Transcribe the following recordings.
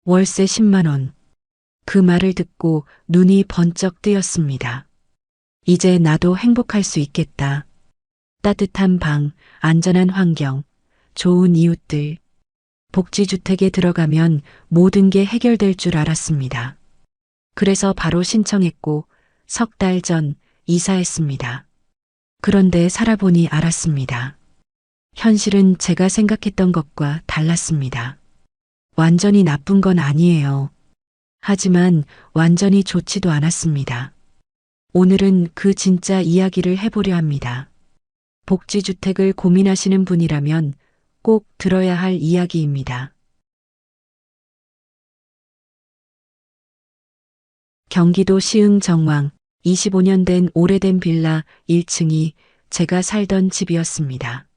월세 10만 원. 그 말을 듣고 눈이 번쩍 뜨였습니다. 이제 나도 행복할 수 있겠다. 따뜻한 방, 안전한 환경, 좋은 이웃들. 복지주택에 들어가면 모든 게 해결될 줄 알았습니다. 그래서 바로 신청했고 석 달 전 이사했습니다. 그런데 살아보니 알았습니다. 현실은 제가 생각했던 것과 달랐습니다. 완전히 나쁜 건 아니에요. 하지만 완전히 좋지도 않았습니다. 오늘은 그 진짜 이야기를 해보려 합니다. 복지주택을 고민하시는 분이라면 꼭 들어야 할 이야기입니다. 경기도 시흥 정왕 25년 된 오래된 빌라 1층이 제가 살던 집이었습니다.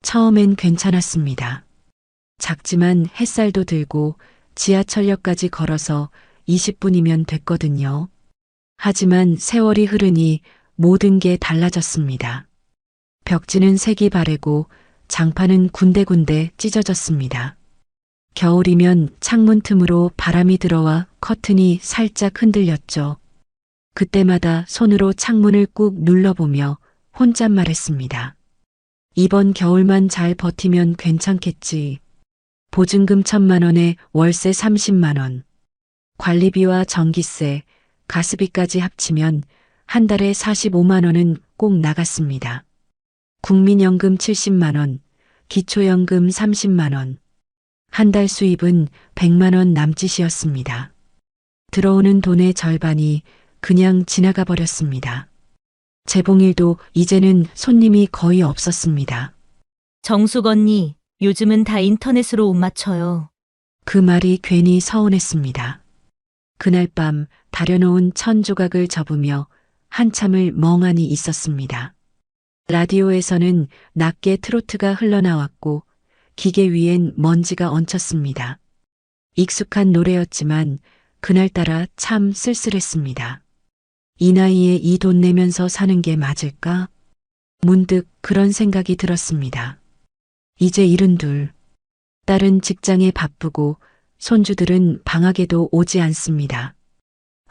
처음엔 괜찮았습니다. 작지만 햇살도 들고 지하철역까지 걸어서 20분이면 됐거든요. 하지만 세월이 흐르니 모든 게 달라졌습니다. 벽지는 색이 바래고 장판은 군데군데 찢어졌습니다. 겨울이면 창문 틈으로 바람이 들어와 커튼이 살짝 흔들렸죠. 그때마다 손으로 창문을 꾹 눌러보며 혼잣말했습니다. 이번 겨울만 잘 버티면 괜찮겠지. 보증금 1,000만 원에 월세 30만 원. 관리비와 전기세, 가스비까지 합치면 한 달에 45만 원은 꼭 나갔습니다. 국민연금 70만 원, 기초연금 30만 원. 한 달 수입은 100만 원 남짓이었습니다. 들어오는 돈의 절반이 그냥 지나가 버렸습니다. 재봉일도 이제는 손님이 거의 없었습니다. 정숙 언니, 요즘은 다 인터넷으로 옷 맞춰요. 그 말이 괜히 서운했습니다. 그날 밤 다려놓은 천 조각을 접으며 한참을 멍하니 있었습니다. 라디오에서는 낮게 트로트가 흘러나왔고 기계 위엔 먼지가 얹혔습니다. 익숙한 노래였지만 그날따라 참 쓸쓸했습니다. 이 나이에 이 돈 내면서 사는 게 맞을까? 문득 그런 생각이 들었습니다. 이제 72. 딸은 직장에 바쁘고 손주들은 방학에도 오지 않습니다.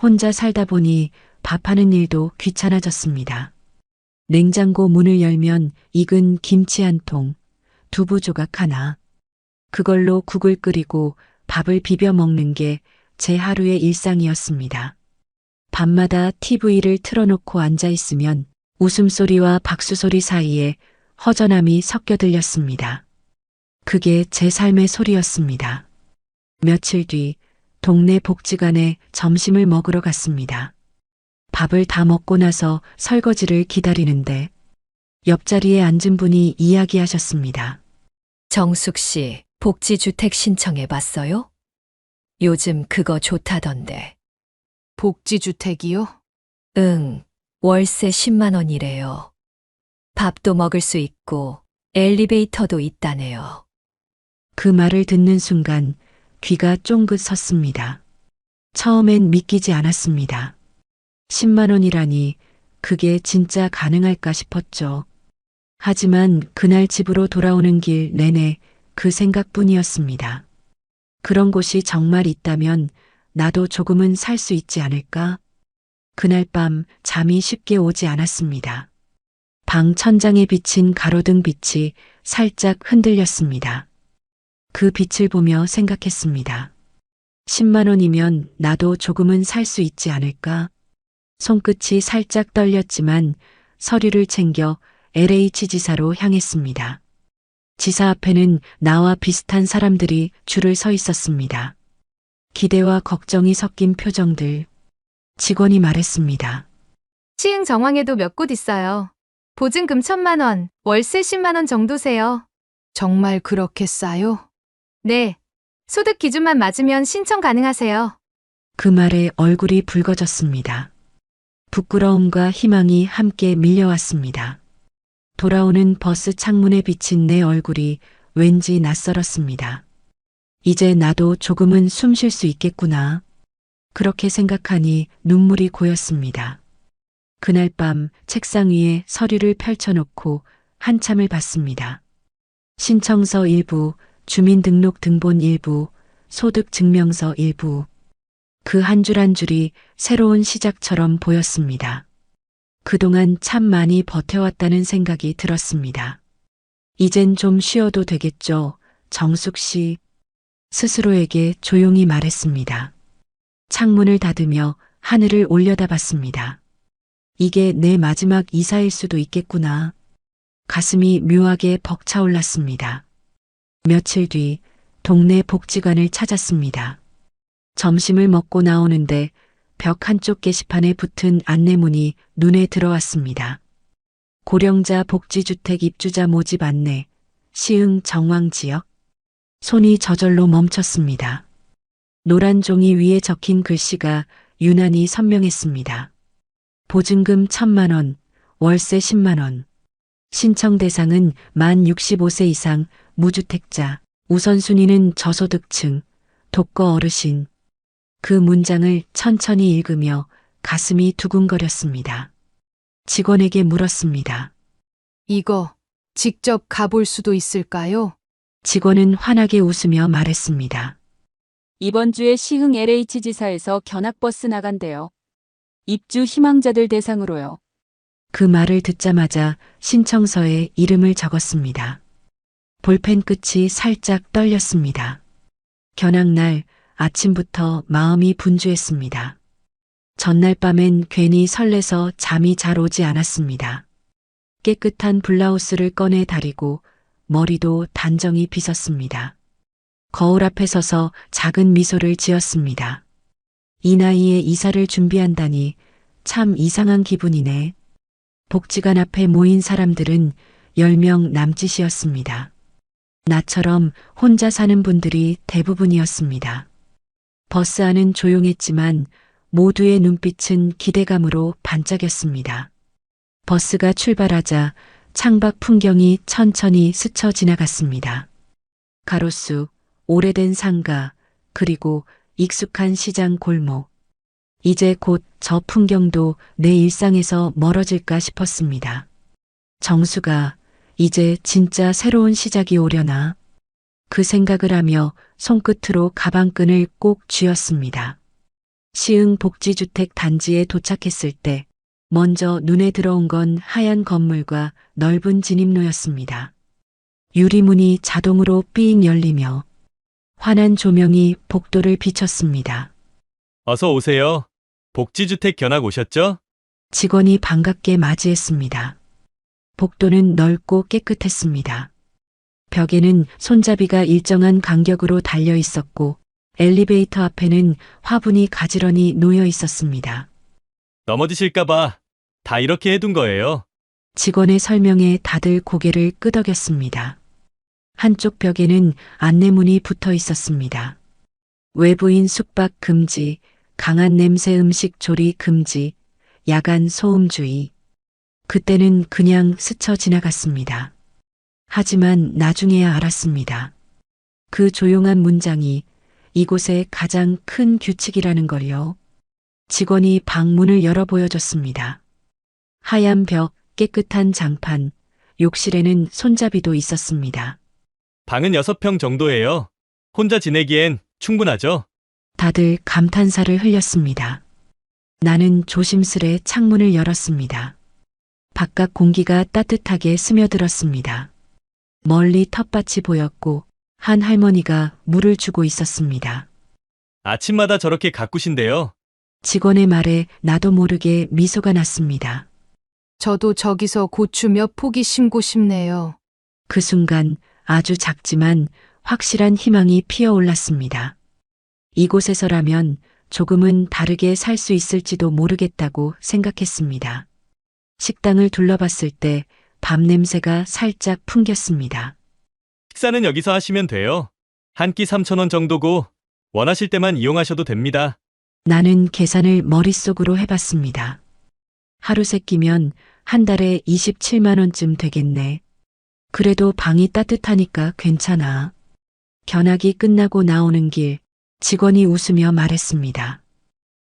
혼자 살다 보니 밥하는 일도 귀찮아졌습니다. 냉장고 문을 열면 익은 김치 한 통, 두부 조각 하나. 그걸로 국을 끓이고 밥을 비벼 먹는 게 제 하루의 일상이었습니다. 밤마다 TV를 틀어놓고 앉아 있으면 웃음소리와 박수소리 사이에 허전함이 섞여 들렸습니다. 그게 제 삶의 소리였습니다. 며칠 뒤 동네 복지관에 점심을 먹으러 갔습니다. 밥을 다 먹고 나서 설거지를 기다리는데 옆자리에 앉은 분이 이야기하셨습니다. 정숙 씨, 복지주택 신청해 봤어요? 요즘 그거 좋다던데. 복지주택이요? 응, 월세 10만 원이래요. 밥도 먹을 수 있고 엘리베이터도 있다네요. 그 말을 듣는 순간 귀가 쫑긋 섰습니다. 처음엔 믿기지 않았습니다. 10만 원이라니 그게 진짜 가능할까 싶었죠. 하지만 그날 집으로 돌아오는 길 내내 그 생각뿐이었습니다. 그런 곳이 정말 있다면 나도 조금은 살 수 있지 않을까? 그날 밤 잠이 쉽게 오지 않았습니다. 방 천장에 비친 가로등 빛이 살짝 흔들렸습니다. 그 빛을 보며 생각했습니다. 10만 원이면 나도 조금은 살 수 있지 않을까? 손끝이 살짝 떨렸지만 서류를 챙겨 LH 지사로 향했습니다. 지사 앞에는 나와 비슷한 사람들이 줄을 서 있었습니다. 기대와 걱정이 섞인 표정들. 직원이 말했습니다. 시흥 정왕에도 몇 곳 있어요. 보증금 1,000만 원, 월세 10만 원 정도세요. 정말 그렇게 싸요? 네. 소득 기준만 맞으면 신청 가능하세요. 그 말에 얼굴이 붉어졌습니다. 부끄러움과 희망이 함께 밀려왔습니다. 돌아오는 버스 창문에 비친 내 얼굴이 왠지 낯설었습니다. 이제 나도 조금은 숨 쉴 수 있겠구나. 그렇게 생각하니 눈물이 고였습니다. 그날 밤 책상 위에 서류를 펼쳐놓고 한참을 봤습니다. 신청서 일부, 주민등록 등본 일부, 소득증명서 일부. 그 한 줄 한 줄이 새로운 시작처럼 보였습니다. 그동안 참 많이 버텨왔다는 생각이 들었습니다. 이젠 좀 쉬어도 되겠죠, 정숙 씨. 스스로에게 조용히 말했습니다. 창문을 닫으며 하늘을 올려다봤습니다. 이게 내 마지막 이사일 수도 있겠구나. 가슴이 묘하게 벅차올랐습니다. 며칠 뒤 동네 복지관을 찾았습니다. 점심을 먹고 나오는데 벽 한쪽 게시판에 붙은 안내문이 눈에 들어왔습니다. 고령자 복지주택 입주자 모집 안내, 시흥 정왕지역. 손이 저절로 멈췄습니다. 노란 종이 위에 적힌 글씨가 유난히 선명했습니다. 보증금 1,000만 원, 월세 10만 원. 신청 대상은 만 65세 이상 무주택자, 우선순위는 저소득층, 독거 어르신. 그 문장을 천천히 읽으며 가슴이 두근거렸습니다. 직원에게 물었습니다. 이거 직접 가볼 수도 있을까요? 직원은 환하게 웃으며 말했습니다. 이번 주에 시흥 LH지사에서 견학버스 나간대요. 입주 희망자들 대상으로요. 그 말을 듣자마자 신청서에 이름을 적었습니다. 볼펜 끝이 살짝 떨렸습니다. 견학날 아침부터 마음이 분주했습니다. 전날 밤엔 괜히 설레서 잠이 잘 오지 않았습니다. 깨끗한 블라우스를 꺼내 다리고 머리도 단정히 빗었습니다. 거울 앞에 서서 작은 미소를 지었습니다. 이 나이에 이사를 준비한다니 참 이상한 기분이네. 복지관 앞에 모인 사람들은 10명 남짓이었습니다. 나처럼 혼자 사는 분들이 대부분이었습니다. 버스 안은 조용했지만 모두의 눈빛은 기대감으로 반짝였습니다. 버스가 출발하자 창밖 풍경이 천천히 스쳐 지나갔습니다. 가로수, 오래된 상가, 그리고 익숙한 시장 골목. 이제 곧 저 풍경도 내 일상에서 멀어질까 싶었습니다. 정수가 이제 진짜 새로운 시작이 오려나? 그 생각을 하며 손끝으로 가방끈을 꼭 쥐었습니다. 시흥 복지주택 단지에 도착했을 때 먼저 눈에 들어온 건 하얀 건물과 넓은 진입로였습니다. 유리문이 자동으로 삥 열리며 환한 조명이 복도를 비췄습니다. 어서 오세요. 복지주택 견학 오셨죠? 직원이 반갑게 맞이했습니다. 복도는 넓고 깨끗했습니다. 벽에는 손잡이가 일정한 간격으로 달려 있었고 엘리베이터 앞에는 화분이 가지런히 놓여 있었습니다. 넘어지실까봐 다 이렇게 해둔 거예요. 직원의 설명에 다들 고개를 끄덕였습니다. 한쪽 벽에는 안내문이 붙어 있었습니다. 외부인 숙박 금지, 강한 냄새 음식 조리 금지, 야간 소음주의. 그때는 그냥 스쳐 지나갔습니다. 하지만 나중에야 알았습니다. 그 조용한 문장이 이곳의 가장 큰 규칙이라는 걸요. 직원이 방문을 열어 보여줬습니다. 하얀 벽, 깨끗한 장판, 욕실에는 손잡이도 있었습니다. 방은 6평 정도예요. 혼자 지내기엔 충분하죠? 다들 감탄사를 흘렸습니다. 나는 조심스레 창문을 열었습니다. 바깥 공기가 따뜻하게 스며들었습니다. 멀리 텃밭이 보였고 한 할머니가 물을 주고 있었습니다. 아침마다 저렇게 가꾸신데요. 직원의 말에 나도 모르게 미소가 났습니다. 저도 저기서 고추 몇 포기 심고 싶네요. 그 순간 아주 작지만 확실한 희망이 피어올랐습니다. 이곳에서라면 조금은 다르게 살 수 있을지도 모르겠다고 생각했습니다. 식당을 둘러봤을 때 밥 냄새가 살짝 풍겼습니다. 식사는 여기서 하시면 돼요. 한 끼 3,000원 정도고 원하실 때만 이용하셔도 됩니다. 나는 계산을 머릿속으로 해봤습니다. 하루 세 끼면 한 달에 27만 원쯤 되겠네. 그래도 방이 따뜻하니까 괜찮아. 견학이 끝나고 나오는 길, 직원이 웃으며 말했습니다.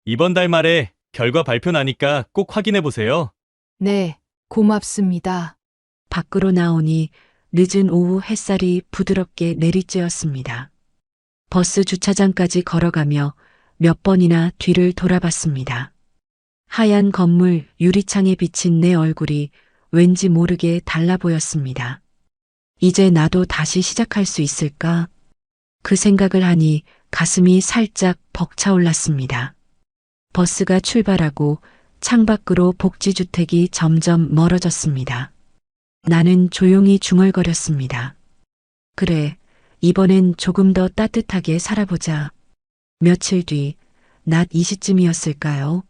이번 달 말에 결과 발표 나니까 꼭 확인해 보세요. 네, 고맙습니다. 밖으로 나오니 늦은 오후 햇살이 부드럽게 내리쬐었습니다. 버스 주차장까지 걸어가며 몇 번이나 뒤를 돌아봤습니다. 하얀 건물 유리창에 비친 내 얼굴이 왠지 모르게 달라 보였습니다. 이제 나도 다시 시작할 수 있을까? 그 생각을 하니 가슴이 살짝 벅차올랐습니다. 버스가 출발하고 창밖으로 복지주택이 점점 멀어졌습니다. 나는 조용히 중얼거렸습니다. 그래, 이번엔 조금 더 따뜻하게 살아보자. 며칠 뒤, 낮 2시쯤이었을까요?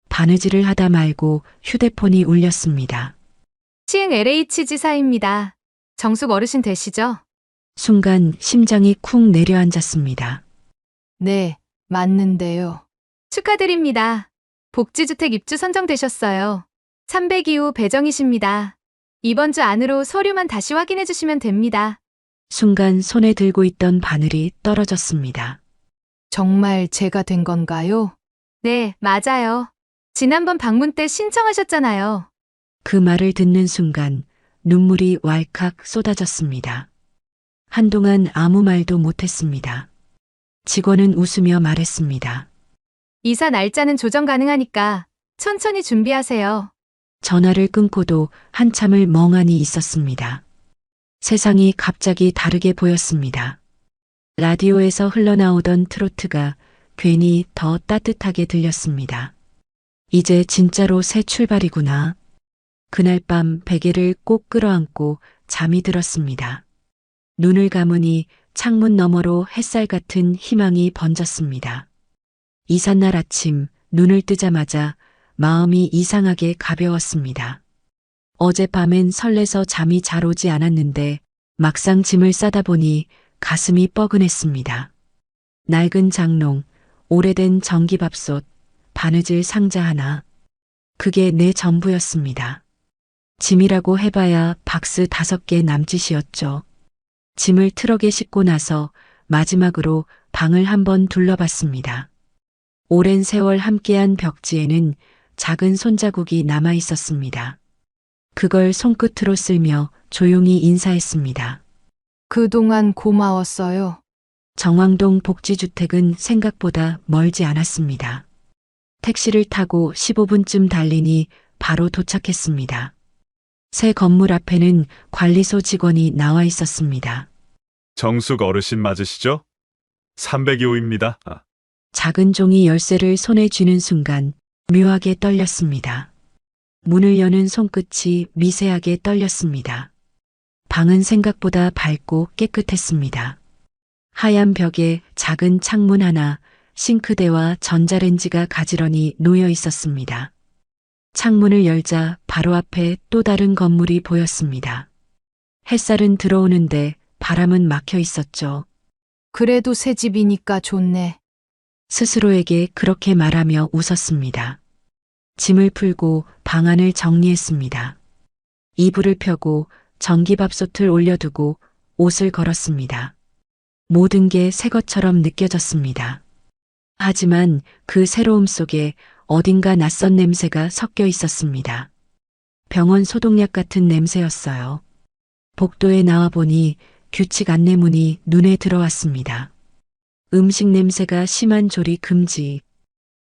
바느질을 하다 말고 휴대폰이 울렸습니다. 시흥 LH 지사입니다. 정숙 어르신 되시죠? 순간 심장이 쿵 내려앉았습니다. 네, 맞는데요. 축하드립니다. 복지주택 입주 선정되셨어요. 302호 배정이십니다. 이번 주 안으로 서류만 다시 확인해 주시면 됩니다. 순간 손에 들고 있던 바늘이 떨어졌습니다. 정말 제가 된 건가요? 네, 맞아요. 지난번 방문 때 신청하셨잖아요. 그 말을 듣는 순간 눈물이 왈칵 쏟아졌습니다. 한동안 아무 말도 못했습니다. 직원은 웃으며 말했습니다. 이사 날짜는 조정 가능하니까 천천히 준비하세요. 전화를 끊고도 한참을 멍하니 있었습니다. 세상이 갑자기 다르게 보였습니다. 라디오에서 흘러나오던 트로트가 괜히 더 따뜻하게 들렸습니다. 이제 진짜로 새 출발이구나. 그날 밤 베개를 꼭 끌어안고 잠이 들었습니다. 눈을 감으니 창문 너머로 햇살 같은 희망이 번졌습니다. 이삿날 아침 눈을 뜨자마자 마음이 이상하게 가벼웠습니다. 어젯밤엔 설레서 잠이 잘 오지 않았는데 막상 짐을 싸다 보니 가슴이 뻐근했습니다. 낡은 장롱, 오래된 전기밥솥, 바느질 상자 하나. 그게 내 전부였습니다. 짐이라고 해봐야 박스 5개 남짓이었죠. 짐을 트럭에 싣고 나서 마지막으로 방을 한번 둘러봤습니다. 오랜 세월 함께한 벽지에는 작은 손자국이 남아 있었습니다. 그걸 손끝으로 쓸며 조용히 인사했습니다. 그동안 고마웠어요. 정왕동 복지주택은 생각보다 멀지 않았습니다. 택시를 타고 15분쯤 달리니 바로 도착했습니다. 새 건물 앞에는 관리소 직원이 나와 있었습니다. 정숙 어르신 맞으시죠? 302호입니다. 작은 종이 열쇠를 손에 쥐는 순간 묘하게 떨렸습니다. 문을 여는 손끝이 미세하게 떨렸습니다. 방은 생각보다 밝고 깨끗했습니다. 하얀 벽에 작은 창문 하나, 싱크대와 전자레인지가 가지런히 놓여 있었습니다. 창문을 열자 바로 앞에 또 다른 건물이 보였습니다. 햇살은 들어오는데 바람은 막혀 있었죠. 그래도 새 집이니까 좋네. 스스로에게 그렇게 말하며 웃었습니다. 짐을 풀고 방안을 정리했습니다. 이불을 펴고 전기밥솥을 올려두고 옷을 걸었습니다. 모든 게 새 것처럼 느껴졌습니다. 하지만 그 새로움 속에 어딘가 낯선 냄새가 섞여 있었습니다. 병원 소독약 같은 냄새였어요. 복도에 나와보니 규칙 안내문이 눈에 들어왔습니다. 음식 냄새가 심한 조리 금지.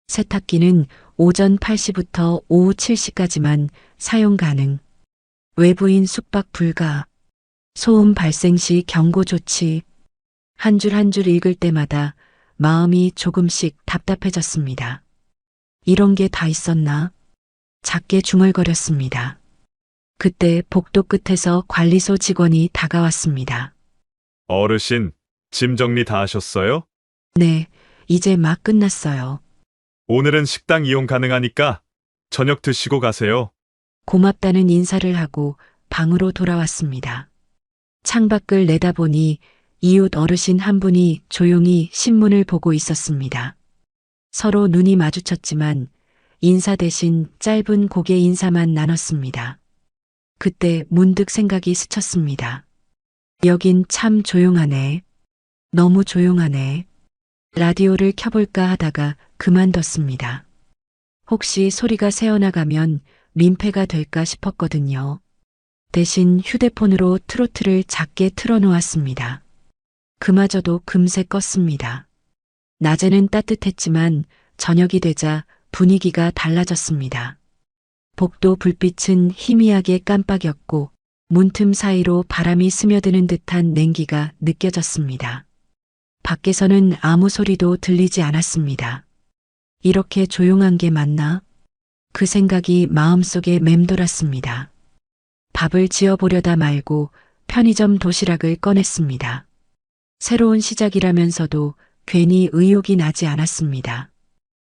세탁기는 오전 8시부터 오후 7시까지만 사용 가능. 외부인 숙박 불가. 소음 발생 시 경고 조치. 한 줄 한 줄 읽을 때마다 마음이 조금씩 답답해졌습니다. 이런 게 다 있었나? 작게 중얼거렸습니다. 그때 복도 끝에서 관리소 직원이 다가왔습니다. 어르신, 짐 정리 다 하셨어요? 네, 이제 막 끝났어요. 오늘은 식당 이용 가능하니까 저녁 드시고 가세요. 고맙다는 인사를 하고 방으로 돌아왔습니다. 창밖을 내다보니 이웃 어르신 한 분이 조용히 신문을 보고 있었습니다. 서로 눈이 마주쳤지만 인사 대신 짧은 고개 인사만 나눴습니다. 그때 문득 생각이 스쳤습니다. 여긴 참 조용하네. 너무 조용하네. 라디오를 켜볼까 하다가 그만뒀습니다. 혹시 소리가 새어나가면 민폐가 될까 싶었거든요. 대신 휴대폰으로 트로트를 작게 틀어놓았습니다. 그마저도 금세 껐습니다. 낮에는 따뜻했지만 저녁이 되자 분위기가 달라졌습니다. 복도 불빛은 희미하게 깜빡였고 문틈 사이로 바람이 스며드는 듯한 냉기가 느껴졌습니다. 밖에서는 아무 소리도 들리지 않았습니다. 이렇게 조용한 게 맞나? 그 생각이 마음속에 맴돌았습니다. 밥을 지어보려다 말고 편의점 도시락을 꺼냈습니다. 새로운 시작이라면서도 괜히 의욕이 나지 않았습니다.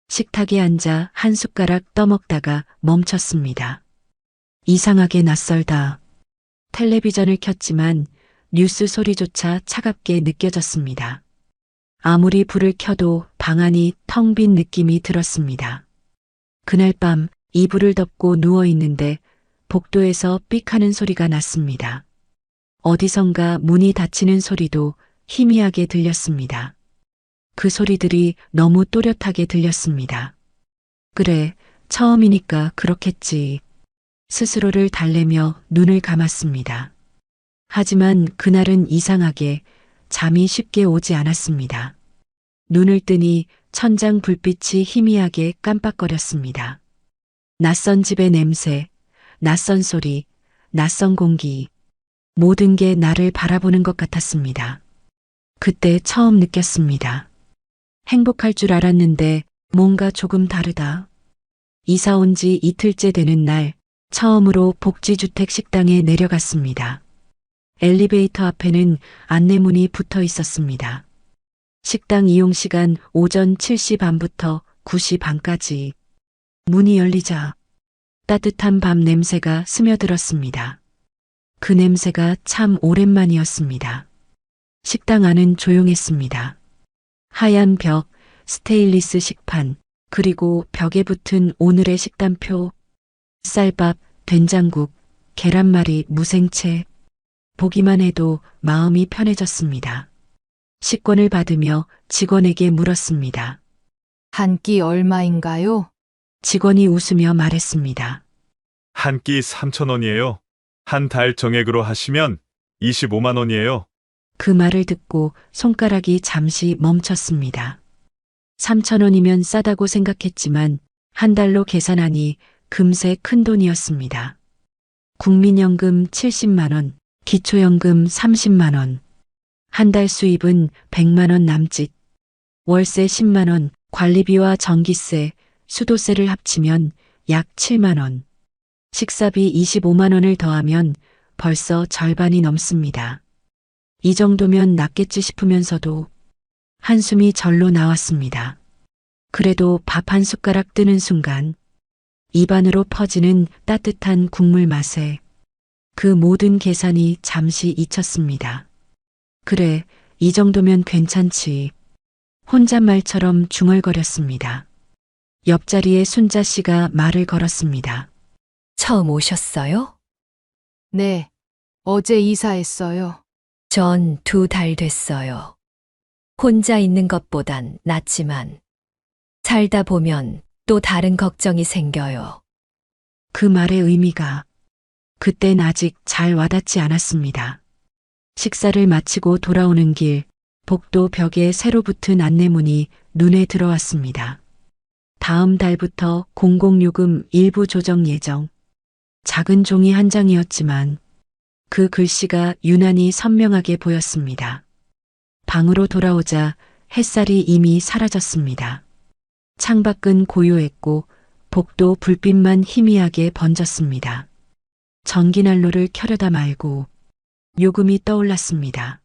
식탁에 앉아 한 숟가락 떠먹다가 멈췄습니다. 이상하게 낯설다. 텔레비전을 켰지만 뉴스 소리조차 차갑게 느껴졌습니다. 아무리 불을 켜도 방 안이 텅 빈 느낌이 들었습니다. 그날 밤 이불을 덮고 누워 있는데 복도에서 삑 하는 소리가 났습니다. 어디선가 문이 닫히는 소리도 희미하게 들렸습니다. 그 소리들이 너무 또렷하게 들렸습니다. 그래, 처음이니까 그렇겠지. 스스로를 달래며 눈을 감았습니다. 하지만 그날은 이상하게 잠이 쉽게 오지 않았습니다. 눈을 뜨니 천장 불빛이 희미하게 깜빡거렸습니다. 낯선 집의 냄새, 낯선 소리, 낯선 공기, 모든 게 나를 바라보는 것 같았습니다. 그때 처음 느꼈습니다. 행복할 줄 알았는데 뭔가 조금 다르다. 이사 온 지 이틀째 되는 날, 처음으로 복지주택 식당에 내려갔습니다. 엘리베이터 앞에는 안내문이 붙어 있었습니다. 식당 이용 시간 오전 7시 반부터 9시 반까지. 문이 열리자 따뜻한 밤 냄새가 스며들었습니다. 그 냄새가 참 오랜만이었습니다. 식당 안은 조용했습니다. 하얀 벽, 스테인리스 식판, 그리고 벽에 붙은 오늘의 식단표, 쌀밥, 된장국, 계란말이, 무생채. 보기만 해도 마음이 편해졌습니다. 식권을 받으며 직원에게 물었습니다. 한 끼 얼마인가요? 직원이 웃으며 말했습니다. 한 끼 3,000원이에요. 한 달 정액으로 하시면 25만 원이에요. 그 말을 듣고 손가락이 잠시 멈췄습니다. 3,000원이면 싸다고 생각했지만 한 달로 계산하니 금세 큰 돈이었습니다. 국민연금 70만 원, 기초연금 30만 원, 한 달 수입은 100만 원 남짓, 월세 10만 원, 관리비와 전기세, 수도세를 합치면 약 7만 원, 식사비 25만 원을 더하면 벌써 절반이 넘습니다. 이 정도면 낫겠지 싶으면서도 한숨이 절로 나왔습니다. 그래도 밥 한 숟가락 뜨는 순간 입안으로 퍼지는 따뜻한 국물 맛에 그 모든 계산이 잠시 잊혔습니다. 그래, 이 정도면 괜찮지. 혼잣말처럼 중얼거렸습니다. 옆자리에 순자 씨가 말을 걸었습니다. 처음 오셨어요? 네, 어제 이사했어요. 전 2달 됐어요. 혼자 있는 것보단 낫지만 살다 보면 또 다른 걱정이 생겨요. 그 말의 의미가 그땐 아직 잘 와닿지 않았습니다. 식사를 마치고 돌아오는 길, 복도 벽에 새로 붙은 안내문이 눈에 들어왔습니다. 다음 달부터 공공요금 일부 조정 예정. 작은 종이 한 장이었지만 그 글씨가 유난히 선명하게 보였습니다. 방으로 돌아오자 햇살이 이미 사라졌습니다. 창밖은 고요했고 복도 불빛만 희미하게 번졌습니다. 전기난로를 켜려다 말고 요금이 떠올랐습니다.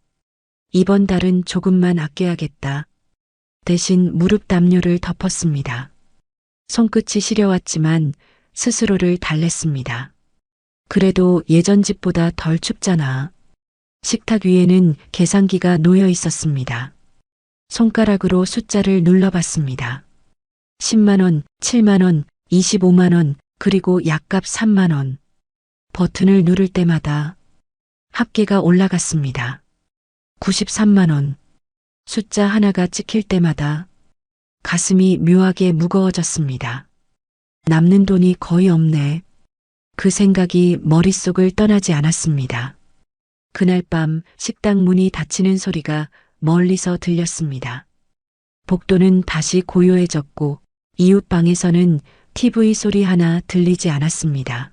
이번 달은 조금만 아껴야겠다. 대신 무릎 담요를 덮었습니다. 손끝이 시려왔지만 스스로를 달랬습니다. 그래도 예전 집보다 덜 춥잖아. 식탁 위에는 계산기가 놓여 있었습니다. 손가락으로 숫자를 눌러봤습니다. 10만 원, 7만 원, 25만 원, 그리고 약값 3만 원. 버튼을 누를 때마다 합계가 올라갔습니다. 93만 원. 숫자 하나가 찍힐 때마다 가슴이 묘하게 무거워졌습니다. 남는 돈이 거의 없네. 그 생각이 머릿속을 떠나지 않았습니다. 그날 밤 식당 문이 닫히는 소리가 멀리서 들렸습니다. 복도는 다시 고요해졌고 이웃 방에서는 TV 소리 하나 들리지 않았습니다.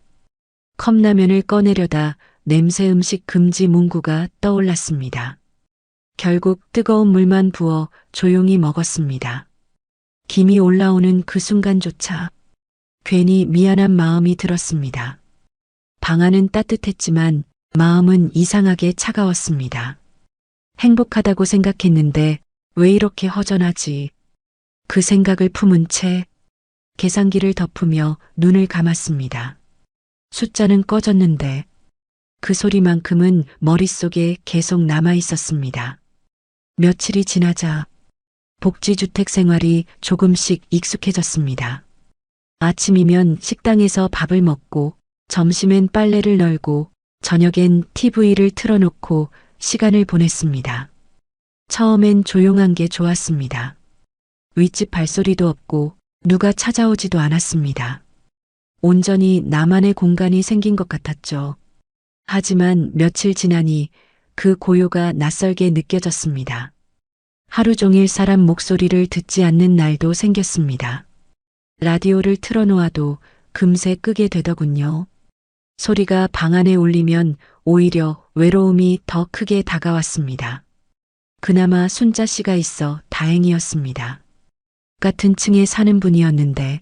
컵라면을 꺼내려다 냄새 음식 금지 문구가 떠올랐습니다. 결국 뜨거운 물만 부어 조용히 먹었습니다. 김이 올라오는 그 순간조차 괜히 미안한 마음이 들었습니다. 방 안은 따뜻했지만 마음은 이상하게 차가웠습니다. 행복하다고 생각했는데 왜 이렇게 허전하지? 그 생각을 품은 채 계산기를 덮으며 눈을 감았습니다. 숫자는 꺼졌는데 그 소리만큼은 머릿속에 계속 남아 있었습니다. 며칠이 지나자 복지주택 생활이 조금씩 익숙해졌습니다. 아침이면 식당에서 밥을 먹고 점심엔 빨래를 널고 저녁엔 TV를 틀어놓고 시간을 보냈습니다. 처음엔 조용한 게 좋았습니다. 윗집 발소리도 없고 누가 찾아오지도 않았습니다. 온전히 나만의 공간이 생긴 것 같았죠. 하지만 며칠 지나니 그 고요가 낯설게 느껴졌습니다. 하루 종일 사람 목소리를 듣지 않는 날도 생겼습니다. 라디오를 틀어놓아도 금세 끄게 되더군요. 소리가 방 안에 울리면 오히려 외로움이 더 크게 다가왔습니다. 그나마 순자 씨가 있어 다행이었습니다. 같은 층에 사는 분이었는데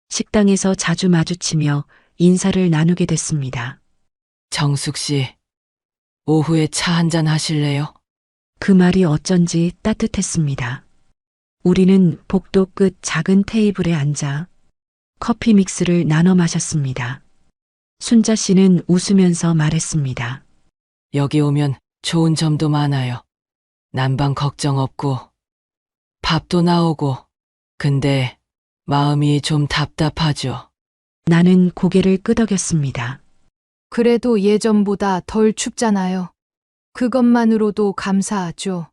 식당에서 자주 마주치며 인사를 나누게 됐습니다. 정숙 씨, 오후에 차 한잔 하실래요? 그 말이 어쩐지 따뜻했습니다. 우리는 복도 끝 작은 테이블에 앉아 커피 믹스를 나눠 마셨습니다. 순자 씨는 웃으면서 말했습니다. 여기 오면 좋은 점도 많아요. 난방 걱정 없고, 밥도 나오고, 근데 마음이 좀 답답하죠. 나는 고개를 끄덕였습니다. 그래도 예전보다 덜 춥잖아요. 그것만으로도 감사하죠.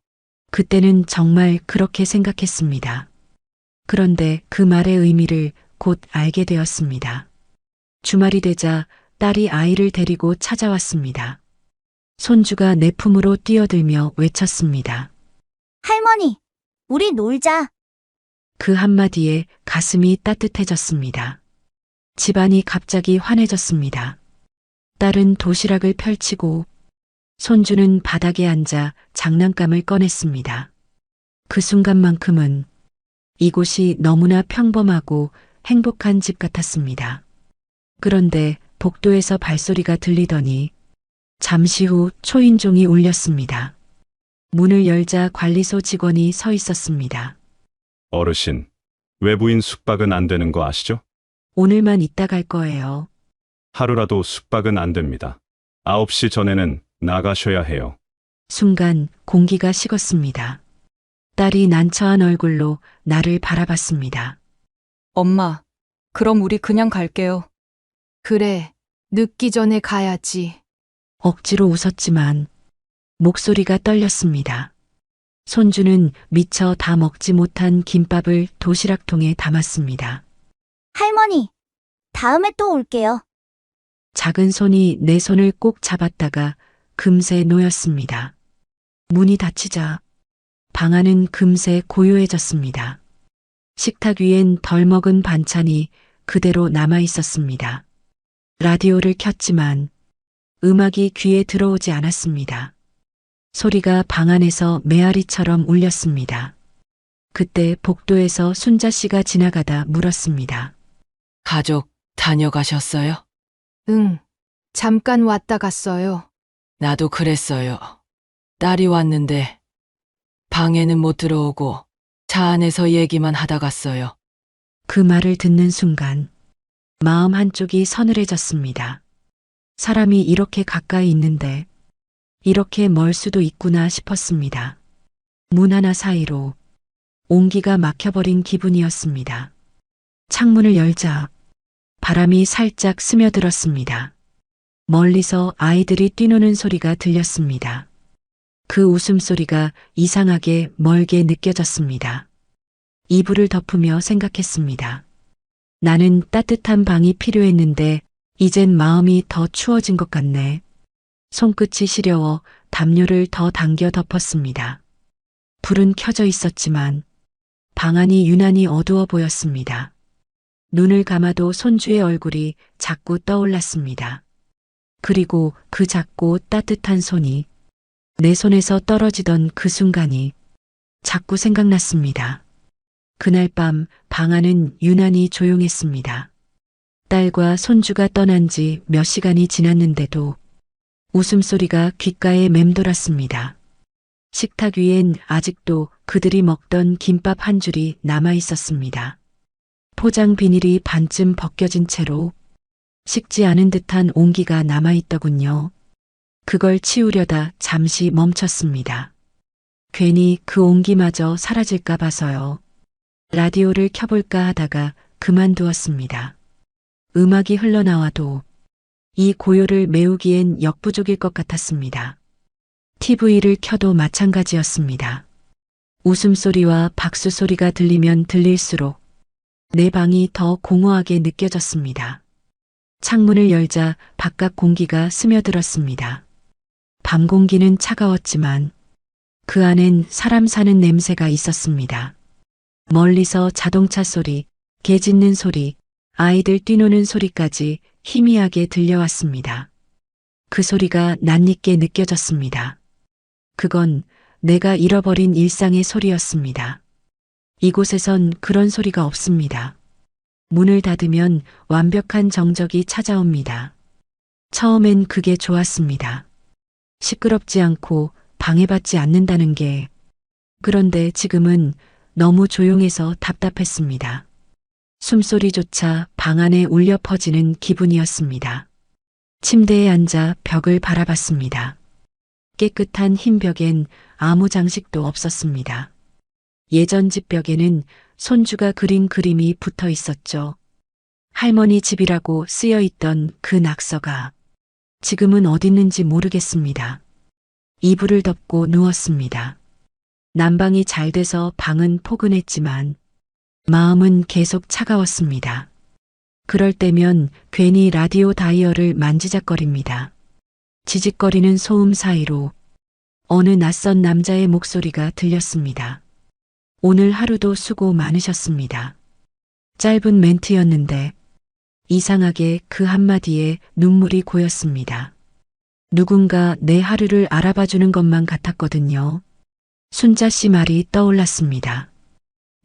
그때는 정말 그렇게 생각했습니다. 그런데 그 말의 의미를 곧 알게 되었습니다. 주말이 되자 딸이 아이를 데리고 찾아왔습니다. 손주가 내 품으로 뛰어들며 외쳤습니다. 할머니, 우리 놀자. 그 한마디에 가슴이 따뜻해졌습니다. 집안이 갑자기 환해졌습니다. 딸은 도시락을 펼치고 손주는 바닥에 앉아 장난감을 꺼냈습니다. 그 순간만큼은 이곳이 너무나 평범하고 행복한 집 같았습니다. 그런데 복도에서 발소리가 들리더니 잠시 후 초인종이 울렸습니다. 문을 열자 관리소 직원이 서 있었습니다. 어르신, 외부인 숙박은 안 되는 거 아시죠? 오늘만 있다 갈 거예요. 하루라도 숙박은 안 됩니다. 9시 전에는 나가셔야 해요. 순간 공기가 식었습니다. 딸이 난처한 얼굴로 나를 바라봤습니다. 엄마, 그럼 우리 그냥 갈게요. 그래, 늦기 전에 가야지. 억지로 웃었지만 목소리가 떨렸습니다. 손주는 미처 다 먹지 못한 김밥을 도시락통에 담았습니다. 할머니, 다음에 또 올게요. 작은 손이 내 손을 꼭 잡았다가 금세 놓였습니다. 문이 닫히자 방 안은 금세 고요해졌습니다. 식탁 위엔 덜 먹은 반찬이 그대로 남아 있었습니다. 라디오를 켰지만 음악이 귀에 들어오지 않았습니다. 소리가 방 안에서 메아리처럼 울렸습니다. 그때 복도에서 순자 씨가 지나가다 물었습니다. 가족 다녀가셨어요? 응, 잠깐 왔다 갔어요. 나도 그랬어요. 딸이 왔는데 방에는 못 들어오고 차 안에서 얘기만 하다 갔어요. 그 말을 듣는 순간 마음 한쪽이 서늘해졌습니다. 사람이 이렇게 가까이 있는데 이렇게 멀 수도 있구나 싶었습니다. 문 하나 사이로 온기가 막혀버린 기분이었습니다. 창문을 열자 바람이 살짝 스며들었습니다. 멀리서 아이들이 뛰노는 소리가 들렸습니다. 그 웃음소리가 이상하게 멀게 느껴졌습니다. 이불을 덮으며 생각했습니다. 나는 따뜻한 방이 필요했는데 이젠 마음이 더 추워진 것 같네. 손끝이 시려워 담요를 더 당겨 덮었습니다. 불은 켜져 있었지만 방 안이 유난히 어두워 보였습니다. 눈을 감아도 손주의 얼굴이 자꾸 떠올랐습니다. 그리고 그 작고 따뜻한 손이 내 손에서 떨어지던 그 순간이 자꾸 생각났습니다. 그날 밤 방 안은 유난히 조용했습니다. 딸과 손주가 떠난 지 몇 시간이 지났는데도 웃음소리가 귓가에 맴돌았습니다. 식탁 위엔 아직도 그들이 먹던 김밥 한 줄이 남아 있었습니다. 포장 비닐이 반쯤 벗겨진 채로 식지 않은 듯한 온기가 남아 있더군요. 그걸 치우려다 잠시 멈췄습니다. 괜히 그 온기마저 사라질까 봐서요. 라디오를 켜볼까 하다가 그만두었습니다. 음악이 흘러나와도 이 고요를 메우기엔 역부족일 것 같았습니다. TV를 켜도 마찬가지였습니다. 웃음소리와 박수소리가 들리면 들릴수록 내 방이 더 공허하게 느껴졌습니다. 창문을 열자 바깥 공기가 스며들었습니다. 밤 공기는 차가웠지만 그 안엔 사람 사는 냄새가 있었습니다. 멀리서 자동차 소리, 개 짖는 소리, 아이들 뛰노는 소리까지 희미하게 들려왔습니다. 그 소리가 낯익게 느껴졌습니다. 그건 내가 잃어버린 일상의 소리였습니다. 이곳에선 그런 소리가 없습니다. 문을 닫으면 완벽한 정적이 찾아옵니다. 처음엔 그게 좋았습니다. 시끄럽지 않고 방해받지 않는다는 게. 그런데 지금은 너무 조용해서 답답했습니다. 숨소리조차 방 안에 울려 퍼지는 기분이었습니다. 침대에 앉아 벽을 바라봤습니다. 깨끗한 흰 벽엔 아무 장식도 없었습니다. 예전 집 벽에는 손주가 그린 그림이 붙어 있었죠. 할머니 집이라고 쓰여 있던 그 낙서가 지금은 어딨는지 모르겠습니다. 이불을 덮고 누웠습니다. 난방이 잘 돼서 방은 포근했지만 마음은 계속 차가웠습니다. 그럴 때면 괜히 라디오 다이얼을 만지작거립니다. 지직거리는 소음 사이로 어느 낯선 남자의 목소리가 들렸습니다. 오늘 하루도 수고 많으셨습니다. 짧은 멘트였는데 이상하게 그 한마디에 눈물이 고였습니다. 누군가 내 하루를 알아봐주는 것만 같았거든요. 순자 씨 말이 떠올랐습니다.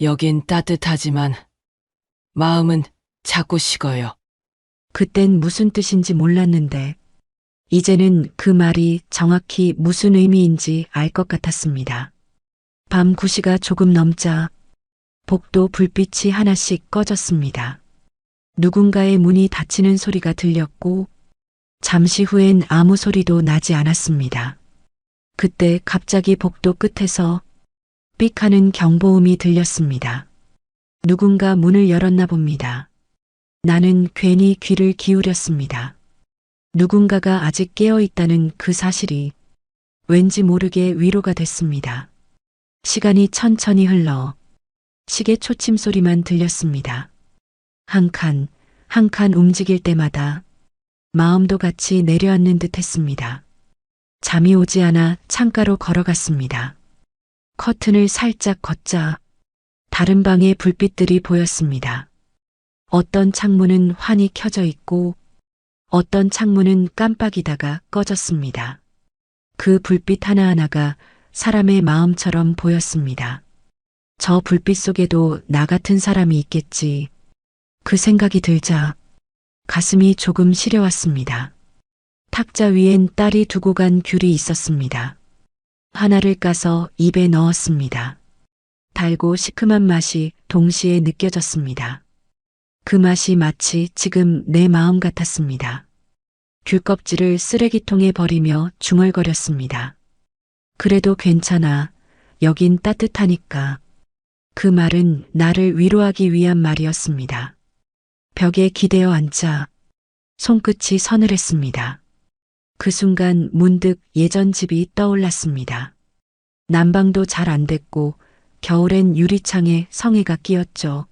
여긴 따뜻하지만 마음은 자꾸 식어요. 그땐 무슨 뜻인지 몰랐는데 이제는 그 말이 정확히 무슨 의미인지 알 것 같았습니다. 밤 9시가 조금 넘자 복도 불빛이 하나씩 꺼졌습니다. 누군가의 문이 닫히는 소리가 들렸고 잠시 후엔 아무 소리도 나지 않았습니다. 그때 갑자기 복도 끝에서 삑 하는 경보음이 들렸습니다. 누군가 문을 열었나 봅니다. 나는 괜히 귀를 기울였습니다. 누군가가 아직 깨어 있다는 그 사실이 왠지 모르게 위로가 됐습니다. 시간이 천천히 흘러 시계 초침 소리만 들렸습니다. 한 칸, 한 칸 움직일 때마다 마음도 같이 내려앉는 듯 했습니다. 잠이 오지 않아 창가로 걸어갔습니다. 커튼을 살짝 걷자 다른 방의 불빛들이 보였습니다. 어떤 창문은 환히 켜져 있고 어떤 창문은 깜빡이다가 꺼졌습니다. 그 불빛 하나하나가 사람의 마음처럼 보였습니다. 저 불빛 속에도 나 같은 사람이 있겠지. 그 생각이 들자 가슴이 조금 시려왔습니다. 탁자 위엔 딸이 두고 간 귤이 있었습니다. 하나를 까서 입에 넣었습니다. 달고 시큼한 맛이 동시에 느껴졌습니다. 그 맛이 마치 지금 내 마음 같았습니다. 귤 껍질을 쓰레기통에 버리며 중얼거렸습니다. 그래도 괜찮아. 여긴 따뜻하니까. 그 말은 나를 위로하기 위한 말이었습니다. 벽에 기대어 앉자 손끝이 서늘했습니다. 그 순간 문득 예전 집이 떠올랐습니다. 난방도 잘 안 됐고 겨울엔 유리창에 성에가 끼었죠.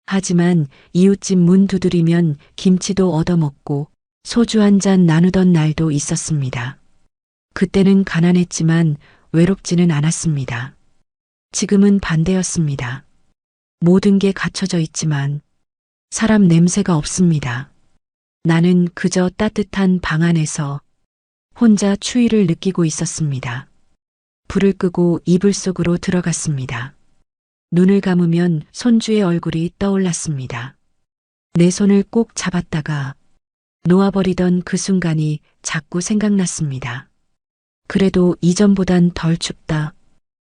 하지만 이웃집 문 두드리면 김치도 얻어먹고 소주 한 잔 나누던 날도 있었습니다. 그때는 가난했지만 외롭지는 않았습니다. 지금은 반대였습니다. 모든 게 갖춰져 있지만 사람 냄새가 없습니다. 나는 그저 따뜻한 방 안에서 혼자 추위를 느끼고 있었습니다. 불을 끄고 이불 속으로 들어갔습니다. 눈을 감으면 손주의 얼굴이 떠올랐습니다. 내 손을 꼭 잡았다가 놓아버리던 그 순간이 자꾸 생각났습니다. 그래도 이전보단 덜 춥다.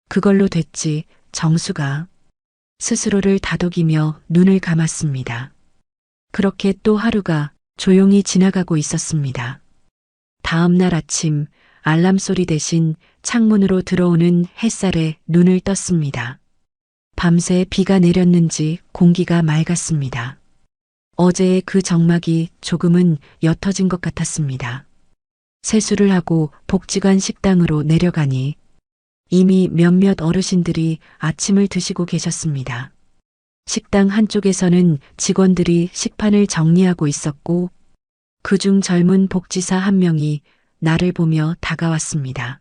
그걸로 됐지, 정수가. 스스로를 다독이며 눈을 감았습니다. 그렇게 또 하루가 조용히 지나가고 있었습니다. 다음 날 아침 알람 소리 대신 창문으로 들어오는 햇살에 눈을 떴습니다. 밤새 비가 내렸는지 공기가 맑았습니다. 어제의 그 정막이 조금은 옅어진 것 같았습니다. 세수를 하고 복지관 식당으로 내려가니 이미 몇몇 어르신들이 아침을 드시고 계셨습니다. 식당 한쪽에서는 직원들이 식판을 정리하고 있었고 그중 젊은 복지사 한 명이 나를 보며 다가왔습니다.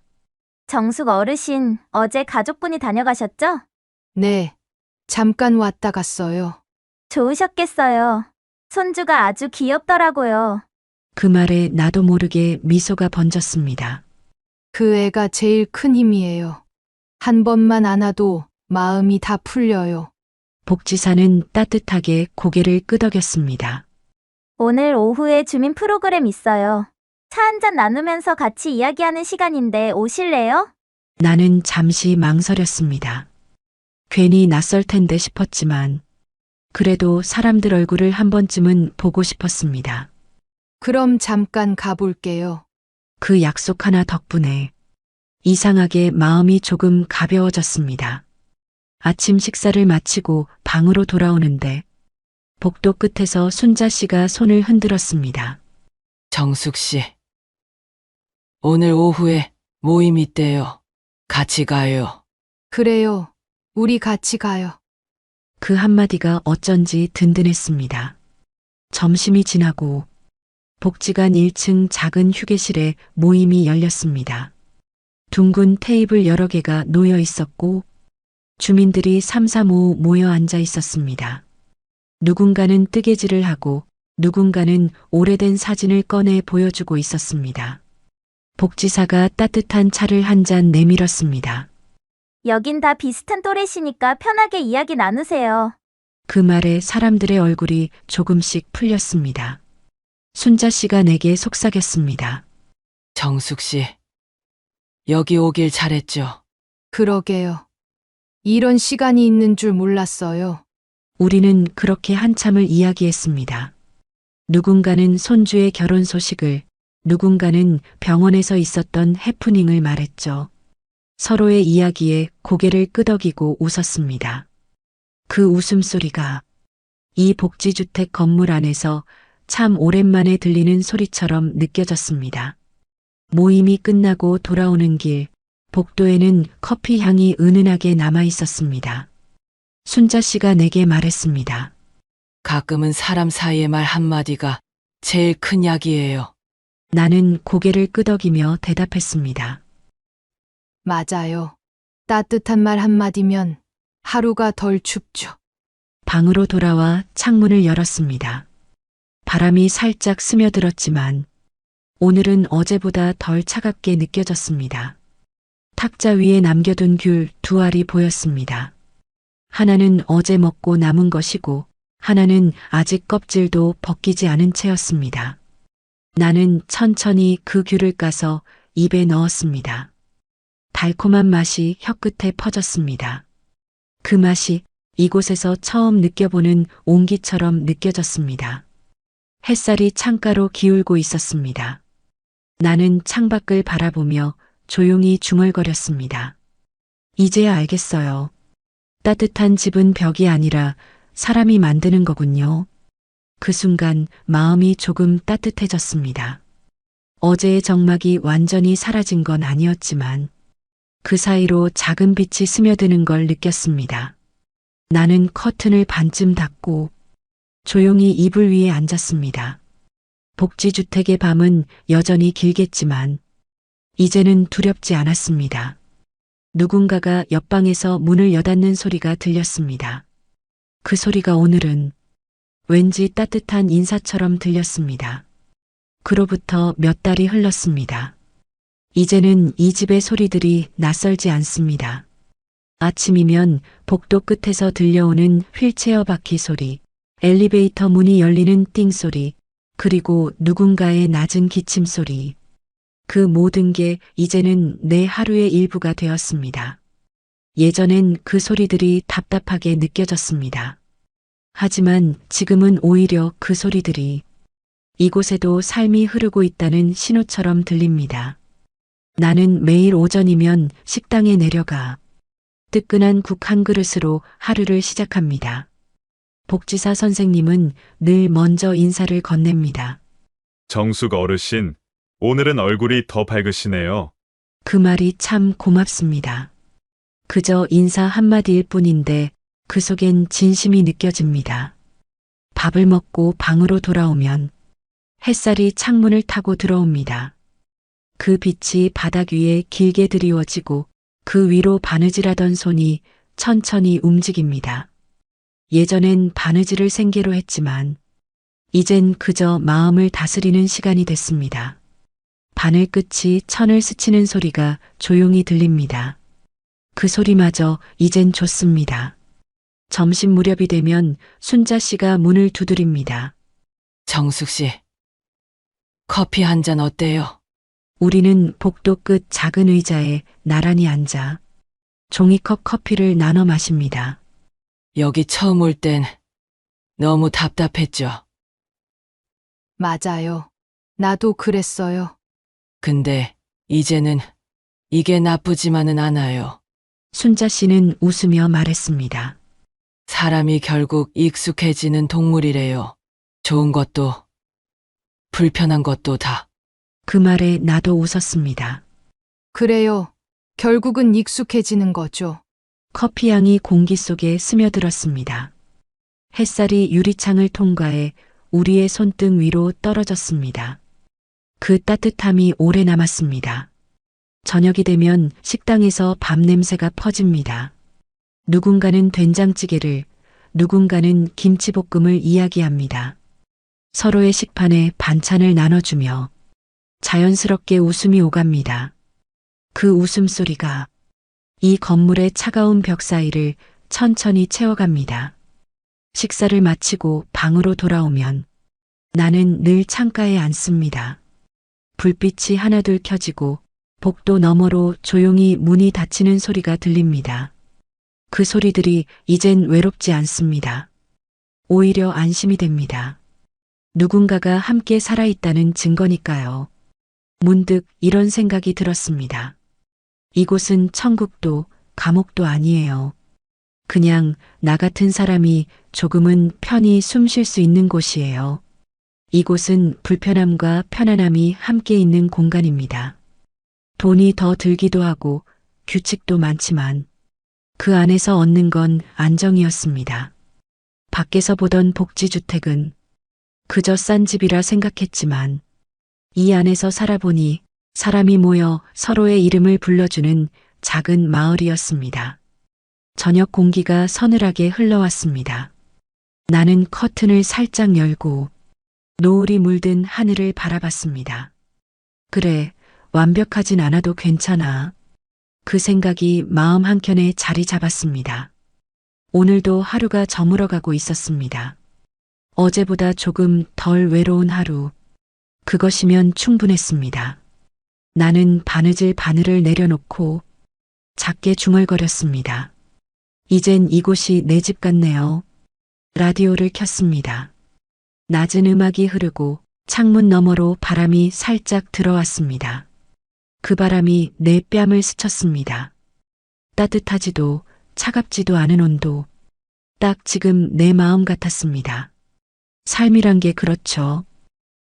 정숙 어르신, 어제 가족분이 다녀가셨죠? 네, 잠깐 왔다 갔어요. 좋으셨겠어요. 손주가 아주 귀엽더라고요. 그 말에 나도 모르게 미소가 번졌습니다. 그 애가 제일 큰 힘이에요. 한 번만 안아도 마음이 다 풀려요. 복지사는 따뜻하게 고개를 끄덕였습니다. 오늘 오후에 주민 프로그램 있어요. 차 한잔 나누면서 같이 이야기하는 시간인데 오실래요? 나는 잠시 망설였습니다. 괜히 낯설 텐데 싶었지만 그래도 사람들 얼굴을 한 번쯤은 보고 싶었습니다. 그럼 잠깐 가볼게요. 그 약속 하나 덕분에 이상하게 마음이 조금 가벼워졌습니다. 아침 식사를 마치고 방으로 돌아오는데 복도 끝에서 순자 씨가 손을 흔들었습니다. 정숙 씨. 오늘 오후에 모임 있대요. 같이 가요. 그래요. 우리 같이 가요. 그 한마디가 어쩐지 든든했습니다. 점심이 지나고 복지관 1층 작은 휴게실에 모임이 열렸습니다. 둥근 테이블 여러 개가 놓여 있었고 주민들이 삼삼오오 모여 앉아 있었습니다. 누군가는 뜨개질을 하고 누군가는 오래된 사진을 꺼내 보여주고 있었습니다. 복지사가 따뜻한 차를 한 잔 내밀었습니다. 여긴 다 비슷한 또래시니까 편하게 이야기 나누세요. 그 말에 사람들의 얼굴이 조금씩 풀렸습니다. 순자 씨가 내게 속삭였습니다. 정숙 씨. 여기 오길 잘했죠. 그러게요. 이런 시간이 있는 줄 몰랐어요. 우리는 그렇게 한참을 이야기했습니다. 누군가는 손주의 결혼 소식을, 누군가는 병원에서 있었던 해프닝을 말했죠. 서로의 이야기에 고개를 끄덕이고 웃었습니다. 그 웃음소리가 이 복지주택 건물 안에서 참 오랜만에 들리는 소리처럼 느껴졌습니다. 모임이 끝나고 돌아오는 길, 복도에는 커피 향이 은은하게 남아 있었습니다. 순자 씨가 내게 말했습니다. 가끔은 사람 사이의 말 한마디가 제일 큰 약이에요. 나는 고개를 끄덕이며 대답했습니다. 맞아요. 따뜻한 말 한마디면 하루가 덜 춥죠. 방으로 돌아와 창문을 열었습니다. 바람이 살짝 스며들었지만 오늘은 어제보다 덜 차갑게 느껴졌습니다. 탁자 위에 남겨둔 귤 2알이 보였습니다. 하나는 어제 먹고 남은 것이고 하나는 아직 껍질도 벗기지 않은 채였습니다. 나는 천천히 그 귤을 까서 입에 넣었습니다. 달콤한 맛이 혀끝에 퍼졌습니다. 그 맛이 이곳에서 처음 느껴보는 온기처럼 느껴졌습니다. 햇살이 창가로 기울고 있었습니다. 나는 창밖을 바라보며 조용히 중얼거렸습니다. 이제야 알겠어요. 따뜻한 집은 벽이 아니라 사람이 만드는 거군요. 그 순간 마음이 조금 따뜻해졌습니다. 어제의 정막이 완전히 사라진 건 아니었지만 그 사이로 작은 빛이 스며드는 걸 느꼈습니다. 나는 커튼을 반쯤 닫고 조용히 이불 위에 앉았습니다. 복지주택의 밤은 여전히 길겠지만 이제는 두렵지 않았습니다. 누군가가 옆방에서 문을 여닫는 소리가 들렸습니다. 그 소리가 오늘은 왠지 따뜻한 인사처럼 들렸습니다. 그로부터 몇 달이 흘렀습니다. 이제는 이 집의 소리들이 낯설지 않습니다. 아침이면 복도 끝에서 들려오는 휠체어 바퀴 소리, 엘리베이터 문이 열리는 띵 소리, 그리고 누군가의 낮은 기침 소리. 그 모든 게 이제는 내 하루의 일부가 되었습니다. 예전엔 그 소리들이 답답하게 느껴졌습니다. 하지만 지금은 오히려 그 소리들이 이곳에도 삶이 흐르고 있다는 신호처럼 들립니다. 나는 매일 오전이면 식당에 내려가 뜨끈한 국 한 그릇으로 하루를 시작합니다. 복지사 선생님은 늘 먼저 인사를 건넵니다. 정숙 어르신, 오늘은 얼굴이 더 밝으시네요. 그 말이 참 고맙습니다. 그저 인사 한마디일 뿐인데 그 속엔 진심이 느껴집니다. 밥을 먹고 방으로 돌아오면 햇살이 창문을 타고 들어옵니다. 그 빛이 바닥 위에 길게 드리워지고 그 위로 바느질하던 손이 천천히 움직입니다. 예전엔 바느질을 생계로 했지만 이젠 그저 마음을 다스리는 시간이 됐습니다. 바늘 끝이 천을 스치는 소리가 조용히 들립니다. 그 소리마저 이젠 좋습니다. 점심 무렵이 되면 순자 씨가 문을 두드립니다. 정숙 씨, 커피 한 잔 어때요? 우리는 복도 끝 작은 의자에 나란히 앉아 종이컵 커피를 나눠 마십니다. 여기 처음 올 땐 너무 답답했죠. 맞아요. 나도 그랬어요. 근데 이제는 이게 나쁘지만은 않아요. 순자 씨는 웃으며 말했습니다. 사람이 결국 익숙해지는 동물이래요. 좋은 것도 불편한 것도 다. 그 말에 나도 웃었습니다. 그래요. 결국은 익숙해지는 거죠. 커피향이 공기 속에 스며들었습니다. 햇살이 유리창을 통과해 우리의 손등 위로 떨어졌습니다. 그 따뜻함이 오래 남았습니다. 저녁이 되면 식당에서 밥 냄새가 퍼집니다. 누군가는 된장찌개를, 누군가는 김치볶음을 이야기합니다. 서로의 식판에 반찬을 나눠주며 자연스럽게 웃음이 오갑니다. 그 웃음소리가 이 건물의 차가운 벽 사이를 천천히 채워갑니다. 식사를 마치고 방으로 돌아오면 나는 늘 창가에 앉습니다. 불빛이 하나둘 켜지고 복도 너머로 조용히 문이 닫히는 소리가 들립니다. 그 소리들이 이젠 외롭지 않습니다. 오히려 안심이 됩니다. 누군가가 함께 살아있다는 증거니까요. 문득 이런 생각이 들었습니다. 이곳은 천국도 감옥도 아니에요. 그냥 나 같은 사람이 조금은 편히 숨 쉴 수 있는 곳이에요. 이곳은 불편함과 편안함이 함께 있는 공간입니다. 돈이 더 들기도 하고 규칙도 많지만 그 안에서 얻는 건 안정이었습니다. 밖에서 보던 복지주택은 그저 싼 집이라 생각했지만 이 안에서 살아보니 사람이 모여 서로의 이름을 불러주는 작은 마을이었습니다. 저녁 공기가 서늘하게 흘러왔습니다. 나는 커튼을 살짝 열고 노을이 물든 하늘을 바라봤습니다. 그래, 완벽하진 않아도 괜찮아. 그 생각이 마음 한켠에 자리 잡았습니다. 오늘도 하루가 저물어가고 있었습니다. 어제보다 조금 덜 외로운 하루. 그것이면 충분했습니다. 나는 바느질 바늘을 내려놓고 작게 중얼거렸습니다. 이젠 이곳이 내 집 같네요. 라디오를 켰습니다. 낮은 음악이 흐르고 창문 너머로 바람이 살짝 들어왔습니다. 그 바람이 내 뺨을 스쳤습니다. 따뜻하지도 차갑지도 않은 온도. 딱 지금 내 마음 같았습니다. 삶이란 게 그렇죠.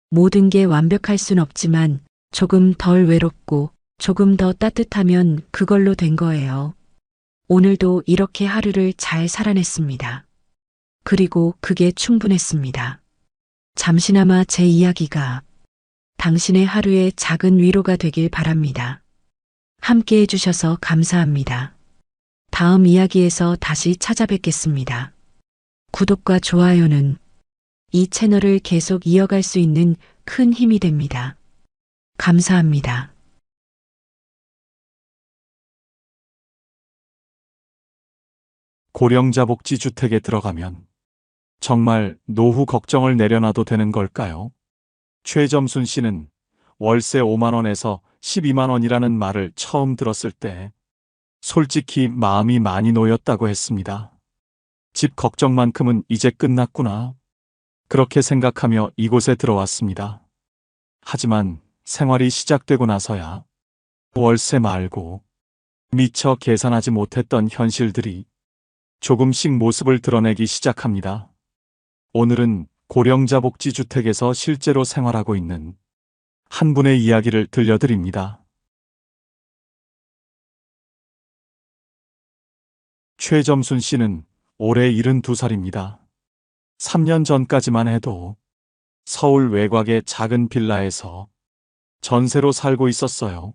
모든 게 완벽할 순 없지만 조금 덜 외롭고 조금 더 따뜻하면 그걸로 된 거예요. 오늘도 이렇게 하루를 잘 살아냈습니다. 그리고 그게 충분했습니다. 잠시나마 제 이야기가 당신의 하루에 작은 위로가 되길 바랍니다. 함께 해주셔서 감사합니다. 다음 이야기에서 다시 찾아뵙겠습니다. 구독과 좋아요는 이 채널을 계속 이어갈 수 있는 큰 힘이 됩니다. 감사합니다. 고령자 복지주택에 들어가면 정말 노후 걱정을 내려놔도 되는 걸까요? 최점순 씨는 월세 5만 원에서 12만 원이라는 말을 처음 들었을 때 솔직히 마음이 많이 놓였다고 했습니다. 집 걱정만큼은 이제 끝났구나. 그렇게 생각하며 이곳에 들어왔습니다. 하지만 생활이 시작되고 나서야 월세 말고 미처 계산하지 못했던 현실들이 조금씩 모습을 드러내기 시작합니다. 오늘은 고령자 복지주택에서 실제로 생활하고 있는 한 분의 이야기를 들려드립니다. 최점순 씨는 올해 72살입니다. 3년 전까지만 해도 서울 외곽의 작은 빌라에서 전세로 살고 있었어요.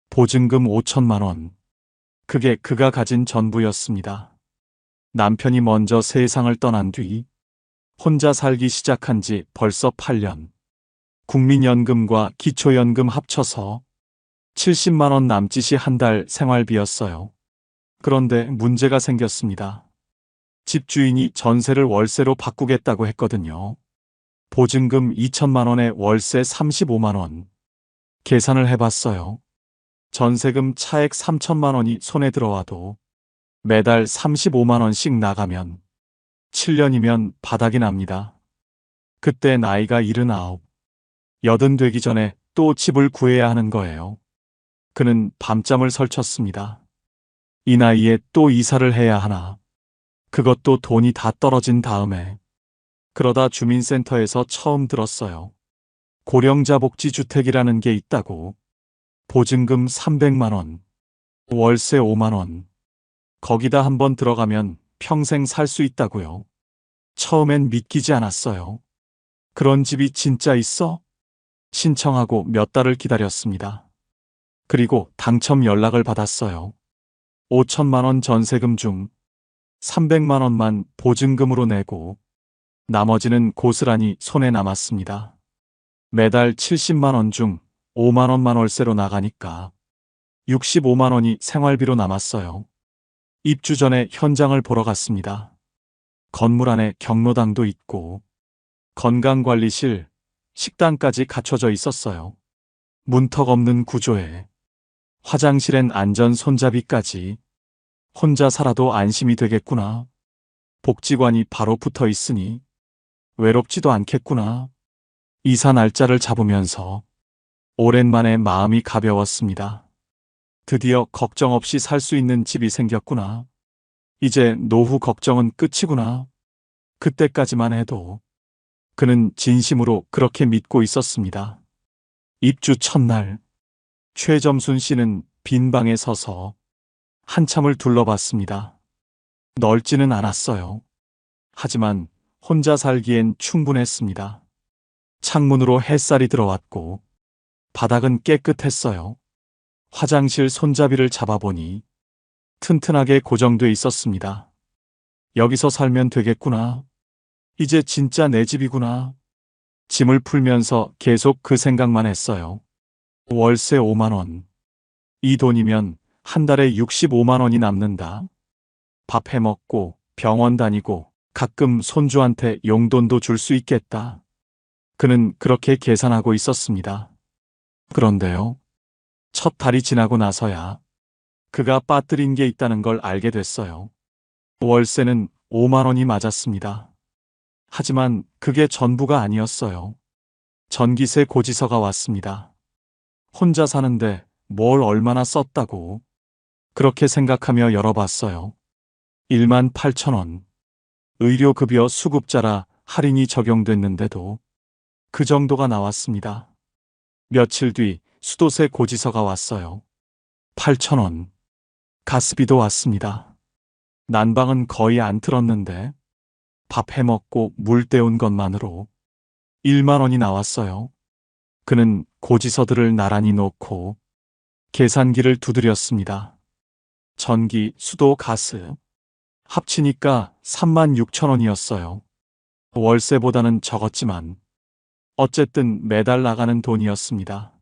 보증금 5천만 원. 그게 그가 가진 전부였습니다. 남편이 먼저 세상을 떠난 뒤 혼자 살기 시작한 지 벌써 8년. 국민연금과 기초연금 합쳐서 70만 원 남짓이 한 달 생활비였어요. 그런데 문제가 생겼습니다. 집주인이 전세를 월세로 바꾸겠다고 했거든요. 보증금 2천만 원에 월세 35만 원. 계산을 해봤어요. 전세금 차액 3천만 원이 손에 들어와도 매달 35만 원씩 나가면 7년이면 바닥이 납니다. 그때 나이가 79. 80 되기 전에 또 집을 구해야 하는 거예요. 그는 밤잠을 설쳤습니다. 이 나이에 또 이사를 해야 하나. 그것도 돈이 다 떨어진 다음에. 그러다 주민센터에서 처음 들었어요. 고령자 복지주택이라는 게 있다고. 보증금 300만 원. 월세 5만 원. 거기다 한번 들어가면 평생 살 수 있다고요. 처음엔 믿기지 않았어요. 그런 집이 진짜 있어? 신청하고 몇 달을 기다렸습니다. 그리고 당첨 연락을 받았어요. 5천만 원 전세금 중 300만 원만 보증금으로 내고 나머지는 고스란히 손에 남았습니다. 매달 70만 원 중 5만 원만 월세로 나가니까 65만 원이 생활비로 남았어요. 입주 전에 현장을 보러 갔습니다. 건물 안에 경로당도 있고 건강관리실, 식당까지 갖춰져 있었어요. 문턱 없는 구조에 화장실엔 안전 손잡이까지. 혼자 살아도 안심이 되겠구나. 복지관이 바로 붙어 있으니 외롭지도 않겠구나. 이사 날짜를 잡으면서 오랜만에 마음이 가벼웠습니다. 드디어 걱정 없이 살 수 있는 집이 생겼구나. 이제 노후 걱정은 끝이구나. 그때까지만 해도 그는 진심으로 그렇게 믿고 있었습니다. 입주 첫날, 최점순 씨는 빈 방에 서서 한참을 둘러봤습니다. 넓지는 않았어요. 하지만 혼자 살기엔 충분했습니다. 창문으로 햇살이 들어왔고 바닥은 깨끗했어요. 화장실 손잡이를 잡아보니 튼튼하게 고정돼 있었습니다. 여기서 살면 되겠구나. 이제 진짜 내 집이구나. 짐을 풀면서 계속 그 생각만 했어요. 월세 5만 원. 이 돈이면 한 달에 65만 원이 남는다. 밥 해먹고 병원 다니고 가끔 손주한테 용돈도 줄 수 있겠다. 그는 그렇게 계산하고 있었습니다. 그런데요. 첫 달이 지나고 나서야 그가 빠뜨린 게 있다는 걸 알게 됐어요. 월세는 5만 원이 맞았습니다. 하지만 그게 전부가 아니었어요. 전기세 고지서가 왔습니다. 혼자 사는데 뭘 얼마나 썼다고. 그렇게 생각하며 열어봤어요. 1만 8천 원. 의료급여 수급자라 할인이 적용됐는데도 그 정도가 나왔습니다. 며칠 뒤 수도세 고지서가 왔어요. 8천 원. 가스비도 왔습니다. 난방은 거의 안 틀었는데 밥 해먹고 물 때운 것만으로 1만 원이 나왔어요. 그는 고지서들을 나란히 놓고 계산기를 두드렸습니다. 전기, 수도, 가스. 합치니까 36,000원이었어요. 월세보다는 적었지만 어쨌든 매달 나가는 돈이었습니다.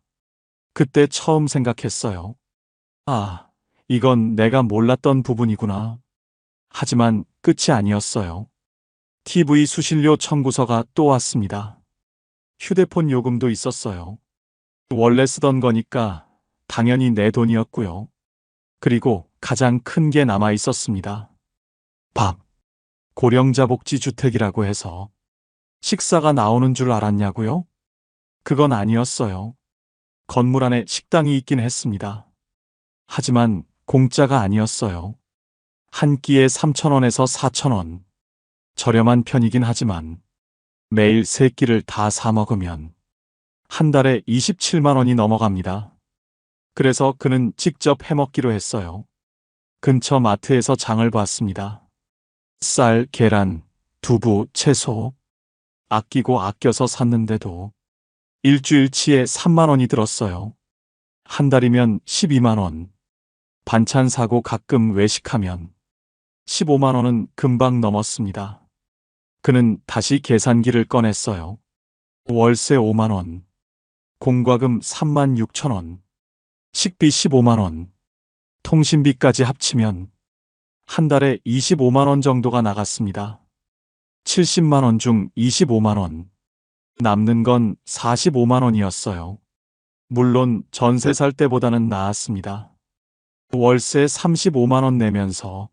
그때 처음 생각했어요. 아, 이건 내가 몰랐던 부분이구나. 하지만 끝이 아니었어요. TV 수신료 청구서가 또 왔습니다. 휴대폰 요금도 있었어요. 원래 쓰던 거니까 당연히 내 돈이었고요. 그리고 가장 큰 게 남아 있었습니다. 밥. 고령자복지주택이라고 해서 식사가 나오는 줄 알았냐고요? 그건 아니었어요. 건물 안에 식당이 있긴 했습니다. 하지만 공짜가 아니었어요. 한 끼에 3,000원에서 4,000원. 저렴한 편이긴 하지만 매일 3끼를 다 사 먹으면 한 달에 27만 원이 넘어갑니다. 그래서 그는 직접 해먹기로 했어요. 근처 마트에서 장을 봤습니다. 쌀, 계란, 두부, 채소. 아끼고 아껴서 샀는데도 일주일치에 3만 원이 들었어요. 한 달이면 12만 원. 반찬 사고 가끔 외식하면 15만 원은 금방 넘었습니다. 그는 다시 계산기를 꺼냈어요. 월세 5만 원. 공과금 3만 6천 원. 식비 15만 원. 통신비까지 합치면 한 달에 25만 원 정도가 나갔습니다. 70만 원 중 25만 원. 남는 건 45만 원이었어요. 물론 전세 살 때보다는 나았습니다. 월세 35만 원 내면서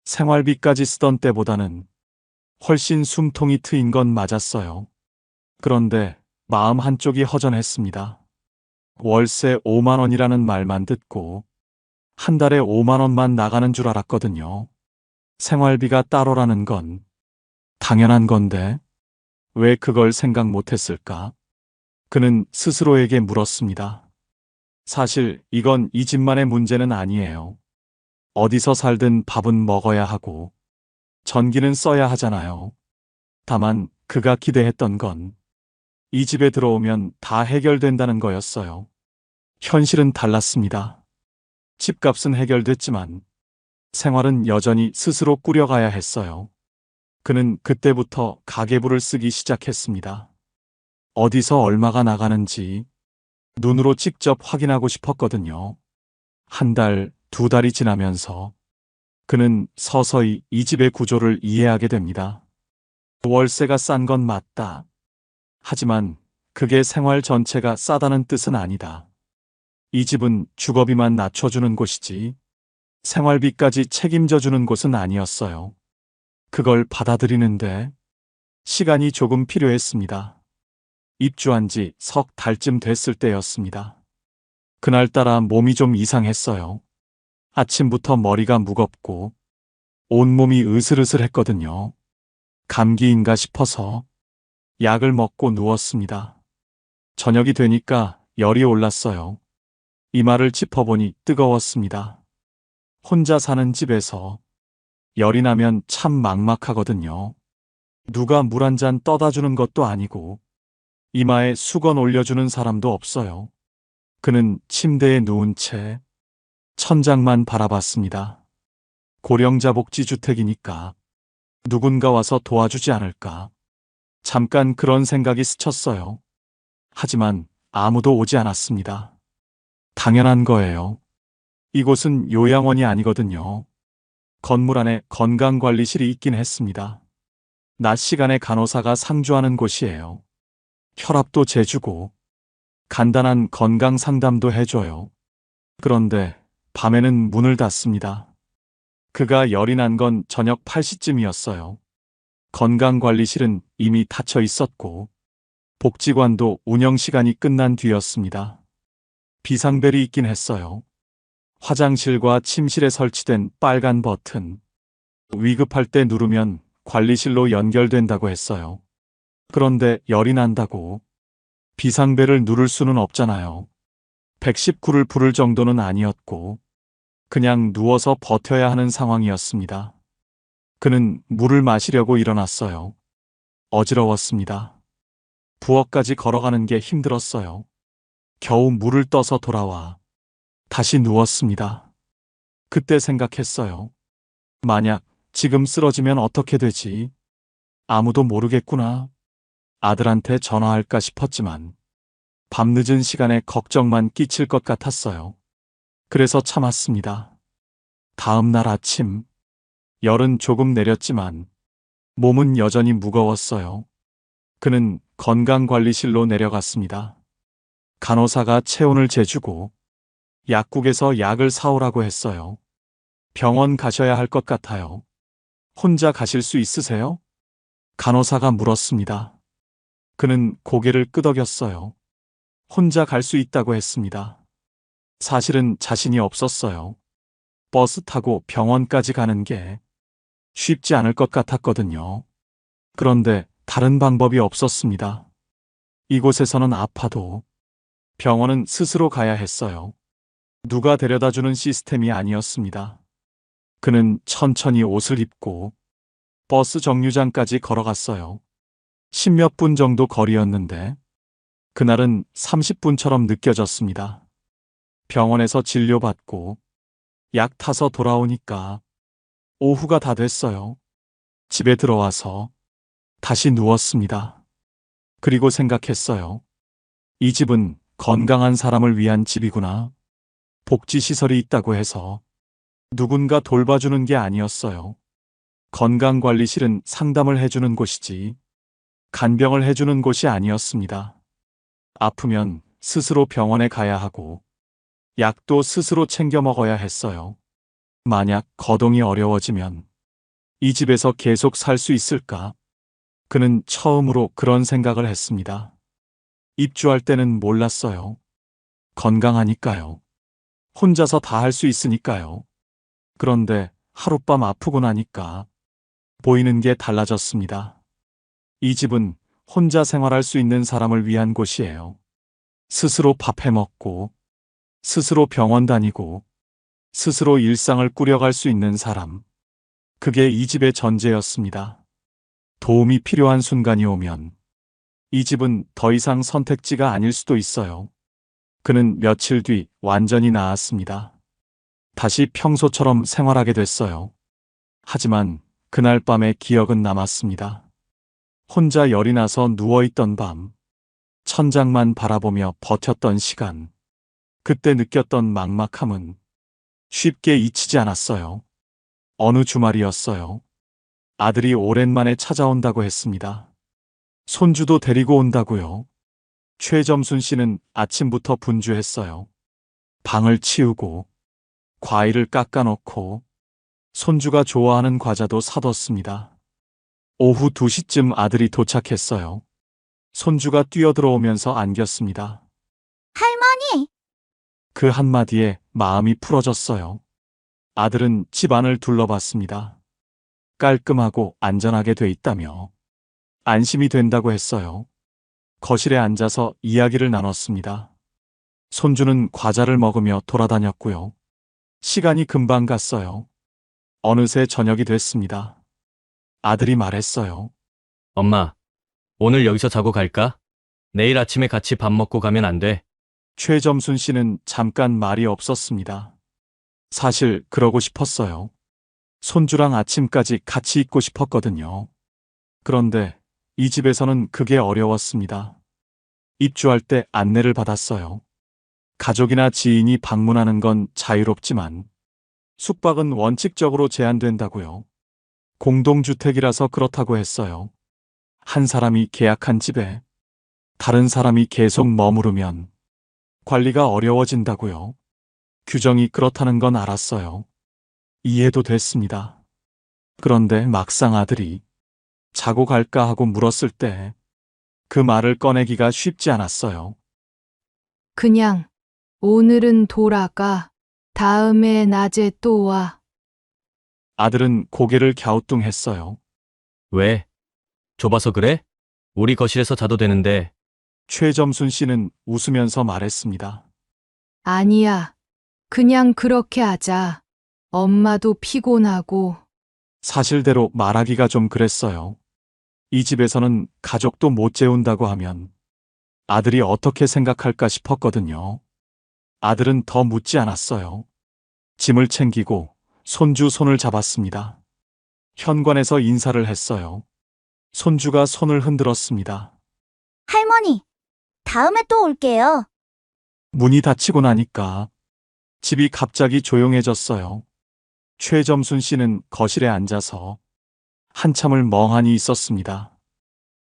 생활비까지 쓰던 때보다는 훨씬 숨통이 트인 건 맞았어요. 그런데 마음 한쪽이 허전했습니다. 월세 5만 원이라는 말만 듣고 한 달에 5만 원만 나가는 줄 알았거든요. 생활비가 따로라는 건 당연한 건데 왜 그걸 생각 못했을까? 그는 스스로에게 물었습니다. 사실 이건 이 집만의 문제는 아니에요. 어디서 살든 밥은 먹어야 하고 전기는 써야 하잖아요. 다만 그가 기대했던 건 이 집에 들어오면 다 해결된다는 거였어요. 현실은 달랐습니다. 집값은 해결됐지만 생활은 여전히 스스로 꾸려가야 했어요. 그는 그때부터 가계부를 쓰기 시작했습니다. 어디서 얼마가 나가는지 눈으로 직접 확인하고 싶었거든요. 한 달, 2달이 지나면서 그는 서서히 이 집의 구조를 이해하게 됩니다. 월세가 싼 건 맞다. 하지만 그게 생활 전체가 싸다는 뜻은 아니다. 이 집은 주거비만 낮춰주는 곳이지 생활비까지 책임져주는 곳은 아니었어요. 그걸 받아들이는데 시간이 조금 필요했습니다. 입주한 지 석 달쯤 됐을 때였습니다. 그날따라 몸이 좀 이상했어요. 아침부터 머리가 무겁고 온몸이 으슬으슬했거든요. 감기인가 싶어서 약을 먹고 누웠습니다. 저녁이 되니까 열이 올랐어요. 이마를 짚어보니 뜨거웠습니다. 혼자 사는 집에서 열이 나면 참 막막하거든요. 누가 물 한 잔 떠다 주는 것도 아니고 이마에 수건 올려주는 사람도 없어요. 그는 침대에 누운 채 천장만 바라봤습니다. 고령자복지주택이니까 누군가 와서 도와주지 않을까. 잠깐 그런 생각이 스쳤어요. 하지만 아무도 오지 않았습니다. 당연한 거예요. 이곳은 요양원이 아니거든요. 건물 안에 건강관리실이 있긴 했습니다. 낮 시간에 간호사가 상주하는 곳이에요. 혈압도 재주고 간단한 건강 상담도 해줘요. 그런데 밤에는 문을 닫습니다. 그가 열이 난 건 저녁 8시쯤이었어요. 건강관리실은 이미 닫혀 있었고 복지관도 운영 시간이 끝난 뒤였습니다. 비상벨이 있긴 했어요. 화장실과 침실에 설치된 빨간 버튼. 위급할 때 누르면 관리실로 연결된다고 했어요. 그런데 열이 난다고 비상벨을 누를 수는 없잖아요. 119를 부를 정도는 아니었고 그냥 누워서 버텨야 하는 상황이었습니다. 그는 물을 마시려고 일어났어요. 어지러웠습니다. 부엌까지 걸어가는 게 힘들었어요. 겨우 물을 떠서 돌아와 다시 누웠습니다. 그때 생각했어요. 만약 지금 쓰러지면 어떻게 되지? 아무도 모르겠구나. 아들한테 전화할까 싶었지만 밤늦은 시간에 걱정만 끼칠 것 같았어요. 그래서 참았습니다. 다음 날 아침, 열은 조금 내렸지만 몸은 여전히 무거웠어요. 그는 건강관리실로 내려갔습니다. 간호사가 체온을 재주고 약국에서 약을 사오라고 했어요. 병원 가셔야 할 것 같아요. 혼자 가실 수 있으세요? 간호사가 물었습니다. 그는 고개를 끄덕였어요. 혼자 갈 수 있다고 했습니다. 사실은 자신이 없었어요. 버스 타고 병원까지 가는 게 쉽지 않을 것 같았거든요. 그런데 다른 방법이 없었습니다. 이곳에서는 아파도 병원은 스스로 가야 했어요. 누가 데려다주는 시스템이 아니었습니다. 그는 천천히 옷을 입고 버스 정류장까지 걸어갔어요. 10몇 분 정도 거리였는데 그날은 30분처럼 느껴졌습니다. 병원에서 진료받고 약 타서 돌아오니까 오후가 다 됐어요. 집에 들어와서 다시 누웠습니다. 그리고 생각했어요. 이 집은 건강한 사람을 위한 집이구나. 복지시설이 있다고 해서 누군가 돌봐주는 게 아니었어요. 건강관리실은 상담을 해주는 곳이지 간병을 해주는 곳이 아니었습니다. 아프면 스스로 병원에 가야 하고 약도 스스로 챙겨 먹어야 했어요. 만약 거동이 어려워지면 이 집에서 계속 살 수 있을까? 그는 처음으로 그런 생각을 했습니다. 입주할 때는 몰랐어요. 건강하니까요. 혼자서 다 할 수 있으니까요. 그런데 하룻밤 아프고 나니까 보이는 게 달라졌습니다. 이 집은 혼자 생활할 수 있는 사람을 위한 곳이에요. 스스로 밥 해 먹고, 스스로 병원 다니고, 스스로 일상을 꾸려갈 수 있는 사람. 그게 이 집의 전제였습니다. 도움이 필요한 순간이 오면 이 집은 더 이상 선택지가 아닐 수도 있어요. 그는 며칠 뒤 완전히 나았습니다. 다시 평소처럼 생활하게 됐어요. 하지만 그날 밤의 기억은 남았습니다. 혼자 열이 나서 누워있던 밤, 천장만 바라보며 버텼던 시간, 그때 느꼈던 막막함은 쉽게 잊히지 않았어요. 어느 주말이었어요. 아들이 오랜만에 찾아온다고 했습니다. 손주도 데리고 온다고요. 최점순 씨는 아침부터 분주했어요. 방을 치우고 과일을 깎아놓고 손주가 좋아하는 과자도 사뒀습니다. 오후 2시쯤 아들이 도착했어요. 손주가 뛰어들어오면서 안겼습니다. 할머니! 그 한마디에 마음이 풀어졌어요. 아들은 집안을 둘러봤습니다. 깔끔하고 안전하게 돼 있다며 안심이 된다고 했어요. 거실에 앉아서 이야기를 나눴습니다. 손주는 과자를 먹으며 돌아다녔고요. 시간이 금방 갔어요. 어느새 저녁이 됐습니다. 아들이 말했어요. 엄마, 오늘 여기서 자고 갈까? 내일 아침에 같이 밥 먹고 가면 안 돼? 최점순 씨는 잠깐 말이 없었습니다. 사실 그러고 싶었어요. 손주랑 아침까지 같이 있고 싶었거든요. 그런데 이 집에서는 그게 어려웠습니다. 입주할 때 안내를 받았어요. 가족이나 지인이 방문하는 건 자유롭지만 숙박은 원칙적으로 제한된다고요. 공동주택이라서 그렇다고 했어요. 한 사람이 계약한 집에 다른 사람이 계속 머무르면 관리가 어려워진다고요. 규정이 그렇다는 건 알았어요. 이해도 됐습니다. 그런데 막상 아들이 자고 갈까 하고 물었을 때 그 말을 꺼내기가 쉽지 않았어요. 그냥 오늘은 돌아가. 다음에 낮에 또 와. 아들은 고개를 갸우뚱했어요. 왜? 좁아서 그래? 우리 거실에서 자도 되는데. 최점순 씨는 웃으면서 말했습니다. 아니야. 그냥 그렇게 하자. 엄마도 피곤하고. 사실대로 말하기가 좀 그랬어요. 이 집에서는 가족도 못 재운다고 하면 아들이 어떻게 생각할까 싶었거든요. 아들은 더 묻지 않았어요. 짐을 챙기고 손주 손을 잡았습니다. 현관에서 인사를 했어요. 손주가 손을 흔들었습니다. 할머니, 다음에 또 올게요. 문이 닫히고 나니까 집이 갑자기 조용해졌어요. 최점순 씨는 거실에 앉아서 한참을 멍하니 있었습니다.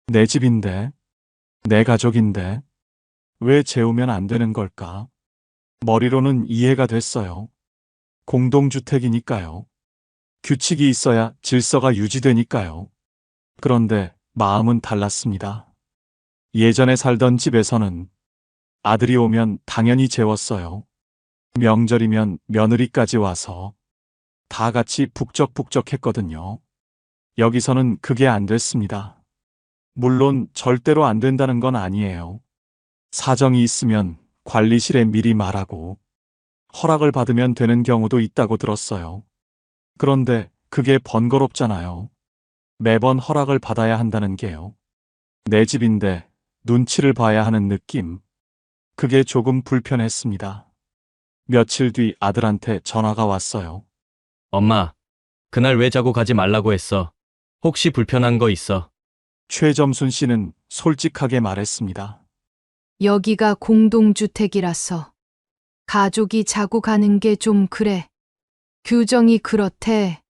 내 집인데, 내 가족인데, 왜 재우면 안 되는 걸까? 머리로는 이해가 됐어요. 공동주택이니까요. 규칙이 있어야 질서가 유지되니까요. 그런데 마음은 달랐습니다. 예전에 살던 집에서는 아들이 오면 당연히 재웠어요. 명절이면 며느리까지 와서 다 같이 북적북적했거든요. 여기서는 그게 안 됐습니다. 물론 절대로 안 된다는 건 아니에요. 사정이 있으면 관리실에 미리 말하고 허락을 받으면 되는 경우도 있다고 들었어요. 그런데 그게 번거롭잖아요. 매번 허락을 받아야 한다는 게요. 내 집인데 눈치를 봐야 하는 느낌. 그게 조금 불편했습니다. 며칠 뒤 아들한테 전화가 왔어요. 엄마, 그날 왜 자고 가지 말라고 했어? 혹시 불편한 거 있어? 최점순 씨는 솔직하게 말했습니다. 여기가 공동주택이라서 가족이 자고 가는 게 좀 그래. 규정이 그렇대.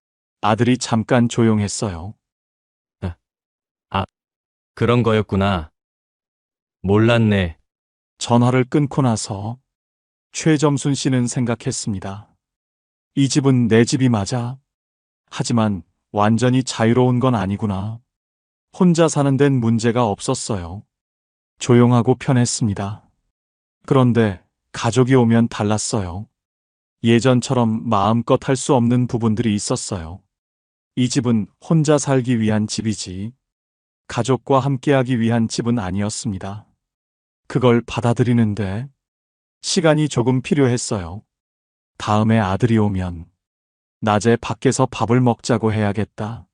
아들이 잠깐 조용했어요. 그런 거였구나. 몰랐네. 전화를 끊고 나서 최점순 씨는 생각했습니다. 이 집은 내 집이 맞아. 하지만 완전히 자유로운 건 아니구나. 혼자 사는 데는 문제가 없었어요. 조용하고 편했습니다. 그런데 가족이 오면 달랐어요. 예전처럼 마음껏 할 수 없는 부분들이 있었어요. 이 집은 혼자 살기 위한 집이지 가족과 함께하기 위한 집은 아니었습니다. 그걸 받아들이는데 시간이 조금 필요했어요. 다음에 아들이 오면 낮에 밖에서 밥을 먹자고 해야겠다.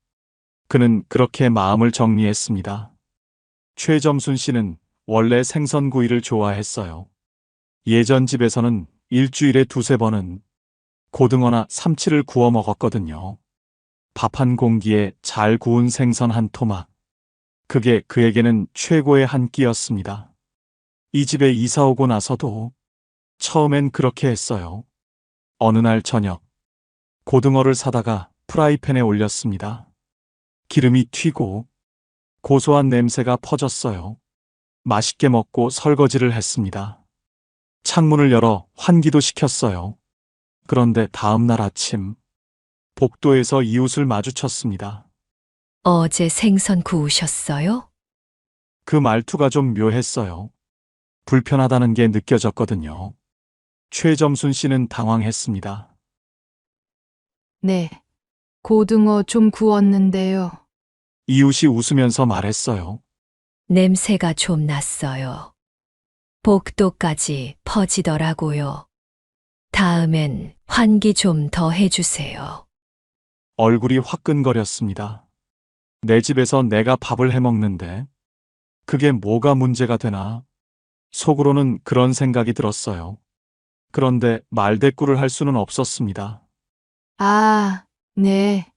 그는 그렇게 마음을 정리했습니다. 최점순 씨는 원래 생선구이를 좋아했어요. 예전 집에서는 일주일에 두세 번은 고등어나 삼치를 구워 먹었거든요. 밥 한 공기에 잘 구운 생선 한 토막. 그게 그에게는 최고의 한 끼였습니다. 이 집에 이사 오고 나서도 처음엔 그렇게 했어요. 어느 날 저녁, 고등어를 사다가 프라이팬에 올렸습니다. 기름이 튀고 고소한 냄새가 퍼졌어요. 맛있게 먹고 설거지를 했습니다. 창문을 열어 환기도 시켰어요. 그런데 다음 날 아침, 복도에서 이웃을 마주쳤습니다. 어제 생선 구우셨어요? 그 말투가 좀 묘했어요. 불편하다는 게 느껴졌거든요. 최점순 씨는 당황했습니다. 네. 고등어 좀 구웠는데요. 이웃이 웃으면서 말했어요. 냄새가 좀 났어요. 복도까지 퍼지더라고요. 다음엔 환기 좀 더 해주세요. 얼굴이 화끈거렸습니다. 내 집에서 내가 밥을 해 먹는데 그게 뭐가 문제가 되나? 속으로는 그런 생각이 들었어요. 그런데 말대꾸를 할 수는 없었습니다. 아, 네.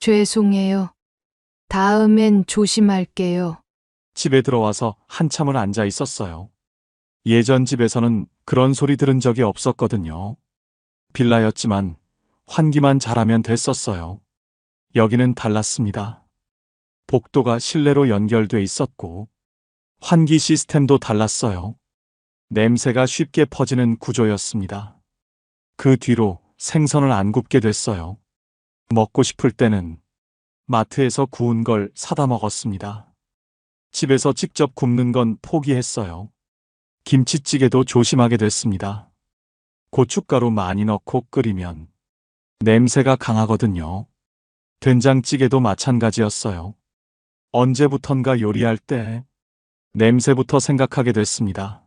죄송해요. 다음엔 조심할게요. 집에 들어와서 한참을 앉아 있었어요. 예전 집에서는 그런 소리 들은 적이 없었거든요. 빌라였지만 환기만 잘하면 됐었어요. 여기는 달랐습니다. 복도가 실내로 연결돼 있었고 환기 시스템도 달랐어요. 냄새가 쉽게 퍼지는 구조였습니다. 그 뒤로 생선을 안 굽게 됐어요. 먹고 싶을 때는 마트에서 구운 걸 사다 먹었습니다. 집에서 직접 굽는 건 포기했어요. 김치찌개도 조심하게 됐습니다. 고춧가루 많이 넣고 끓이면 냄새가 강하거든요. 된장찌개도 마찬가지였어요. 언제부턴가 요리할 때 냄새부터 생각하게 됐습니다.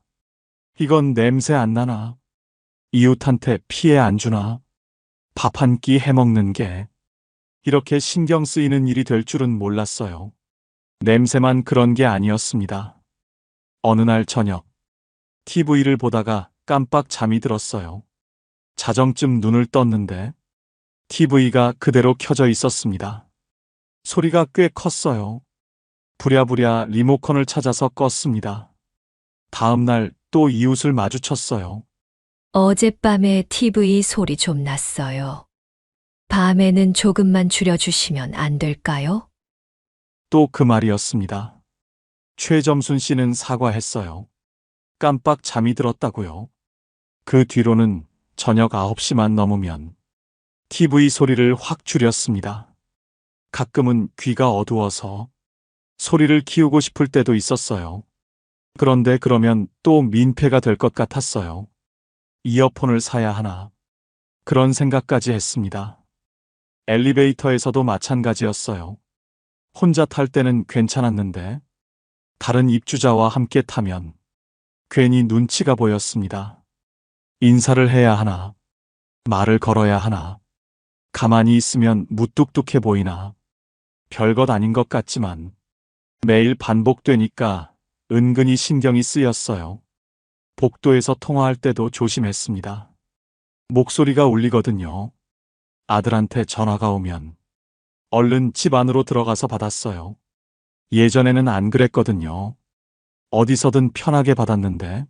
이건 냄새 안 나나? 이웃한테 피해 안 주나? 밥 한 끼 해먹는 게 이렇게 신경 쓰이는 일이 될 줄은 몰랐어요. 냄새만 그런 게 아니었습니다. 어느 날 저녁, TV를 보다가 깜빡 잠이 들었어요. 자정쯤 눈을 떴는데 TV가 그대로 켜져 있었습니다. 소리가 꽤 컸어요. 부랴부랴 리모컨을 찾아서 껐습니다. 다음 날 또 이웃을 마주쳤어요. 어젯밤에 TV 소리 좀 났어요. 밤에는 조금만 줄여주시면 안 될까요? 또 그 말이었습니다. 최점순 씨는 사과했어요. 깜빡 잠이 들었다고요. 그 뒤로는 저녁 9시만 넘으면 TV 소리를 확 줄였습니다. 가끔은 귀가 어두워서 소리를 키우고 싶을 때도 있었어요. 그런데 그러면 또 민폐가 될 것 같았어요. 이어폰을 사야 하나. 그런 생각까지 했습니다. 엘리베이터에서도 마찬가지였어요. 혼자 탈 때는 괜찮았는데 다른 입주자와 함께 타면 괜히 눈치가 보였습니다. 인사를 해야 하나, 말을 걸어야 하나, 가만히 있으면 무뚝뚝해 보이나, 별것 아닌 것 같지만 매일 반복되니까 은근히 신경이 쓰였어요. 복도에서 통화할 때도 조심했습니다. 목소리가 울리거든요. 아들한테 전화가 오면 얼른 집 안으로 들어가서 받았어요. 예전에는 안 그랬거든요. 어디서든 편하게 받았는데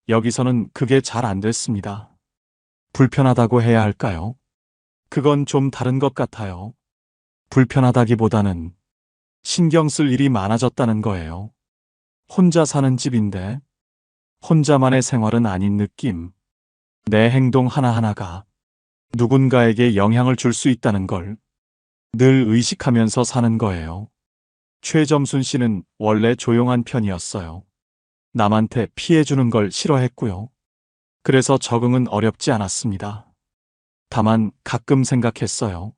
여기서는 그게 잘 안 됐습니다. 불편하다고 해야 할까요? 그건 좀 다른 것 같아요. 불편하다기보다는 신경 쓸 일이 많아졌다는 거예요. 혼자 사는 집인데 혼자만의 생활은 아닌 느낌. 내 행동 하나하나가 누군가에게 영향을 줄 수 있다는 걸 늘 의식하면서 사는 거예요. 최점순 씨는 원래 조용한 편이었어요. 남한테 피해주는 걸 싫어했고요. 그래서 적응은 어렵지 않았습니다. 다만 가끔 생각했어요.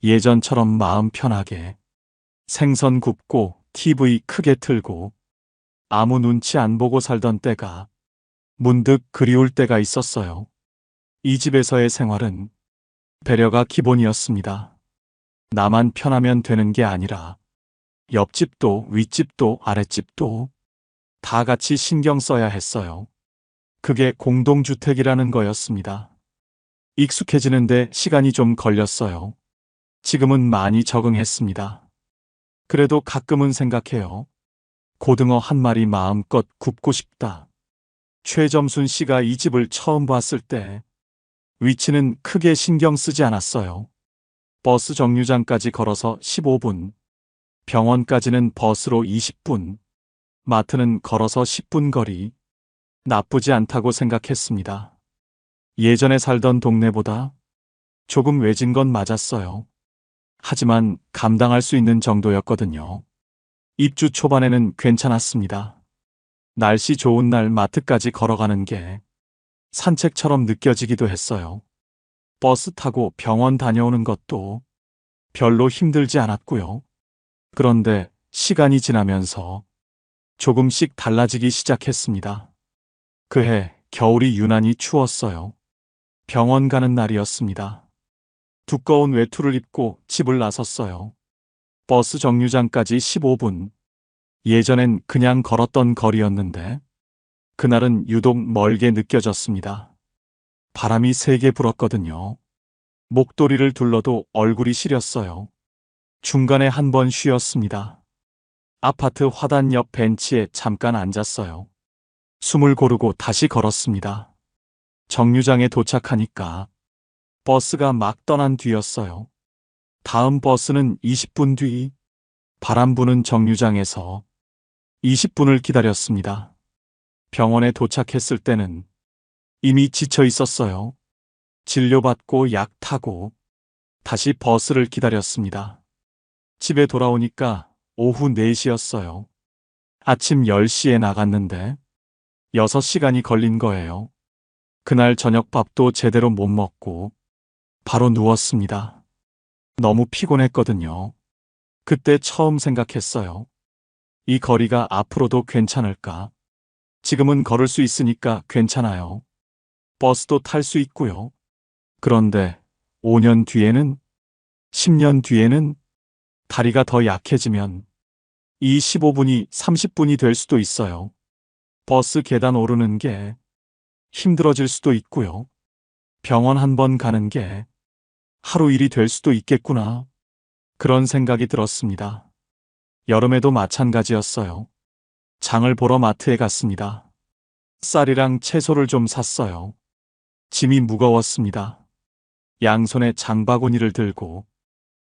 예전처럼 마음 편하게 생선 굽고 TV 크게 틀고 아무 눈치 안 보고 살던 때가 문득 그리울 때가 있었어요. 이 집에서의 생활은 배려가 기본이었습니다. 나만 편하면 되는 게 아니라 옆집도 윗집도 아랫집도 다 같이 신경 써야 했어요. 그게 공동주택이라는 거였습니다. 익숙해지는데 시간이 좀 걸렸어요. 지금은 많이 적응했습니다. 그래도 가끔은 생각해요. 고등어 한 마리 마음껏 굽고 싶다. 최점순 씨가 이 집을 처음 봤을 때 위치는 크게 신경 쓰지 않았어요. 버스 정류장까지 걸어서 15분, 병원까지는 버스로 20분, 마트는 걸어서 10분 거리. 나쁘지 않다고 생각했습니다. 예전에 살던 동네보다 조금 외진 건 맞았어요. 하지만 감당할 수 있는 정도였거든요. 입주 초반에는 괜찮았습니다. 날씨 좋은 날 마트까지 걸어가는 게 산책처럼 느껴지기도 했어요. 버스 타고 병원 다녀오는 것도 별로 힘들지 않았고요. 그런데 시간이 지나면서 조금씩 달라지기 시작했습니다. 그해 겨울이 유난히 추웠어요. 병원 가는 날이었습니다. 두꺼운 외투를 입고 집을 나섰어요. 버스 정류장까지 15분. 예전엔 그냥 걸었던 거리였는데 그날은 유독 멀게 느껴졌습니다. 바람이 세게 불었거든요. 목도리를 둘러도 얼굴이 시렸어요. 중간에 한 번 쉬었습니다. 아파트 화단 옆 벤치에 잠깐 앉았어요. 숨을 고르고 다시 걸었습니다. 정류장에 도착하니까 버스가 막 떠난 뒤였어요. 다음 버스는 20분 뒤. 바람 부는 정류장에서 20분을 기다렸습니다. 병원에 도착했을 때는 이미 지쳐 있었어요. 진료받고 약 타고 다시 버스를 기다렸습니다. 집에 돌아오니까 오후 4시였어요. 아침 10시에 나갔는데 6시간이 걸린 거예요. 그날 저녁밥도 제대로 못 먹고 바로 누웠습니다. 너무 피곤했거든요. 그때 처음 생각했어요. 이 거리가 앞으로도 괜찮을까? 지금은 걸을 수 있으니까 괜찮아요. 버스도 탈 수 있고요. 그런데 5년 뒤에는, 10년 뒤에는 다리가 더 약해지면 이 15분이 30분이 될 수도 있어요. 버스 계단 오르는 게 힘들어질 수도 있고요. 병원 한 번 가는 게 하루 일이 될 수도 있겠구나. 그런 생각이 들었습니다. 여름에도 마찬가지였어요. 장을 보러 마트에 갔습니다. 쌀이랑 채소를 좀 샀어요. 짐이 무거웠습니다. 양손에 장바구니를 들고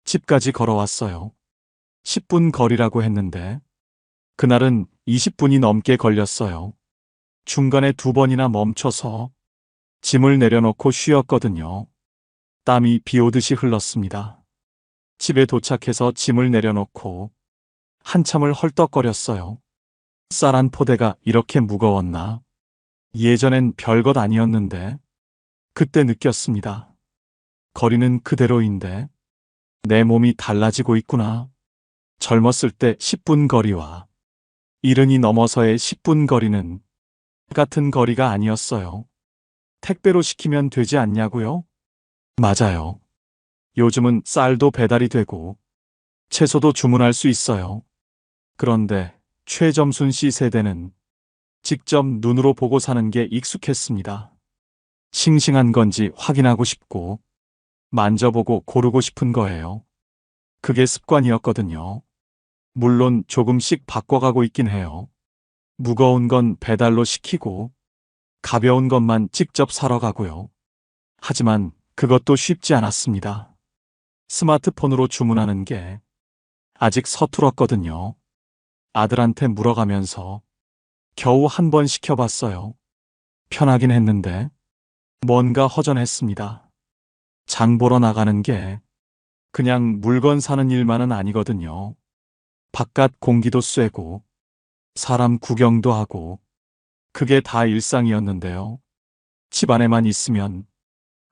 집까지 걸어왔어요. 10분 거리라고 했는데 그날은 20분이 넘게 걸렸어요. 중간에 2번이나 멈춰서 짐을 내려놓고 쉬었거든요. 땀이 비 오듯이 흘렀습니다. 집에 도착해서 짐을 내려놓고 한참을 헐떡거렸어요. 쌀 한 포대가 이렇게 무거웠나? 예전엔 별것 아니었는데 그때 느꼈습니다. 거리는 그대로인데 내 몸이 달라지고 있구나. 젊었을 때 10분 거리와 이른이 넘어서의 10분 거리는 같은 거리가 아니었어요. 택배로 시키면 되지 않냐고요? 맞아요. 요즘은 쌀도 배달이 되고 채소도 주문할 수 있어요. 그런데 최점순 씨 세대는 직접 눈으로 보고 사는 게 익숙했습니다. 싱싱한 건지 확인하고 싶고 만져보고 고르고 싶은 거예요. 그게 습관이었거든요. 물론 조금씩 바꿔가고 있긴 해요. 무거운 건 배달로 시키고 가벼운 것만 직접 사러 가고요. 하지만 그것도 쉽지 않았습니다. 스마트폰으로 주문하는 게 아직 서툴었거든요. 아들한테 물어가면서 겨우 한 번 시켜봤어요. 편하긴 했는데 뭔가 허전했습니다. 장 보러 나가는 게 그냥 물건 사는 일만은 아니거든요. 바깥 공기도 쐬고 사람 구경도 하고 그게 다 일상이었는데요. 집 안에만 있으면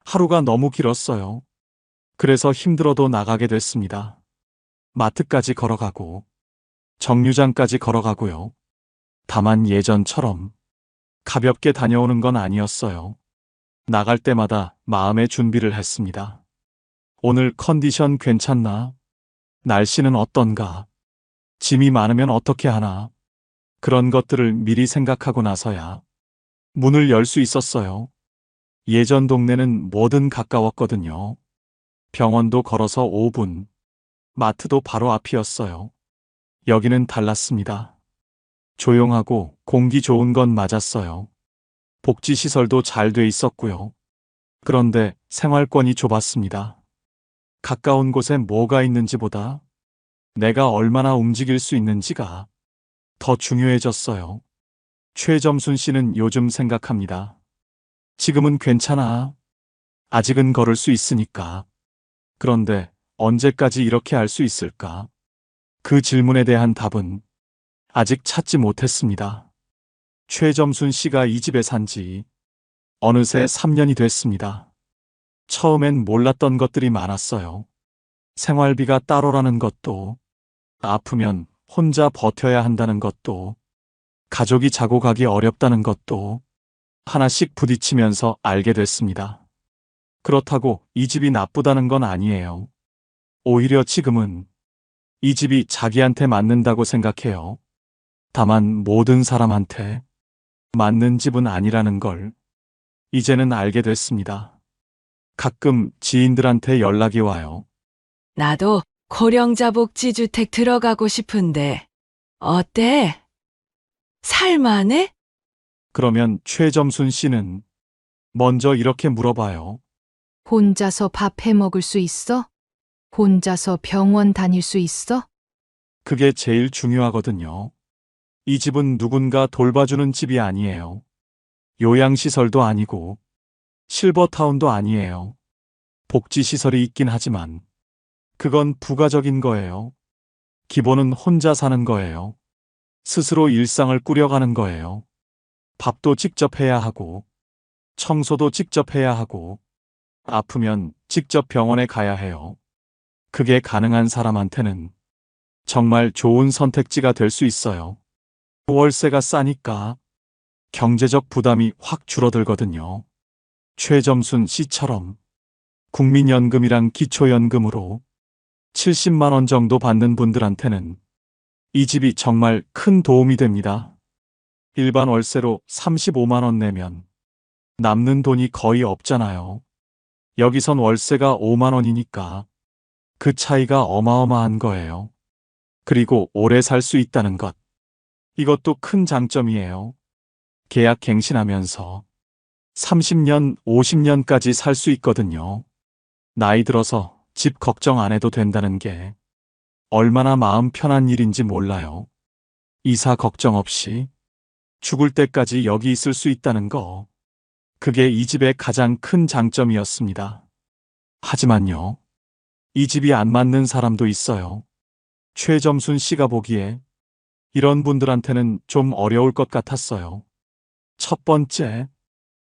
하루가 너무 길었어요. 그래서 힘들어도 나가게 됐습니다. 마트까지 걸어가고 정류장까지 걸어가고요. 다만 예전처럼 가볍게 다녀오는 건 아니었어요. 나갈 때마다 마음의 준비를 했습니다. 오늘 컨디션 괜찮나? 날씨는 어떤가? 짐이 많으면 어떻게 하나? 그런 것들을 미리 생각하고 나서야 문을 열 수 있었어요. 예전 동네는 뭐든 가까웠거든요. 병원도 걸어서 5분, 마트도 바로 앞이었어요. 여기는 달랐습니다. 조용하고 공기 좋은 건 맞았어요. 복지시설도 잘 돼 있었고요. 그런데 생활권이 좁았습니다. 가까운 곳에 뭐가 있는지보다 내가 얼마나 움직일 수 있는지가 더 중요해졌어요. 최점순 씨는 요즘 생각합니다. 지금은 괜찮아. 아직은 걸을 수 있으니까. 그런데 언제까지 이렇게 할 수 있을까? 그 질문에 대한 답은 아직 찾지 못했습니다. 최점순 씨가 이 집에 산 지 어느새 3년이 됐습니다. 처음엔 몰랐던 것들이 많았어요. 생활비가 따로라는 것도, 아프면 혼자 버텨야 한다는 것도, 가족이 자고 가기 어렵다는 것도 하나씩 부딪히면서 알게 됐습니다. 그렇다고 이 집이 나쁘다는 건 아니에요. 오히려 지금은 이 집이 자기한테 맞는다고 생각해요. 다만 모든 사람한테 맞는 집은 아니라는 걸 이제는 알게 됐습니다. 가끔 지인들한테 연락이 와요. 나도 고령자 복지주택 들어가고 싶은데 어때? 살만해? 그러면 최점순 씨는 먼저 이렇게 물어봐요. 혼자서 밥 해 먹을 수 있어? 혼자서 병원 다닐 수 있어? 그게 제일 중요하거든요. 이 집은 누군가 돌봐주는 집이 아니에요. 요양시설도 아니고 실버타운도 아니에요. 복지시설이 있긴 하지만 그건 부가적인 거예요. 기본은 혼자 사는 거예요. 스스로 일상을 꾸려가는 거예요. 밥도 직접 해야 하고 청소도 직접 해야 하고 아프면 직접 병원에 가야 해요. 그게 가능한 사람한테는 정말 좋은 선택지가 될 수 있어요. 월세가 싸니까 경제적 부담이 확 줄어들거든요. 최점순 씨처럼 국민연금이랑 기초연금으로 70만 원 정도 받는 분들한테는 이 집이 정말 큰 도움이 됩니다. 일반 월세로 35만 원 내면 남는 돈이 거의 없잖아요. 여기선 월세가 5만 원이니까 그 차이가 어마어마한 거예요. 그리고 오래 살 수 있다는 것. 이것도 큰 장점이에요. 계약 갱신하면서 30년, 50년까지 살 수 있거든요. 나이 들어서 집 걱정 안 해도 된다는 게 얼마나 마음 편한 일인지 몰라요. 이사 걱정 없이 죽을 때까지 여기 있을 수 있다는 거. 그게 이 집의 가장 큰 장점이었습니다. 하지만요, 이 집이 안 맞는 사람도 있어요. 최점순 씨가 보기에 이런 분들한테는 좀 어려울 것 같았어요. 첫 번째,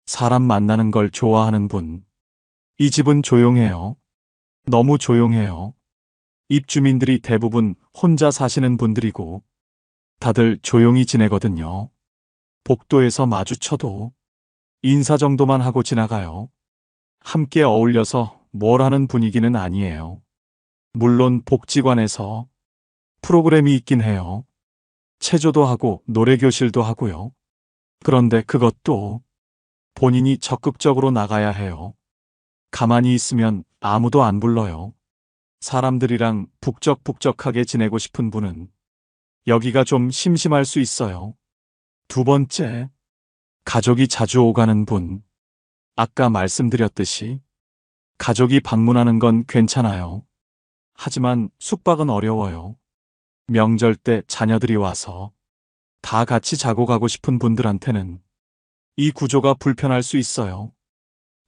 사람 만나는 걸 좋아하는 분. 이 집은 조용해요. 너무 조용해요. 입주민들이 대부분 혼자 사시는 분들이고 다들 조용히 지내거든요. 복도에서 마주쳐도 인사 정도만 하고 지나가요. 함께 어울려서 뭘 하는 분위기는 아니에요. 물론 복지관에서 프로그램이 있긴 해요. 체조도 하고 노래교실도 하고요. 그런데 그것도 본인이 적극적으로 나가야 해요. 가만히 있으면 아무도 안 불러요. 사람들이랑 북적북적하게 지내고 싶은 분은 여기가 좀 심심할 수 있어요. 두 번째, 가족이 자주 오가는 분. 아까 말씀드렸듯이 가족이 방문하는 건 괜찮아요. 하지만 숙박은 어려워요. 명절 때 자녀들이 와서 다 같이 자고 가고 싶은 분들한테는 이 구조가 불편할 수 있어요.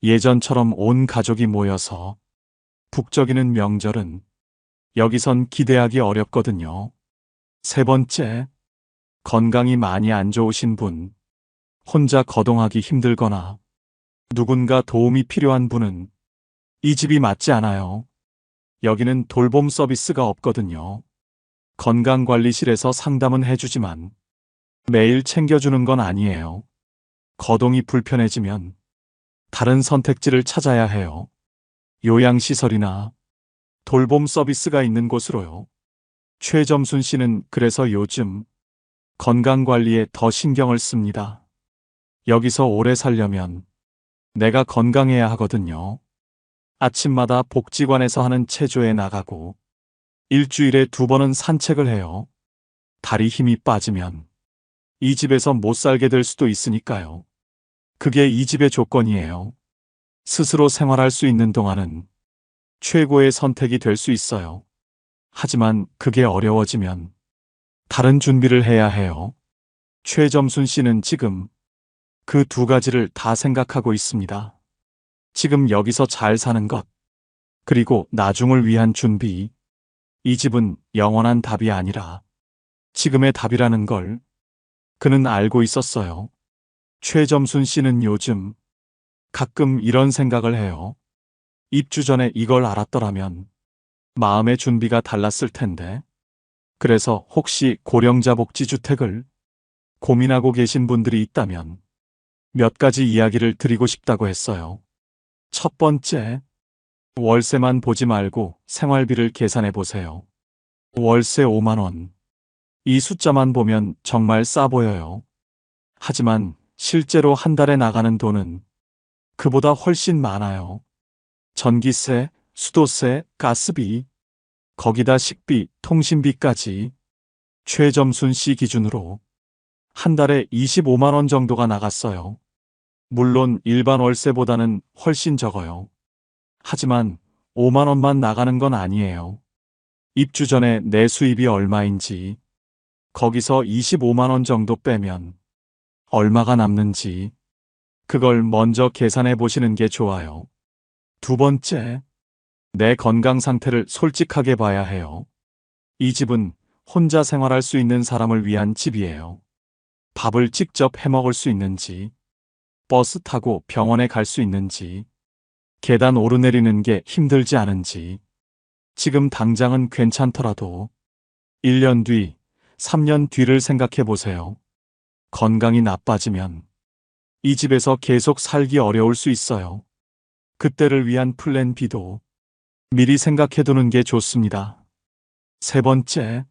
예전처럼 온 가족이 모여서 북적이는 명절은 여기선 기대하기 어렵거든요. 세 번째, 건강이 많이 안 좋으신 분, 혼자 거동하기 힘들거나 누군가 도움이 필요한 분은 이 집이 맞지 않아요. 여기는 돌봄 서비스가 없거든요. 건강관리실에서 상담은 해주지만 매일 챙겨주는 건 아니에요. 거동이 불편해지면 다른 선택지를 찾아야 해요. 요양시설이나 돌봄 서비스가 있는 곳으로요. 최점순 씨는 그래서 요즘 건강관리에 더 신경을 씁니다. 여기서 오래 살려면 내가 건강해야 하거든요. 아침마다 복지관에서 하는 체조에 나가고 일주일에 2번은 산책을 해요. 다리 힘이 빠지면 이 집에서 못 살게 될 수도 있으니까요. 그게 이 집의 조건이에요. 스스로 생활할 수 있는 동안은 최고의 선택이 될 수 있어요. 하지만 그게 어려워지면 다른 준비를 해야 해요. 최점순 씨는 지금 그 두 가지를 다 생각하고 있습니다. 지금 여기서 잘 사는 것, 그리고 나중을 위한 준비. 이 집은 영원한 답이 아니라 지금의 답이라는 걸 그는 알고 있었어요. 최점순 씨는 요즘 가끔 이런 생각을 해요. 입주 전에 이걸 알았더라면 마음의 준비가 달랐을 텐데. 그래서 혹시 고령자 복지주택을 고민하고 계신 분들이 있다면 몇 가지 이야기를 드리고 싶다고 했어요. 첫 번째, 월세만 보지 말고 생활비를 계산해 보세요. 월세 5만 원. 이 숫자만 보면 정말 싸 보여요. 하지만 실제로 한 달에 나가는 돈은 그보다 훨씬 많아요. 전기세, 수도세, 가스비, 거기다 식비, 통신비까지 최점순 씨 기준으로 한 달에 25만 원 정도가 나갔어요. 물론 일반 월세보다는 훨씬 적어요. 하지만 5만 원만 나가는 건 아니에요. 입주 전에 내 수입이 얼마인지, 거기서 25만 원 정도 빼면 얼마가 남는지, 그걸 먼저 계산해 보시는 게 좋아요. 두 번째, 내 건강 상태를 솔직하게 봐야 해요. 이 집은 혼자 생활할 수 있는 사람을 위한 집이에요. 밥을 직접 해 먹을 수 있는지, 버스 타고 병원에 갈 수 있는지, 계단 오르내리는 게 힘들지 않은지, 지금 당장은 괜찮더라도 1년 뒤, 3년 뒤를 생각해 보세요. 건강이 나빠지면 이 집에서 계속 살기 어려울 수 있어요. 그때를 위한 플랜 B도 미리 생각해 두는 게 좋습니다. 세 번째,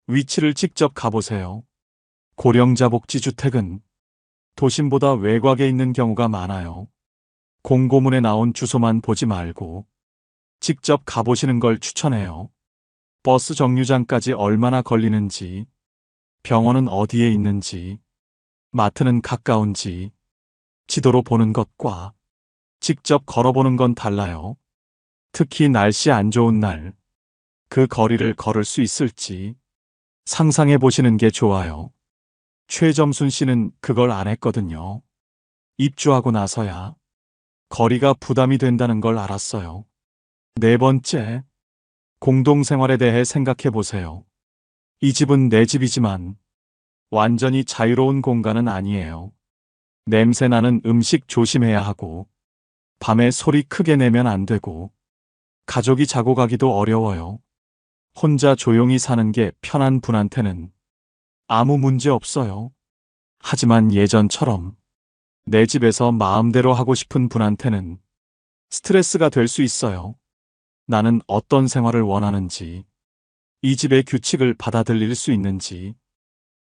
위치를 직접 가보세요. 고령자 복지주택은 도심보다 외곽에 있는 경우가 많아요. 공고문에 나온 주소만 보지 말고 직접 가보시는 걸 추천해요. 버스 정류장까지 얼마나 걸리는지, 병원은 어디에 있는지, 마트는 가까운지, 지도로 보는 것과 직접 걸어보는 건 달라요. 특히 날씨 안 좋은 날, 그 거리를 걸을 수 있을지 상상해 보시는 게 좋아요. 최점순 씨는 그걸 안 했거든요. 입주하고 나서야 거리가 부담이 된다는 걸 알았어요. 네 번째, 공동생활에 대해 생각해 보세요. 이 집은 내 집이지만 완전히 자유로운 공간은 아니에요. 냄새 나는 음식 조심해야 하고, 밤에 소리 크게 내면 안 되고, 가족이 자고 가기도 어려워요. 혼자 조용히 사는 게 편한 분한테는 아무 문제 없어요. 하지만 예전처럼 내 집에서 마음대로 하고 싶은 분한테는 스트레스가 될 수 있어요. 나는 어떤 생활을 원하는지, 이 집의 규칙을 받아들일 수 있는지,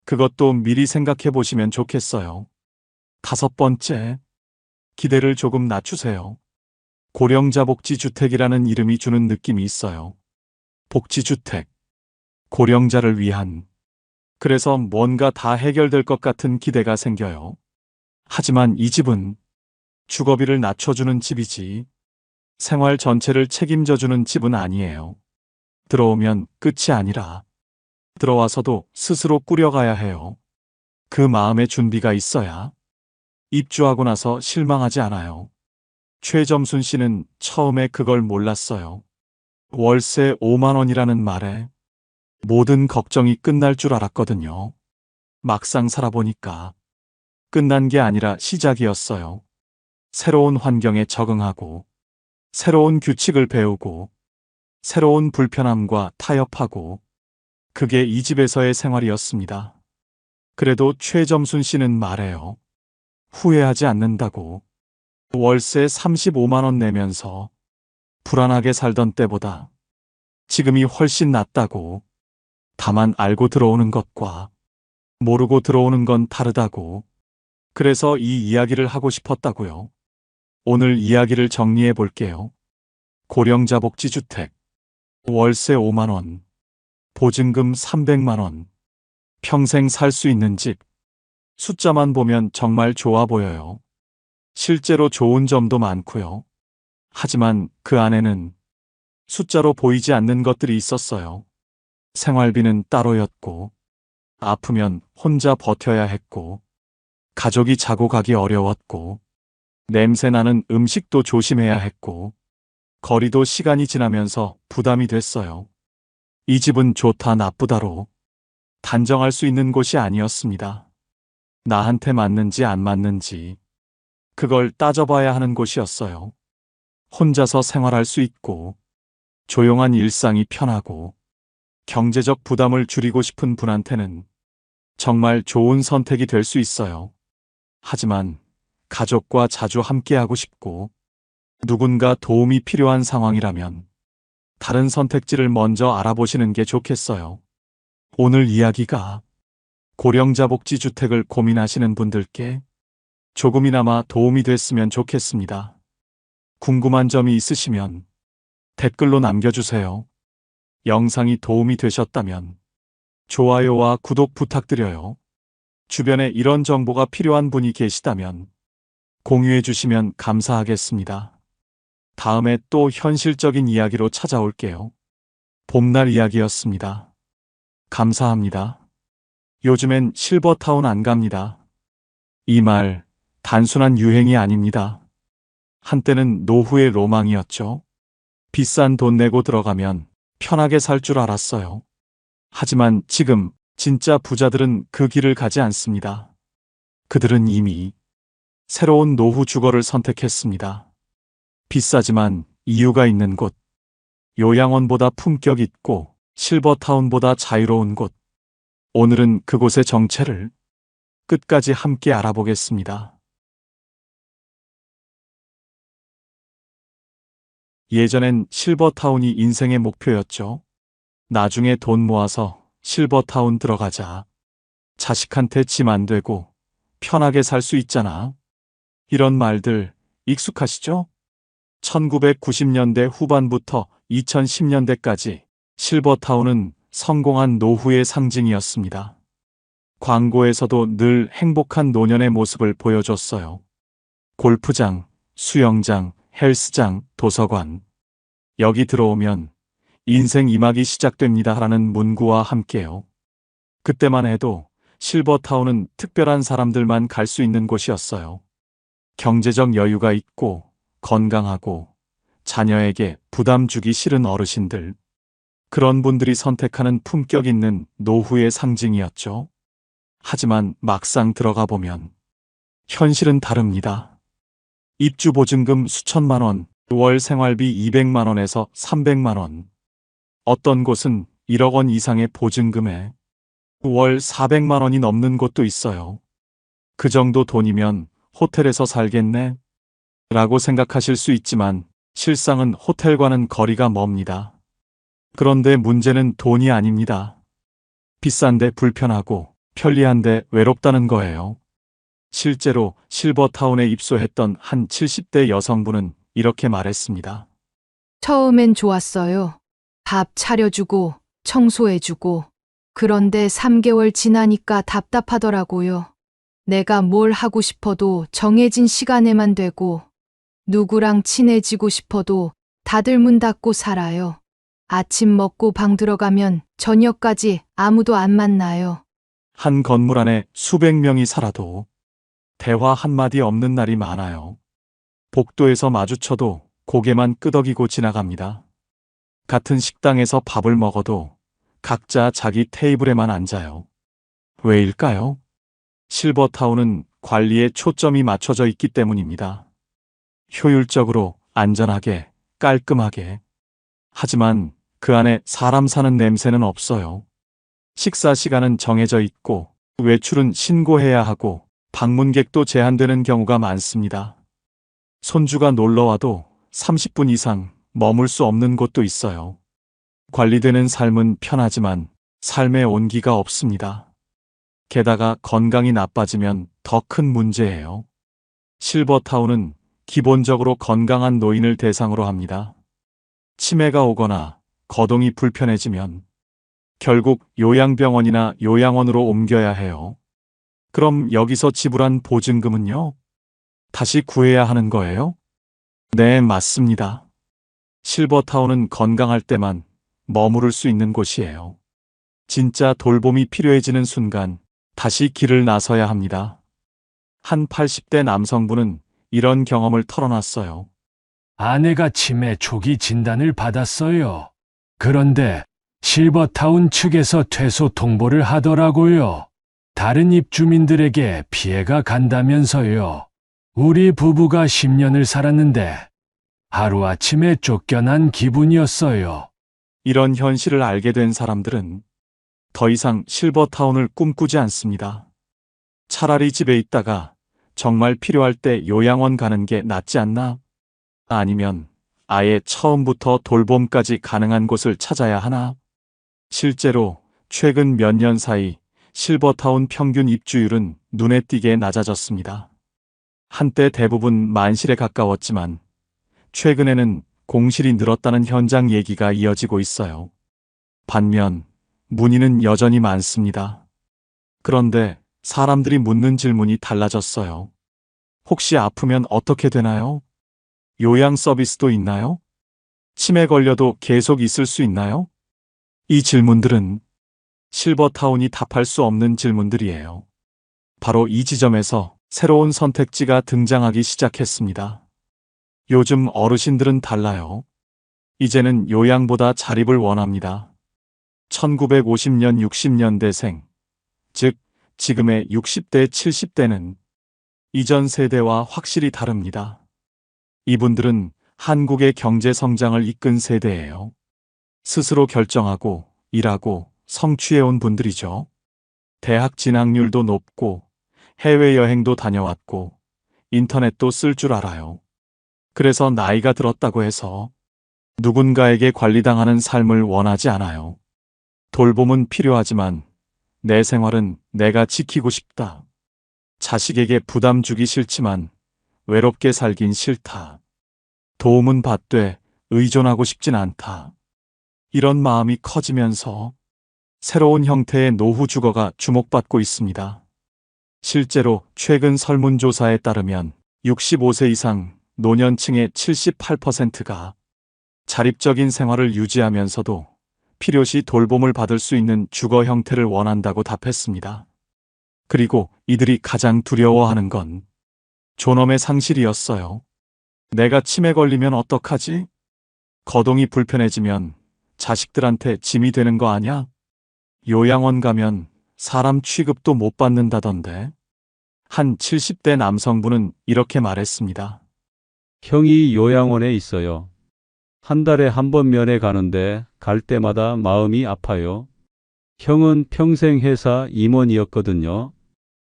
그것도 미리 생각해 보시면 좋겠어요. 다섯 번째, 기대를 조금 낮추세요. 고령자 복지주택이라는 이름이 주는 느낌이 있어요. 복지주택, 고령자를 위한, 그래서 뭔가 다 해결될 것 같은 기대가 생겨요. 하지만 이 집은 주거비를 낮춰주는 집이지 생활 전체를 책임져주는 집은 아니에요. 들어오면 끝이 아니라 들어와서도 스스로 꾸려가야 해요. 그 마음의 준비가 있어야 입주하고 나서 실망하지 않아요. 최점순 씨는 처음에 그걸 몰랐어요. 월세 5만 원이라는 말에 모든 걱정이 끝날 줄 알았거든요. 막상 살아보니까 끝난 게 아니라 시작이었어요. 새로운 환경에 적응하고, 새로운 규칙을 배우고, 새로운 불편함과 타협하고, 그게 이 집에서의 생활이었습니다. 그래도 최점순 씨는 말해요. 후회하지 않는다고. 월세 35만 원 내면서 불안하게 살던 때보다 지금이 훨씬 낫다고. 다만 알고 들어오는 것과 모르고 들어오는 건 다르다고. 그래서 이 이야기를 하고 싶었다고요. 오늘 이야기를 정리해 볼게요. 고령자 복지주택, 월세 5만 원, 보증금 300만 원, 평생 살 수 있는 집. 숫자만 보면 정말 좋아 보여요. 실제로 좋은 점도 많고요. 하지만 그 안에는 숫자로 보이지 않는 것들이 있었어요. 생활비는 따로였고, 아프면 혼자 버텨야 했고, 가족이 자고 가기 어려웠고, 냄새나는 음식도 조심해야 했고, 거리도 시간이 지나면서 부담이 됐어요. 이 집은 좋다 나쁘다로 단정할 수 있는 곳이 아니었습니다. 나한테 맞는지 안 맞는지 그걸 따져봐야 하는 곳이었어요. 혼자서 생활할 수 있고, 조용한 일상이 편하고, 경제적 부담을 줄이고 싶은 분한테는 정말 좋은 선택이 될 수 있어요. 하지만 가족과 자주 함께하고 싶고 누군가 도움이 필요한 상황이라면 다른 선택지를 먼저 알아보시는 게 좋겠어요. 오늘 이야기가 고령자 복지주택을 고민하시는 분들께 조금이나마 도움이 됐으면 좋겠습니다. 궁금한 점이 있으시면 댓글로 남겨주세요. 영상이 도움이 되셨다면 좋아요와 구독 부탁드려요. 주변에 이런 정보가 필요한 분이 계시다면 공유해 주시면 감사하겠습니다. 다음에 또 현실적인 이야기로 찾아올게요. 봄날 이야기였습니다. 감사합니다. 요즘엔 실버타운 안 갑니다. 이 말 단순한 유행이 아닙니다. 한때는 노후의 로망이었죠. 비싼 돈 내고 들어가면 편하게 살 줄 알았어요. 하지만 지금 진짜 부자들은 그 길을 가지 않습니다. 그들은 이미 새로운 노후 주거를 선택했습니다. 비싸지만 이유가 있는 곳, 요양원보다 품격 있고 실버타운보다 자유로운 곳. 오늘은 그곳의 정체를 끝까지 함께 알아보겠습니다. 예전엔 실버타운이 인생의 목표였죠. 나중에 돈 모아서 실버타운 들어가자. 자식한테 짐 안 되고 편하게 살 수 있잖아. 이런 말들 익숙하시죠? 1990년대 후반부터 2010년대까지 실버타운은 성공한 노후의 상징이었습니다. 광고에서도 늘 행복한 노년의 모습을 보여줬어요. 골프장, 수영장, 헬스장, 도서관. 여기 들어오면 인생 2막이 시작됩니다 라는 문구와 함께요. 그때만 해도 실버타운은 특별한 사람들만 갈 수 있는 곳이었어요. 경제적 여유가 있고 건강하고 자녀에게 부담 주기 싫은 어르신들. 그런 분들이 선택하는 품격 있는 노후의 상징이었죠. 하지만 막상 들어가 보면 현실은 다릅니다. 입주 보증금 수천만 원, 월 생활비 200만 원에서 300만 원. 어떤 곳은 1억 원 이상의 보증금에 월 400만 원이 넘는 곳도 있어요. 그 정도 돈이면 호텔에서 살겠네? 라고 생각하실 수 있지만 실상은 호텔과는 거리가 멉니다. 그런데 문제는 돈이 아닙니다. 비싼데 불편하고 편리한데 외롭다는 거예요. 실제로 실버타운에 입소했던 한 70대 여성분은 이렇게 말했습니다. 처음엔 좋았어요. 밥 차려주고 청소해주고. 그런데 3개월 지나니까 답답하더라고요. 내가 뭘 하고 싶어도 정해진 시간에만 되고 누구랑 친해지고 싶어도 다들 문 닫고 살아요. 아침 먹고 방 들어가면 저녁까지 아무도 안 만나요. 한 건물 안에 수백 명이 살아도 대화 한마디 없는 날이 많아요. 복도에서 마주쳐도 고개만 끄덕이고 지나갑니다. 같은 식당에서 밥을 먹어도 각자 자기 테이블에만 앉아요. 왜일까요? 실버타운은 관리에 초점이 맞춰져 있기 때문입니다. 효율적으로, 안전하게, 깔끔하게. 하지만 그 안에 사람 사는 냄새는 없어요. 식사 시간은 정해져 있고 외출은 신고해야 하고 방문객도 제한되는 경우가 많습니다. 손주가 놀러와도 30분 이상 머물 수 없는 곳도 있어요. 관리되는 삶은 편하지만 삶의 온기가 없습니다. 게다가 건강이 나빠지면 더 큰 문제예요. 실버타운은 기본적으로 건강한 노인을 대상으로 합니다. 치매가 오거나 거동이 불편해지면 결국 요양병원이나 요양원으로 옮겨야 해요. 그럼 여기서 지불한 보증금은요? 다시 구해야 하는 거예요? 네, 맞습니다. 실버타운은 건강할 때만 머무를 수 있는 곳이에요. 진짜 돌봄이 필요해지는 순간 다시 길을 나서야 합니다. 한 80대 남성분은 이런 경험을 털어놨어요. 아내가 치매 초기 진단을 받았어요. 그런데 실버타운 측에서 퇴소 통보를 하더라고요. 다른 입주민들에게 피해가 간다면서요. 우리 부부가 10년을 살았는데 하루아침에 쫓겨난 기분이었어요. 이런 현실을 알게 된 사람들은 더 이상 실버타운을 꿈꾸지 않습니다. 차라리 집에 있다가 정말 필요할 때 요양원 가는 게 낫지 않나? 아니면 아예 처음부터 돌봄까지 가능한 곳을 찾아야 하나? 실제로 최근 몇 년 사이 실버타운 평균 입주율은 눈에 띄게 낮아졌습니다. 한때 대부분 만실에 가까웠지만 최근에는 공실이 늘었다는 현장 얘기가 이어지고 있어요. 반면 문의는 여전히 많습니다. 그런데 사람들이 묻는 질문이 달라졌어요. 혹시 아프면 어떻게 되나요? 요양 서비스도 있나요? 치매 걸려도 계속 있을 수 있나요? 이 질문들은 실버타운이 답할 수 없는 질문들이에요. 바로 이 지점에서 새로운 선택지가 등장하기 시작했습니다. 요즘 어르신들은 달라요. 이제는 요양보다 자립을 원합니다. 1950년 60년대생, 즉 지금의 60대 70대는 이전 세대와 확실히 다릅니다. 이분들은 한국의 경제 성장을 이끈 세대예요. 스스로 결정하고 일하고 성취해온 분들이죠. 대학 진학률도 높고 해외여행도 다녀왔고 인터넷도 쓸 줄 알아요. 그래서 나이가 들었다고 해서 누군가에게 관리당하는 삶을 원하지 않아요. 돌봄은 필요하지만 내 생활은 내가 지키고 싶다. 자식에게 부담 주기 싫지만 외롭게 살긴 싫다. 도움은 받되 의존하고 싶진 않다. 이런 마음이 커지면서 새로운 형태의 노후 주거가 주목받고 있습니다. 실제로 최근 설문조사에 따르면 65세 이상 노년층의 78%가 자립적인 생활을 유지하면서도 필요시 돌봄을 받을 수 있는 주거 형태를 원한다고 답했습니다. 그리고 이들이 가장 두려워하는 건 존엄의 상실이었어요. 내가 치매 걸리면 어떡하지? 거동이 불편해지면 자식들한테 짐이 되는 거 아냐? 요양원 가면 사람 취급도 못 받는다던데. 한 70대 남성분은 이렇게 말했습니다. 형이 요양원에 있어요. 한 달에 한 번 면회 가는데 갈 때마다 마음이 아파요. 형은 평생 회사 임원이었거든요.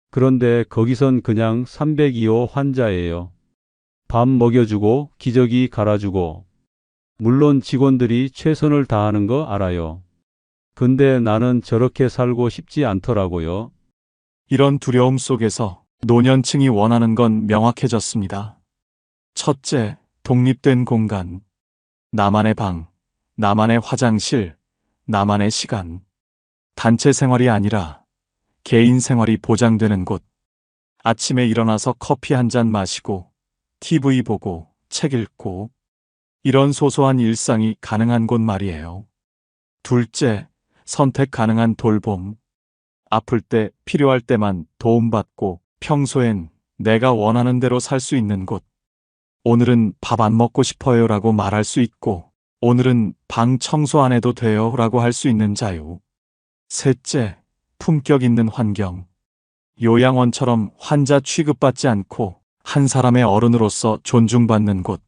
그런데 거기선 그냥 302호 환자예요. 밥 먹여주고 기저귀 갈아주고. 물론 직원들이 최선을 다하는 거 알아요. 근데 나는 저렇게 살고 싶지 않더라고요. 이런 두려움 속에서 노년층이 원하는 건 명확해졌습니다. 첫째, 독립된 공간. 나만의 방, 나만의 화장실, 나만의 시간. 단체 생활이 아니라 개인 생활이 보장되는 곳. 아침에 일어나서 커피 한 잔 마시고, TV 보고, 책 읽고, 이런 소소한 일상이 가능한 곳 말이에요. 둘째, 선택 가능한 돌봄. 아플 때, 필요할 때만 도움받고, 평소엔 내가 원하는 대로 살 수 있는 곳. 오늘은 밥 안 먹고 싶어요 라고 말할 수 있고, 오늘은 방 청소 안 해도 돼요 라고 할 수 있는 자유. 셋째, 품격 있는 환경. 요양원처럼 환자 취급받지 않고 한 사람의 어른으로서 존중받는 곳.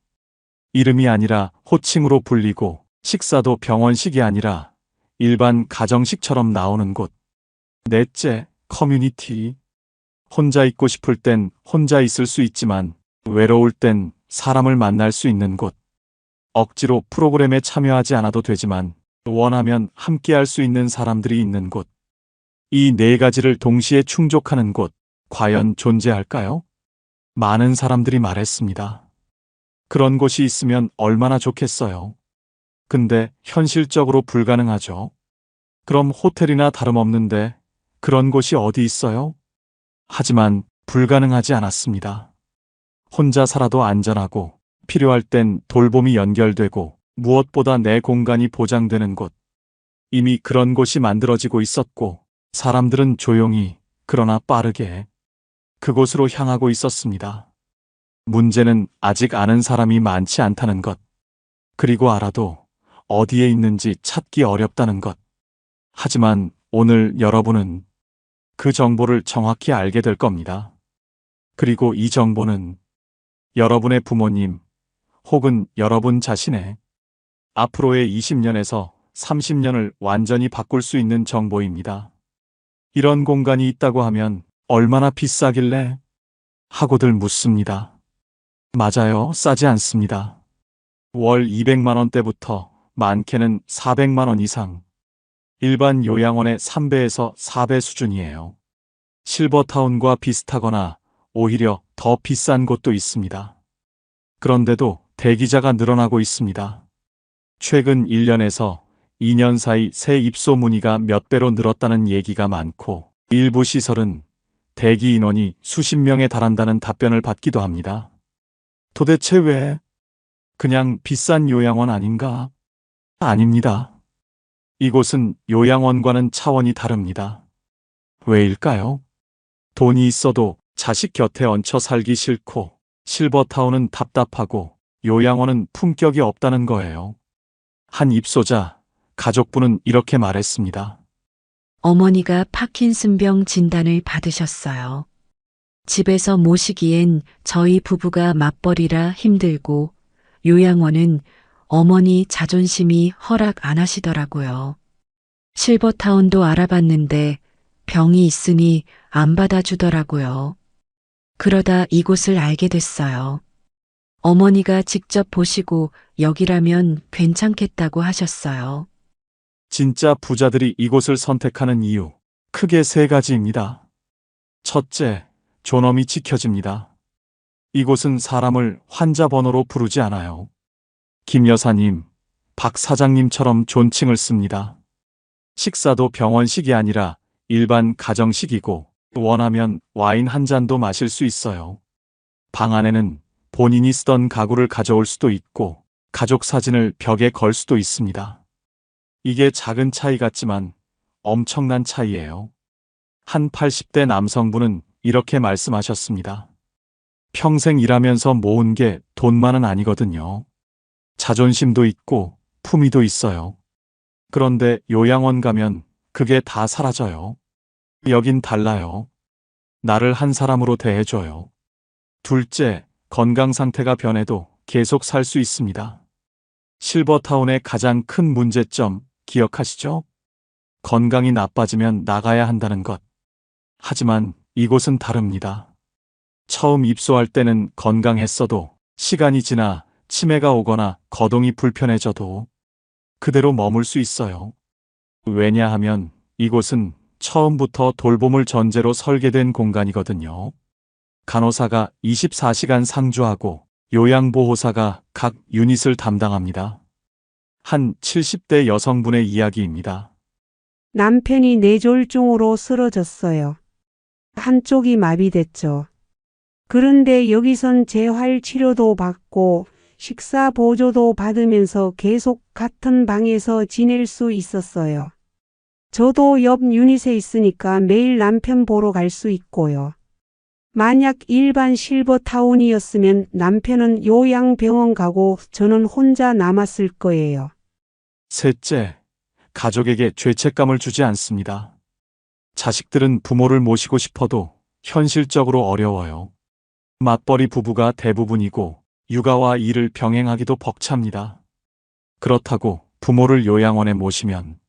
이름이 아니라 호칭으로 불리고 식사도 병원식이 아니라 일반 가정식처럼 나오는 곳. 넷째, 커뮤니티. 혼자 있고 싶을 땐 혼자 있을 수 있지만 외로울 땐 사람을 만날 수 있는 곳. 억지로 프로그램에 참여하지 않아도 되지만 원하면 함께할 수 있는 사람들이 있는 곳. 이 네 가지를 동시에 충족하는 곳, 과연 존재할까요? 많은 사람들이 말했습니다. 그런 곳이 있으면 얼마나 좋겠어요. 근데 현실적으로 불가능하죠. 그럼 호텔이나 다름없는데 그런 곳이 어디 있어요? 하지만 불가능하지 않았습니다. 혼자 살아도 안전하고 필요할 땐 돌봄이 연결되고 무엇보다 내 공간이 보장되는 곳. 이미 그런 곳이 만들어지고 있었고 사람들은 조용히 그러나 빠르게 그곳으로 향하고 있었습니다. 문제는 아직 아는 사람이 많지 않다는 것. 그리고 알아도 어디에 있는지 찾기 어렵다는 것. 하지만 오늘 여러분은 그 정보를 정확히 알게 될 겁니다. 그리고 이 정보는 여러분의 부모님 혹은 여러분 자신의 앞으로의 20년에서 30년을 완전히 바꿀 수 있는 정보입니다. 이런 공간이 있다고 하면 얼마나 비싸길래? 하고들 묻습니다. 맞아요. 싸지 않습니다. 월 200만 원대부터 많게는 400만 원 이상. 일반 요양원의 3배에서 4배 수준이에요. 실버타운과 비슷하거나 오히려 더 비싼 곳도 있습니다. 그런데도 대기자가 늘어나고 있습니다. 최근 1년에서 2년 사이 새 입소 문의가 몇 배로 늘었다는 얘기가 많고 일부 시설은 대기 인원이 수십 명에 달한다는 답변을 받기도 합니다. 도대체 왜? 그냥 비싼 요양원 아닌가? 아닙니다. 이곳은 요양원과는 차원이 다릅니다. 왜일까요? 돈이 있어도 자식 곁에 얹혀 살기 싫고 실버타운은 답답하고 요양원은 품격이 없다는 거예요. 한 입소자, 가족부는 이렇게 말했습니다. 어머니가 파킨슨병 진단을 받으셨어요. 집에서 모시기엔 저희 부부가 맞벌이라 힘들고 요양원은 어머니 자존심이 허락 안 하시더라고요. 실버타운도 알아봤는데 병이 있으니 안 받아주더라고요. 그러다 이곳을 알게 됐어요. 어머니가 직접 보시고 여기라면 괜찮겠다고 하셨어요. 진짜 부자들이 이곳을 선택하는 이유, 크게 세 가지입니다. 첫째, 존엄이 지켜집니다. 이곳은 사람을 환자 번호로 부르지 않아요. 김 여사님, 박 사장님처럼 존칭을 씁니다. 식사도 병원식이 아니라 일반 가정식이고 원하면 와인 한 잔도 마실 수 있어요. 방 안에는 본인이 쓰던 가구를 가져올 수도 있고 가족 사진을 벽에 걸 수도 있습니다. 이게 작은 차이 같지만 엄청난 차이예요. 한 80대 남성분은 이렇게 말씀하셨습니다. 평생 일하면서 모은 게 돈만은 아니거든요. 자존심도 있고 품위도 있어요. 그런데 요양원 가면 그게 다 사라져요. 여긴 달라요. 나를 한 사람으로 대해줘요. 둘째, 건강 상태가 변해도 계속 살 수 있습니다. 실버타운의 가장 큰 문제점 기억하시죠? 건강이 나빠지면 나가야 한다는 것. 하지만 이곳은 다릅니다. 처음 입소할 때는 건강했어도 시간이 지나 치매가 오거나 거동이 불편해져도 그대로 머물 수 있어요. 왜냐하면 이곳은 처음부터 돌봄을 전제로 설계된 공간이거든요. 간호사가 24시간 상주하고 요양보호사가 각 유닛을 담당합니다. 한 70대 여성분의 이야기입니다. 남편이 뇌졸중으로 쓰러졌어요. 한쪽이 마비됐죠. 그런데 여기선 재활 치료도 받고 식사 보조도 받으면서 계속 같은 방에서 지낼 수 있었어요. 저도 옆 유닛에 있으니까 매일 남편 보러 갈 수 있고요. 만약 일반 실버타운이었으면 남편은 요양병원 가고 저는 혼자 남았을 거예요. 셋째, 가족에게 죄책감을 주지 않습니다. 자식들은 부모를 모시고 싶어도 현실적으로 어려워요. 맞벌이 부부가 대부분이고 육아와 일을 병행하기도 벅찹니다. 그렇다고 부모를 요양원에 모시면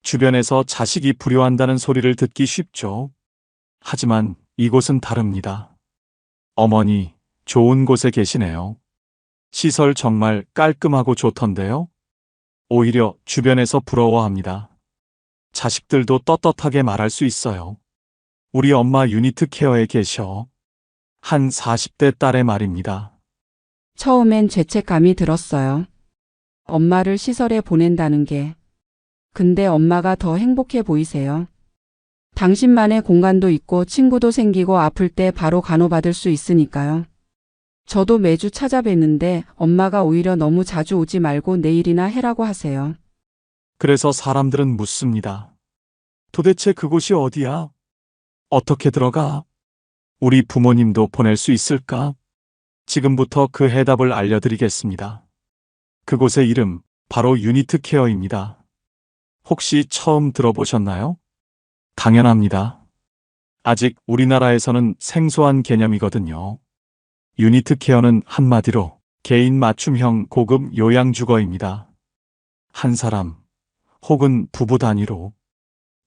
주변에서 자식이 불효한다는 소리를 듣기 쉽죠. 하지만 이곳은 다릅니다. 어머니, 좋은 곳에 계시네요. 시설 정말 깔끔하고 좋던데요? 오히려 주변에서 부러워합니다. 자식들도 떳떳하게 말할 수 있어요. 우리 엄마 유니트 케어에 계셔. 한 40대 딸의 말입니다. 처음엔 죄책감이 들었어요. 엄마를 시설에 보낸다는 게. 근데 엄마가 더 행복해 보이세요. 당신만의 공간도 있고 친구도 생기고 아플 때 바로 간호받을 수 있으니까요. 저도 매주 찾아뵙는데 엄마가 오히려 너무 자주 오지 말고 내일이나 해라고 하세요. 그래서 사람들은 묻습니다. 도대체 그곳이 어디야? 어떻게 들어가? 우리 부모님도 보낼 수 있을까? 지금부터 그 해답을 알려드리겠습니다. 그곳의 이름, 바로 유니트 케어입니다. 혹시 처음 들어보셨나요? 당연합니다. 아직 우리나라에서는 생소한 개념이거든요. 유니트 케어는 한마디로 개인 맞춤형 고급 요양주거입니다. 한 사람 혹은 부부 단위로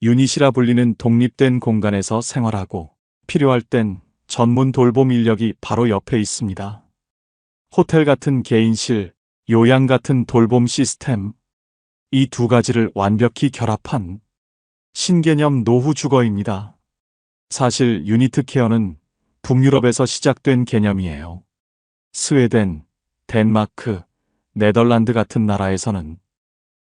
유닛이라 불리는 독립된 공간에서 생활하고 필요할 땐 전문 돌봄 인력이 바로 옆에 있습니다. 호텔 같은 개인실, 요양 같은 돌봄 시스템, 이 두 가지를 완벽히 결합한 신개념 노후 주거입니다. 사실 유니트 케어는 북유럽에서 시작된 개념이에요. 스웨덴, 덴마크, 네덜란드 같은 나라에서는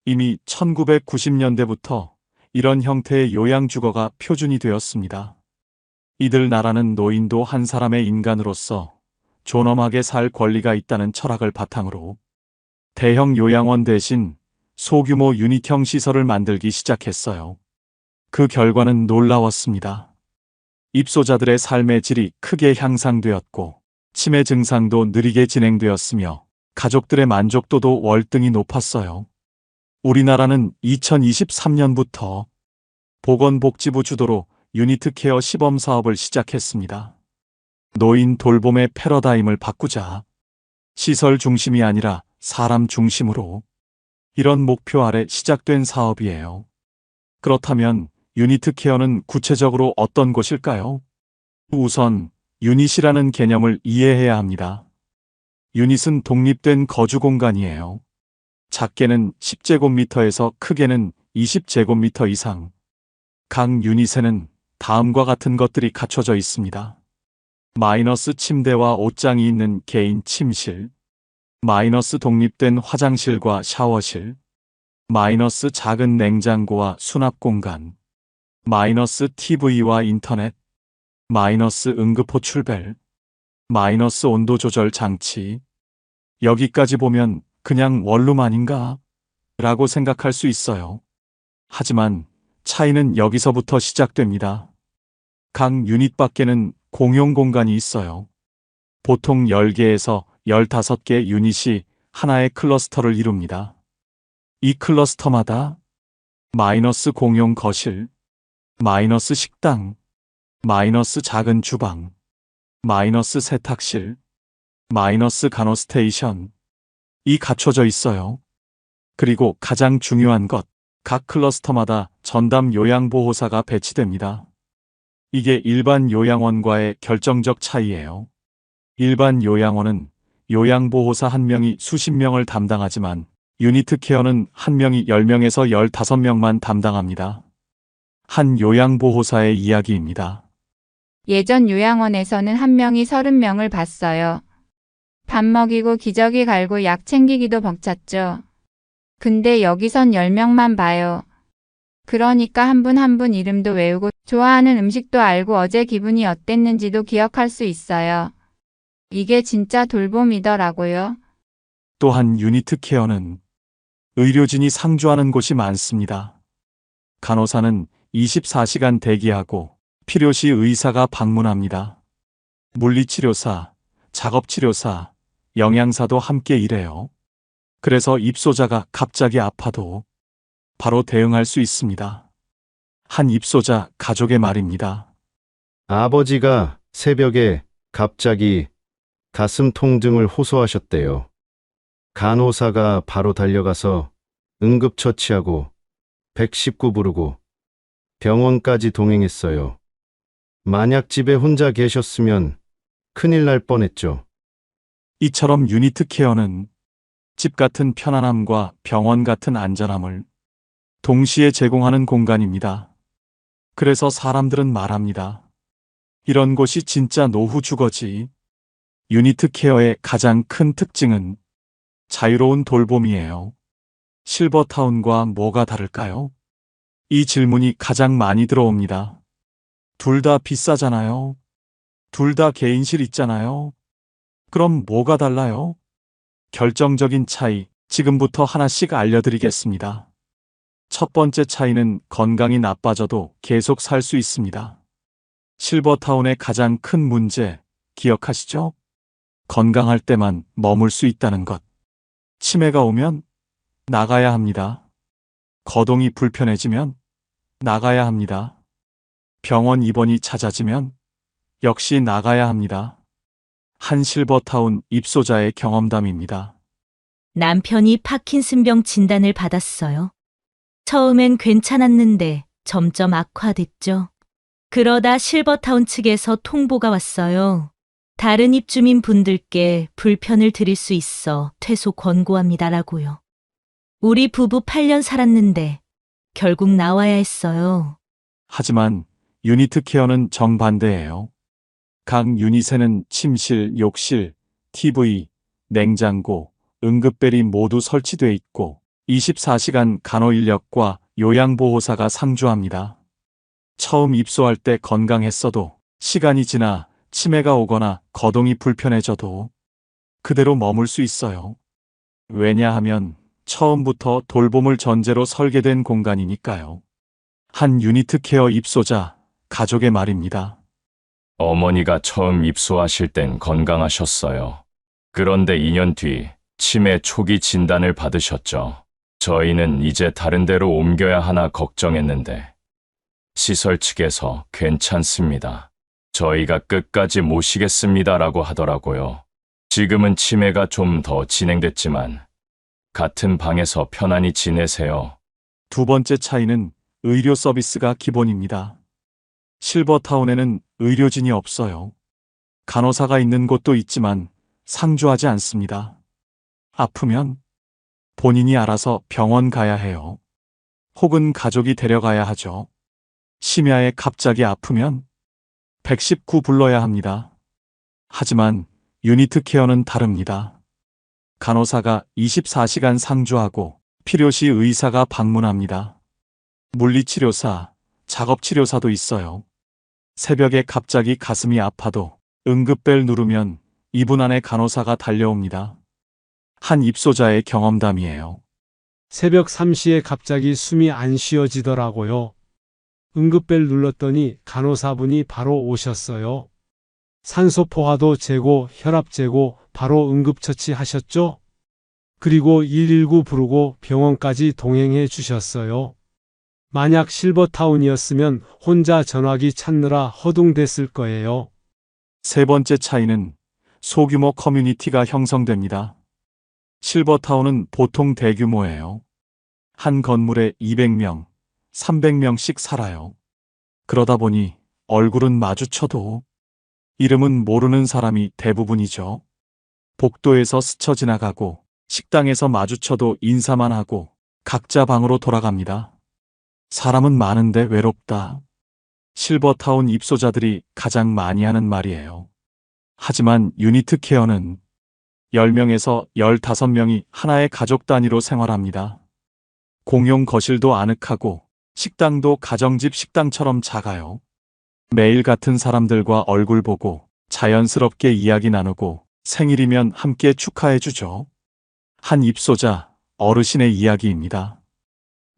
이미 1990년대부터 이런 형태의 요양주거가 표준이 되었습니다. 이들 나라는 노인도 한 사람의 인간으로서 존엄하게 살 권리가 있다는 철학을 바탕으로 대형 요양원 대신 소규모 유닛형 시설을 만들기 시작했어요. 그 결과는 놀라웠습니다. 입소자들의 삶의 질이 크게 향상되었고 치매 증상도 느리게 진행되었으며 가족들의 만족도도 월등히 높았어요. 우리나라는 2023년부터 보건복지부 주도로 유니트 케어 시범 사업을 시작했습니다. 노인 돌봄의 패러다임을 바꾸자. 시설 중심이 아니라 사람 중심으로. 이런 목표 아래 시작된 사업이에요. 그렇다면 유니트 케어는 구체적으로 어떤 곳일까요? 우선 유닛이라는 개념을 이해해야 합니다. 유닛은 독립된 거주 공간이에요. 작게는 10제곱미터에서 크게는 20제곱미터 이상. 각 유닛에는 다음과 같은 것들이 갖춰져 있습니다. 마이너스 침대와 옷장이 있는 개인 침실, 마이너스 독립된 화장실과 샤워실, 마이너스 작은 냉장고와 수납 공간, 마이너스 TV와 인터넷, 마이너스 응급 호출벨, 마이너스 온도 조절 장치. 여기까지 보면 그냥 원룸 아닌가? 라고 생각할 수 있어요. 하지만 차이는 여기서부터 시작됩니다. 각 유닛 밖에는 공용 공간이 있어요. 보통 10개에서 15개 유닛이 하나의 클러스터를 이룹니다. 이 클러스터마다 마이너스 공용 거실, 마이너스 식당, 마이너스 작은 주방, 마이너스 세탁실, 마이너스 간호 스테이션, 이 갖춰져 있어요. 그리고 가장 중요한 것, 각 클러스터마다 전담 요양보호사가 배치됩니다. 이게 일반 요양원과의 결정적 차이예요. 일반 요양원은 요양보호사 1명이 수십 명을 담당하지만 유니트 케어는 1명이 10명에서 15명만 담당합니다. 한 요양보호사의 이야기입니다. 예전 요양원에서는 1명이 30명을 봤어요. 밥 먹이고 기저귀 갈고 약 챙기기도 벅찼죠. 근데 여기선 10명만 봐요. 그러니까 한 분 한 분 이름도 외우고 좋아하는 음식도 알고 어제 기분이 어땠는지도 기억할 수 있어요. 이게 진짜 돌봄이더라고요. 또한 유니트 케어는 의료진이 상주하는 곳이 많습니다. 간호사는 24시간 대기하고 필요시 의사가 방문합니다. 물리치료사, 작업치료사, 영양사도 함께 일해요. 그래서 입소자가 갑자기 아파도 바로 대응할 수 있습니다. 한 입소자 가족의 말입니다. 아버지가 새벽에 갑자기 가슴 통증을 호소하셨대요. 간호사가 바로 달려가서 응급처치하고 119 부르고 병원까지 동행했어요. 만약 집에 혼자 계셨으면 큰일 날 뻔했죠. 이처럼 유니트 케어는 집 같은 편안함과 병원 같은 안전함을 동시에 제공하는 공간입니다. 그래서 사람들은 말합니다. 이런 곳이 진짜 노후 주거지. 유니트 케어의 가장 큰 특징은 자유로운 돌봄이에요. 실버타운과 뭐가 다를까요? 이 질문이 가장 많이 들어옵니다. 둘 다 비싸잖아요. 둘 다 개인실 있잖아요. 그럼 뭐가 달라요? 결정적인 차이, 지금부터 하나씩 알려드리겠습니다. 첫 번째 차이는 건강이 나빠져도 계속 살 수 있습니다. 실버타운의 가장 큰 문제, 기억하시죠? 건강할 때만 머물 수 있다는 것. 치매가 오면 나가야 합니다. 거동이 불편해지면 나가야 합니다. 병원 입원이 잦아지면 역시 나가야 합니다. 한 실버타운 입소자의 경험담입니다. 남편이 파킨슨병 진단을 받았어요. 처음엔 괜찮았는데 점점 악화됐죠. 그러다 실버타운 측에서 통보가 왔어요. 다른 입주민 분들께 불편을 드릴 수 있어 퇴소 권고합니다라고요. 우리 부부 8년 살았는데 결국 나와야 했어요. 하지만 유니트 케어는 정반대예요. 각 유닛에는 침실, 욕실, TV, 냉장고, 응급벨이 모두 설치돼 있고 24시간 간호 인력과 요양보호사가 상주합니다. 처음 입소할 때 건강했어도 시간이 지나 치매가 오거나 거동이 불편해져도 그대로 머물 수 있어요. 왜냐하면 처음부터 돌봄을 전제로 설계된 공간이니까요. 한 유니트 케어 입소자, 가족의 말입니다. 어머니가 처음 입소하실 땐 건강하셨어요. 그런데 2년 뒤 치매 초기 진단을 받으셨죠. 저희는 이제 다른 데로 옮겨야 하나 걱정했는데 시설 측에서 괜찮습니다. 저희가 끝까지 모시겠습니다라고 하더라고요. 지금은 치매가 좀 더 진행됐지만 같은 방에서 편안히 지내세요. 두 번째 차이는 의료 서비스가 기본입니다. 실버타운에는 의료진이 없어요. 간호사가 있는 곳도 있지만 상주하지 않습니다. 아프면 본인이 알아서 병원 가야 해요. 혹은 가족이 데려가야 하죠. 심야에 갑자기 아프면 119 불러야 합니다. 하지만 유니트 케어는 다릅니다. 간호사가 24시간 상주하고 필요시 의사가 방문합니다. 물리치료사, 작업치료사도 있어요. 새벽에 갑자기 가슴이 아파도 응급벨 누르면 2분 안에 간호사가 달려옵니다. 한 입소자의 경험담이에요. 새벽 3시에 갑자기 숨이 안 쉬어지더라고요. 응급벨 눌렀더니 간호사분이 바로 오셨어요. 산소 포화도 재고, 혈압 재고, 바로 응급처치 하셨죠? 그리고 119 부르고 병원까지 동행해 주셨어요. 만약 실버타운이었으면 혼자 전화기 찾느라 허둥댔을 거예요. 세 번째 차이는 소규모 커뮤니티가 형성됩니다. 실버타운은 보통 대규모예요. 한 건물에 200명, 300명씩 살아요. 그러다 보니 얼굴은 마주쳐도 이름은 모르는 사람이 대부분이죠. 복도에서 스쳐 지나가고 식당에서 마주쳐도 인사만 하고 각자 방으로 돌아갑니다. 사람은 많은데 외롭다. 실버타운 입소자들이 가장 많이 하는 말이에요. 하지만 유니트 케어는 10명에서 15명이 하나의 가족 단위로 생활합니다. 공용 거실도 아늑하고 식당도 가정집 식당처럼 작아요. 매일 같은 사람들과 얼굴 보고 자연스럽게 이야기 나누고 생일이면 함께 축하해주죠. 한 입소자 어르신의 이야기입니다.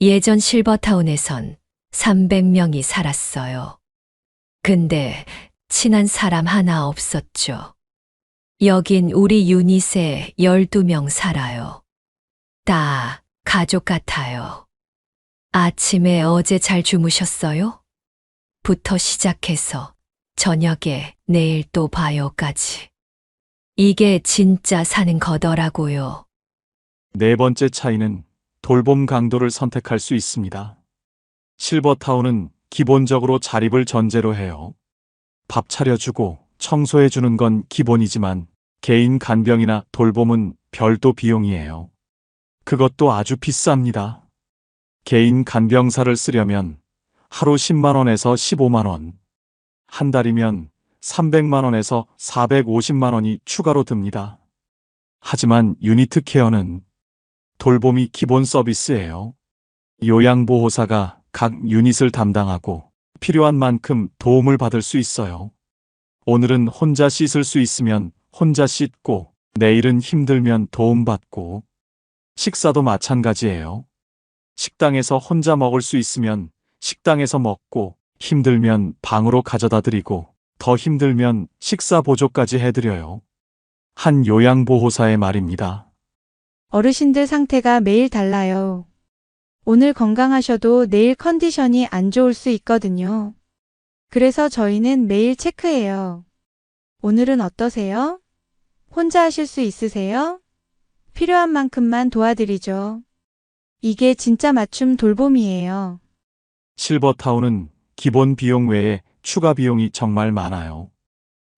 예전 실버타운에선 300명이 살았어요. 근데 친한 사람 하나 없었죠. 여긴 우리 유닛에 12명 살아요. 다 가족 같아요. 아침에 어제 잘 주무셨어요? 부터 시작해서 저녁에 내일 또 봐요까지. 이게 진짜 사는 거더라고요. 네 번째 차이는 돌봄 강도를 선택할 수 있습니다. 실버타운은 기본적으로 자립을 전제로 해요. 밥 차려주고 청소해주는 건 기본이지만 개인 간병이나 돌봄은 별도 비용이에요. 그것도 아주 비쌉니다. 개인 간병사를 쓰려면 하루 10만 원에서 15만 원, 한 달이면 300만 원에서 450만 원이 추가로 듭니다. 하지만 유니트 케어는 돌봄이 기본 서비스예요. 요양보호사가 각 유닛을 담당하고 필요한 만큼 도움을 받을 수 있어요. 오늘은 혼자 씻을 수 있으면 혼자 씻고, 내일은 힘들면 도움받고, 식사도 마찬가지예요. 식당에서 혼자 먹을 수 있으면 식당에서 먹고, 힘들면 방으로 가져다 드리고, 더 힘들면 식사 보조까지 해드려요. 한 요양보호사의 말입니다. 어르신들 상태가 매일 달라요. 오늘 건강하셔도 내일 컨디션이 안 좋을 수 있거든요. 그래서 저희는 매일 체크해요. 오늘은 어떠세요? 혼자 하실 수 있으세요? 필요한 만큼만 도와드리죠. 이게 진짜 맞춤 돌봄이에요. 실버타운은 기본 비용 외에 추가 비용이 정말 많아요.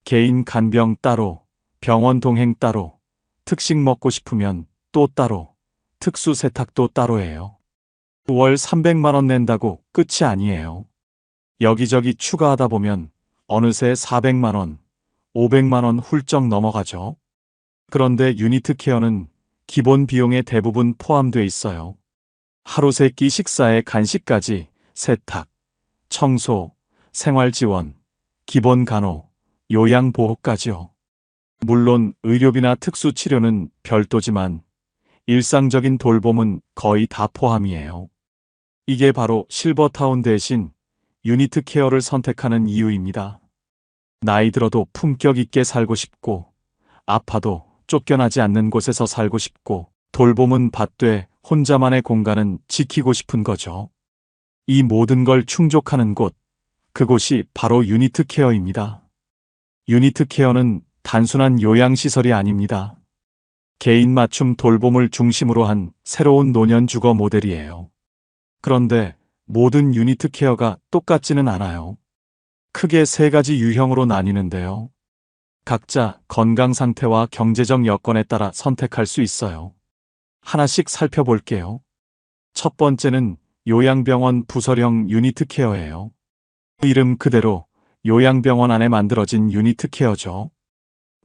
개인 간병 따로, 병원 동행 따로, 특식 먹고 싶으면 또 따로, 특수 세탁도 따로예요. 월 300만 원 낸다고 끝이 아니에요. 여기저기 추가하다 보면 어느새 400만 원, 500만 원 훌쩍 넘어가죠. 그런데 유니트 케어는 기본 비용에 대부분 포함되어 있어요. 하루 세 끼 식사에 간식까지, 세탁, 청소, 생활지원, 기본 간호, 요양보호까지요. 물론 의료비나 특수치료는 별도지만 일상적인 돌봄은 거의 다 포함이에요. 이게 바로 실버타운 대신 유니트 케어를 선택하는 이유입니다. 나이 들어도 품격 있게 살고 싶고, 아파도 쫓겨나지 않는 곳에서 살고 싶고, 돌봄은 받되 혼자만의 공간은 지키고 싶은 거죠. 이 모든 걸 충족하는 곳, 그곳이 바로 유니트 케어입니다. 유니트 케어는 단순한 요양시설이 아닙니다. 개인 맞춤 돌봄을 중심으로 한 새로운 노년 주거 모델이에요. 그런데 모든 유니트 케어가 똑같지는 않아요. 크게 세 가지 유형으로 나뉘는데요. 각자 건강 상태와 경제적 여건에 따라 선택할 수 있어요. 하나씩 살펴볼게요. 첫 번째는 요양병원 부설형 유니트 케어예요. 이름 그대로 요양병원 안에 만들어진 유니트 케어죠.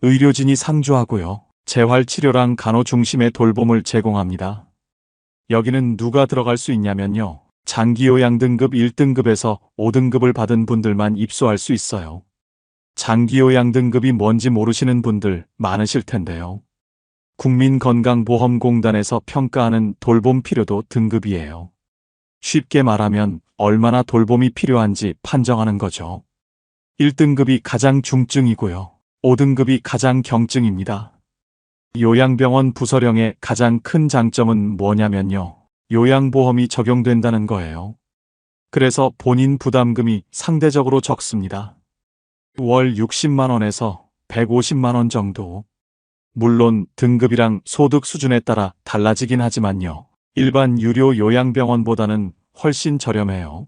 의료진이 상주하고요. 재활치료랑 간호 중심의 돌봄을 제공합니다. 여기는 누가 들어갈 수 있냐면요. 장기요양 등급 1등급에서 5등급을 받은 분들만 입소할 수 있어요. 장기요양 등급이 뭔지 모르시는 분들 많으실 텐데요. 국민건강보험공단에서 평가하는 돌봄 필요도 등급이에요. 쉽게 말하면 얼마나 돌봄이 필요한지 판정하는 거죠. 1등급이 가장 중증이고요. 5등급이 가장 경증입니다. 요양병원 부서령의 가장 큰 장점은 뭐냐면요. 요양보험이 적용된다는 거예요. 그래서 본인 부담금이 상대적으로 적습니다. 월 60만 원에서 150만 원 정도. 물론 등급이랑 소득 수준에 따라 달라지긴 하지만요. 일반 유료 요양병원보다는 훨씬 저렴해요.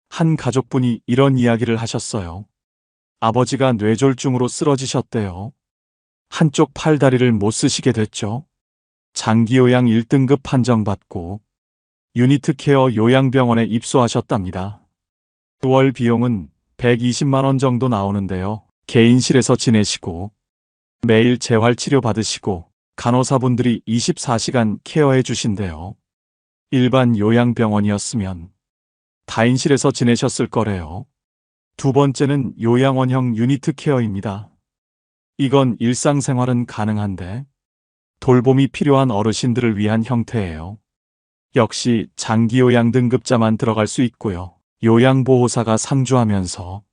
한 가족분이 이런 이야기를 하셨어요. 아버지가 뇌졸중으로 쓰러지셨대요. 한쪽 팔다리를 못 쓰시게 됐죠. 장기요양 1등급 판정받고 유니트케어 요양병원에 입소하셨답니다. 월 비용은 120만 원 정도 나오는데요. 개인실에서 지내시고 매일 재활치료 받으시고 간호사분들이 24시간 케어해 주신대요. 일반 요양병원이었으면 다인실에서 지내셨을 거래요. 두 번째는 요양원형 유니트 케어입니다. 이건 일상생활은 가능한데 돌봄이 필요한 어르신들을 위한 형태예요. 역시 장기요양 등급자만 들어갈 수 있고요. 요양보호사가 상주하면서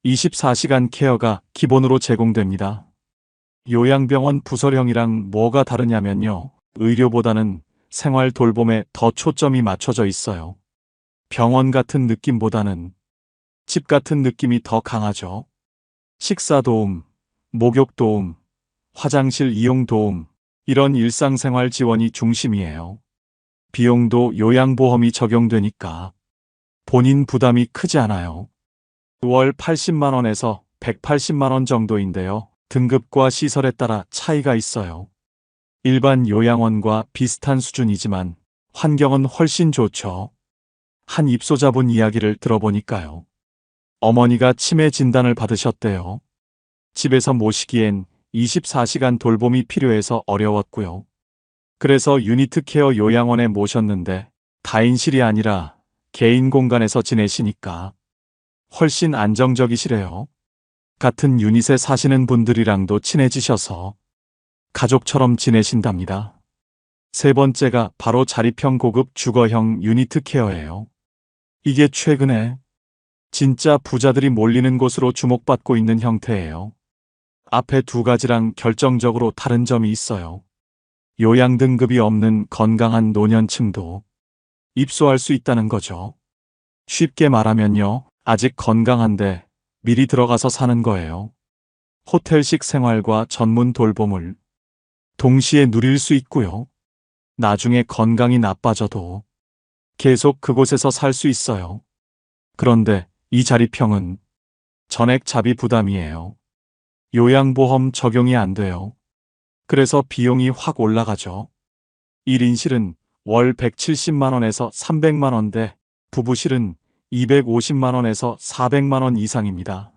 24시간 케어가 기본으로 제공됩니다. 요양병원 부설형이랑 뭐가 다르냐면요. 의료보다는 생활 돌봄에 더 초점이 맞춰져 있어요. 병원 같은 느낌보다는 집 같은 느낌이 더 강하죠. 식사 도움, 목욕 도움, 화장실 이용 도움, 이런 일상생활 지원이 중심이에요. 비용도 요양보험이 적용되니까 본인 부담이 크지 않아요. 월 80만 원에서 180만 원 정도인데요. 등급과 시설에 따라 차이가 있어요. 일반 요양원과 비슷한 수준이지만 환경은 훨씬 좋죠. 한 입소자분 이야기를 들어보니까요. 어머니가 치매 진단을 받으셨대요. 집에서 모시기엔 24시간 돌봄이 필요해서 어려웠고요. 그래서 유니트 케어 요양원에 모셨는데 다인실이 아니라 개인 공간에서 지내시니까 훨씬 안정적이시래요. 같은 유닛에 사시는 분들이랑도 친해지셔서 가족처럼 지내신답니다. 세 번째가 바로 자립형 고급 주거형 유니트 케어예요. 이게 최근에 진짜 부자들이 몰리는 곳으로 주목받고 있는 형태예요. 앞에 두 가지랑 결정적으로 다른 점이 있어요. 요양 등급이 없는 건강한 노년층도 입소할 수 있다는 거죠. 쉽게 말하면요. 아직 건강한데 미리 들어가서 사는 거예요. 호텔식 생활과 전문 돌봄을 동시에 누릴 수 있고요. 나중에 건강이 나빠져도 계속 그곳에서 살 수 있어요. 그런데 이 자립형은 전액 자비 부담이에요. 요양보험 적용이 안 돼요. 그래서 비용이 확 올라가죠. 1인실은 월 170만 원에서 300만 원대, 부부실은 250만 원에서 400만 원 이상입니다.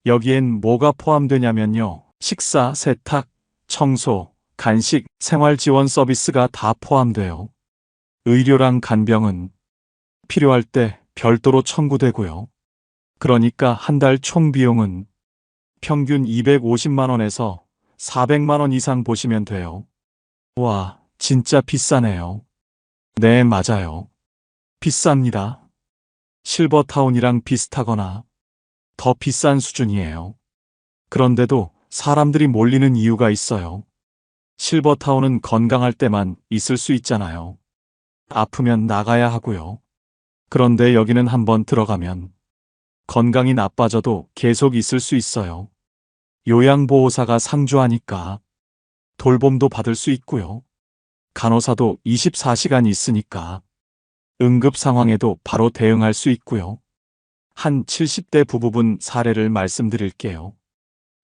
여기엔 뭐가 포함되냐면요. 식사, 세탁, 청소, 간식, 생활지원 서비스가 다 포함돼요. 의료랑 간병은 필요할 때 별도로 청구되고요. 그러니까 한 달 총 비용은 평균 250만 원에서 400만 원 이상 보시면 돼요. 와, 진짜 비싸네요. 네, 맞아요. 비쌉니다. 실버타운이랑 비슷하거나 더 비싼 수준이에요. 그런데도 사람들이 몰리는 이유가 있어요. 실버타운은 건강할 때만 있을 수 있잖아요. 아프면 나가야 하고요. 그런데 여기는 한번 들어가면 건강이 나빠져도 계속 있을 수 있어요. 요양보호사가 상주하니까 돌봄도 받을 수 있고요. 간호사도 24시간 있으니까 응급 상황에도 바로 대응할 수 있고요. 한 70대 부부분 사례를 말씀드릴게요.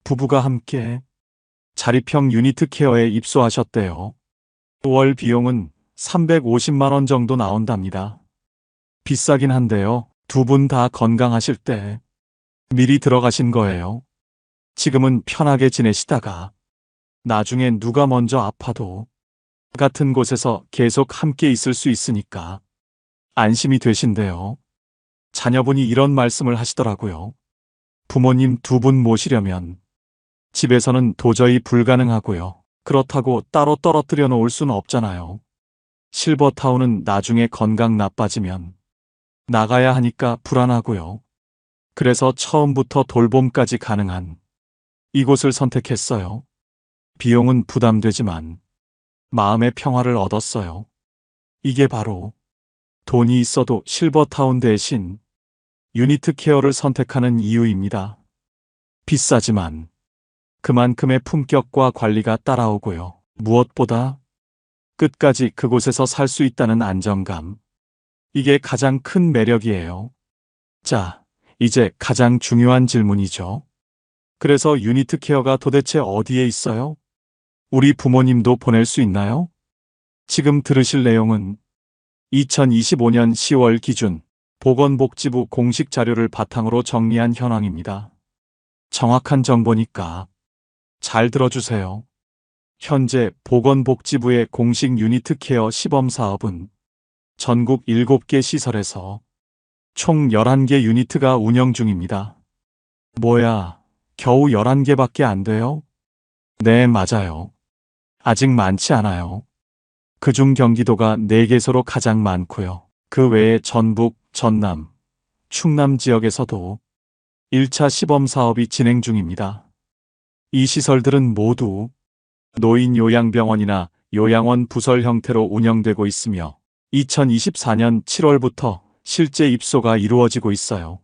부부가 함께 자립형 유니트 케어에 입소하셨대요. 월 비용은 350만 원 정도 나온답니다. 비싸긴 한데요. 두 분 다 건강하실 때 미리 들어가신 거예요. 지금은 편하게 지내시다가 나중에 누가 먼저 아파도 같은 곳에서 계속 함께 있을 수 있으니까 안심이 되신대요. 자녀분이 이런 말씀을 하시더라고요. 부모님 두 분 모시려면 집에서는 도저히 불가능하고요. 그렇다고 따로 떨어뜨려 놓을 수는 없잖아요. 실버타운은 나중에 건강 나빠지면 나가야 하니까 불안하고요. 그래서 처음부터 돌봄까지 가능한 이곳을 선택했어요. 비용은 부담되지만 마음의 평화를 얻었어요. 이게 바로 돈이 있어도 실버타운 대신 유니트 케어를 선택하는 이유입니다. 비싸지만 그만큼의 품격과 관리가 따라오고요. 무엇보다 끝까지 그곳에서 살 수 있다는 안정감. 이게 가장 큰 매력이에요. 자, 이제 가장 중요한 질문이죠. 그래서 유니트 케어가 도대체 어디에 있어요? 우리 부모님도 보낼 수 있나요? 지금 들으실 내용은 2025년 10월 기준 보건복지부 공식 자료를 바탕으로 정리한 현황입니다. 정확한 정보니까 잘 들어주세요. 현재 보건복지부의 공식 유니트 케어 시범 사업은 전국 7개 시설에서 총 11개 유니트가 운영 중입니다. 뭐야, 겨우 11개밖에 안 돼요? 네, 맞아요. 아직 많지 않아요. 그중 경기도가 4개소로 가장 많고요. 그 외에 전북, 전남, 충남 지역에서도 1차 시범 사업이 진행 중입니다. 이 시설들은 모두 노인 요양병원이나 요양원 부설 형태로 운영되고 있으며 2024년 7월부터 실제 입소가 이루어지고 있어요.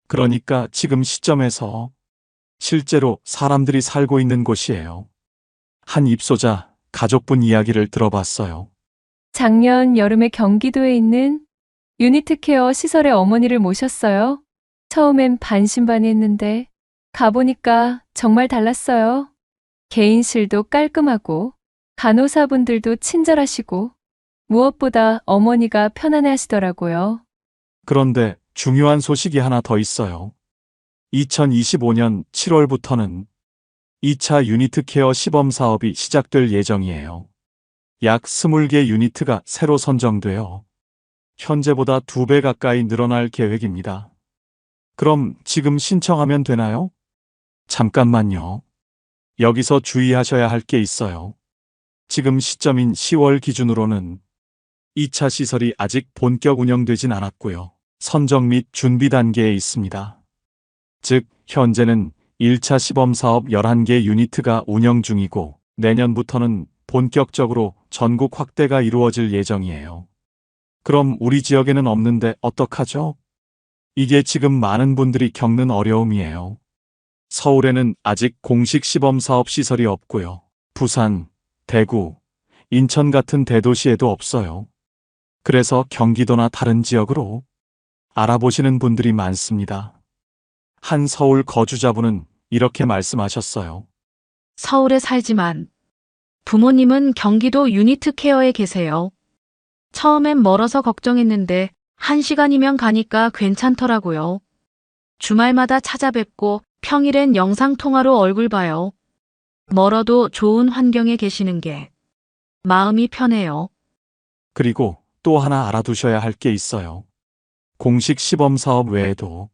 그러니까 지금 시점에서 실제로 사람들이 살고 있는 곳이에요. 한 입소자 가족분 이야기를 들어봤어요. 작년 여름에 경기도에 있는 유니트 케어 시설에 어머니를 모셨어요. 처음엔 반신반의했는데 가보니까 정말 달랐어요. 개인실도 깔끔하고 간호사분들도 친절하시고 무엇보다 어머니가 편안해 하시더라고요. 그런데 중요한 소식이 하나 더 있어요. 2025년 7월부터는 2차 유니트 케어 시범 사업이 시작될 예정이에요. 약 20개 유니트가 새로 선정되어 현재보다 2배 가까이 늘어날 계획입니다. 그럼 지금 신청하면 되나요? 잠깐만요. 여기서 주의하셔야 할 게 있어요. 지금 시점인 10월 기준으로는 2차 시설이 아직 본격 운영되진 않았고요. 선정 및 준비 단계에 있습니다. 즉, 현재는 1차 시범 사업 11개 유니트가 운영 중이고 내년부터는 본격적으로 전국 확대가 이루어질 예정이에요. 그럼 우리 지역에는 없는데 어떡하죠? 이게 지금 많은 분들이 겪는 어려움이에요. 서울에는 아직 공식 시범 사업 시설이 없고요. 부산, 대구, 인천 같은 대도시에도 없어요. 그래서 경기도나 다른 지역으로 알아보시는 분들이 많습니다. 한 서울 거주자분은 이렇게 말씀하셨어요. 서울에 살지만 부모님은 경기도 유니트 케어에 계세요. 처음엔 멀어서 걱정했는데 1시간이면 가니까 괜찮더라고요. 주말마다 찾아뵙고 평일엔 영상통화로 얼굴 봐요. 멀어도 좋은 환경에 계시는 게 마음이 편해요. 그리고 또 하나 알아두셔야 할 게 있어요. 공식 시범 사업 외에도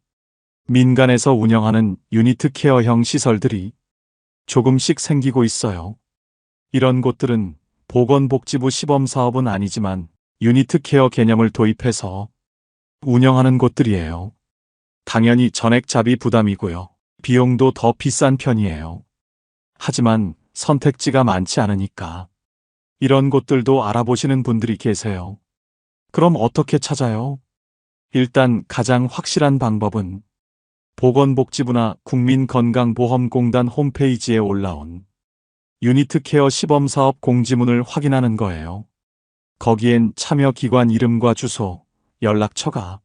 민간에서 운영하는 유니트 케어형 시설들이 조금씩 생기고 있어요. 이런 곳들은 보건복지부 시범 사업은 아니지만 유니트 케어 개념을 도입해서 운영하는 곳들이에요. 당연히 전액 자비 부담이고요. 비용도 더 비싼 편이에요. 하지만 선택지가 많지 않으니까 이런 곳들도 알아보시는 분들이 계세요. 그럼 어떻게 찾아요? 일단 가장 확실한 방법은 보건복지부나 국민건강보험공단 홈페이지에 올라온 유니트 케어 시범사업 공지문을 확인하는 거예요. 거기엔 참여기관 이름과 주소, 연락처가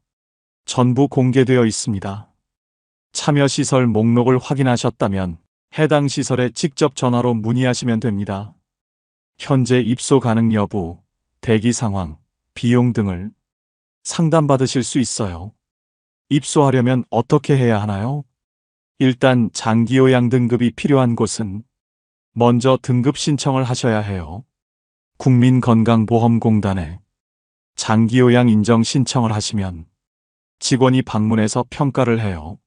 전부 공개되어 있습니다. 참여시설 목록을 확인하셨다면 해당 시설에 직접 전화로 문의하시면 됩니다. 현재 입소 가능 여부, 대기 상황, 비용 등을 상담받으실 수 있어요. 입소하려면 어떻게 해야 하나요? 일단 장기요양 등급이 필요한 곳은 먼저 등급 신청을 하셔야 해요. 국민건강보험공단에 장기요양 인정 신청을 하시면 직원이 방문해서 평가를 해요.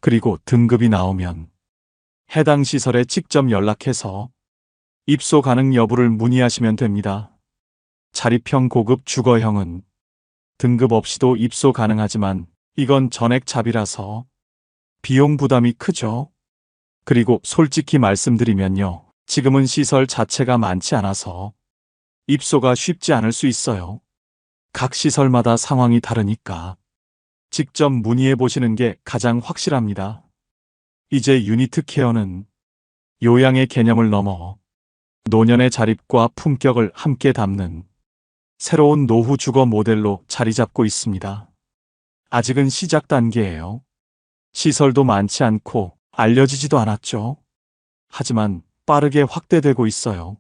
그리고 등급이 나오면 해당 시설에 직접 연락해서 입소 가능 여부를 문의하시면 됩니다. 자립형 고급 주거형은 등급 없이도 입소 가능하지만 이건 전액 자비라서 비용 부담이 크죠. 그리고 솔직히 말씀드리면요. 지금은 시설 자체가 많지 않아서 입소가 쉽지 않을 수 있어요. 각 시설마다 상황이 다르니까 직접 문의해 보시는 게 가장 확실합니다. 이제 유니트 케어는 요양의 개념을 넘어 노년의 자립과 품격을 함께 담는 새로운 노후 주거 모델로 자리 잡고 있습니다. 아직은 시작 단계예요. 시설도 많지 않고 알려지지도 않았죠. 하지만 빠르게 확대되고 있어요.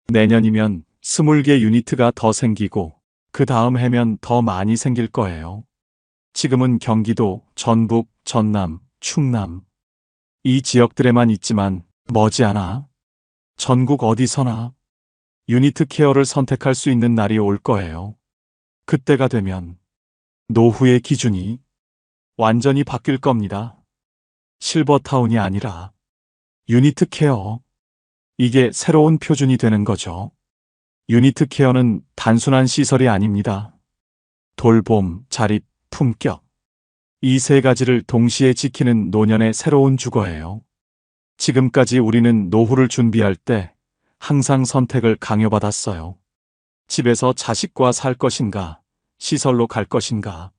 내년이면 20개 유니트가 더 생기고 그 다음 해면 더 많이 생길 거예요. 지금은 경기도, 전북, 전남, 충남 이 지역들에만 있지만 머지않아 전국 어디서나 유니트 케어를 선택할 수 있는 날이 올 거예요. 그때가 되면 노후의 기준이 완전히 바뀔 겁니다. 실버타운이 아니라 유니트 케어. 이게 새로운 표준이 되는 거죠. 유니트 케어는 단순한 시설이 아닙니다. 돌봄, 자립, 품격. 이 세 가지를 동시에 지키는 노년의 새로운 주거예요. 지금까지 우리는 노후를 준비할 때 항상 선택을 강요받았어요. 집에서 자식과 살 것인가, 시설로 갈 것인가,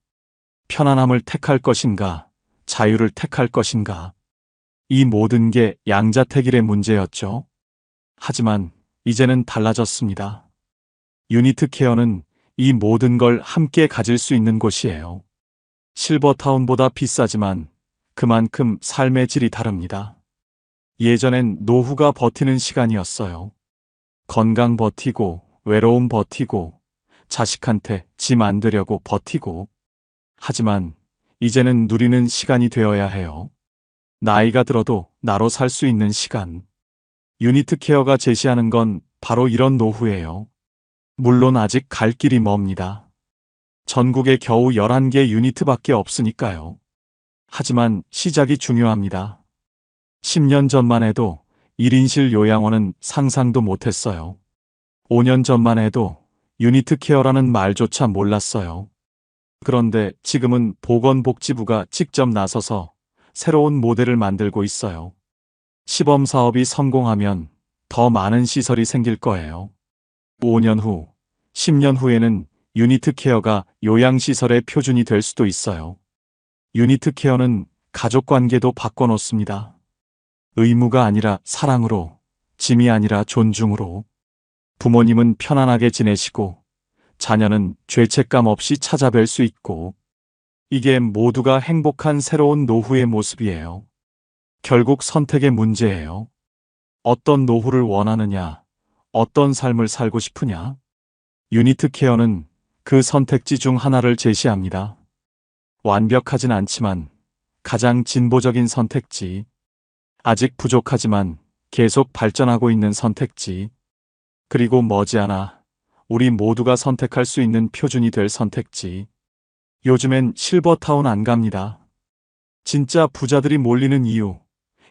편안함을 택할 것인가, 자유를 택할 것인가. 이 모든 게 양자택일의 문제였죠. 하지만 이제는 달라졌습니다. 유니트 케어는 이 모든 걸 함께 가질 수 있는 곳이에요. 실버타운보다 비싸지만 그만큼 삶의 질이 다릅니다. 예전엔 노후가 버티는 시간이었어요. 건강 버티고, 외로움 버티고, 자식한테 짐 안 되려고 버티고. 하지만 이제는 누리는 시간이 되어야 해요. 나이가 들어도 나로 살 수 있는 시간. 유니트 케어가 제시하는 건 바로 이런 노후예요. 물론 아직 갈 길이 멉니다. 전국에 겨우 11개 유니트밖에 없으니까요. 하지만 시작이 중요합니다. 10년 전만 해도 1인실 요양원은 상상도 못했어요. 5년 전만 해도 유니트 케어라는 말조차 몰랐어요. 그런데 지금은 보건복지부가 직접 나서서 새로운 모델을 만들고 있어요. 시범 사업이 성공하면 더 많은 시설이 생길 거예요. 5년 후, 10년 후에는 유니트 케어가 요양시설의 표준이 될 수도 있어요. 유니트 케어는 가족 관계도 바꿔놓습니다. 의무가 아니라 사랑으로, 짐이 아니라 존중으로. 부모님은 편안하게 지내시고 자녀는 죄책감 없이 찾아뵐 수 있고, 이게 모두가 행복한 새로운 노후의 모습이에요. 결국 선택의 문제예요. 어떤 노후를 원하느냐, 어떤 삶을 살고 싶으냐. 유니트 케어는 그 선택지 중 하나를 제시합니다. 완벽하진 않지만 가장 진보적인 선택지. 아직 부족하지만 계속 발전하고 있는 선택지. 그리고 머지않아 우리 모두가 선택할 수 있는 표준이 될 선택지. 요즘엔 실버타운 안 갑니다. 진짜 부자들이 몰리는 이유,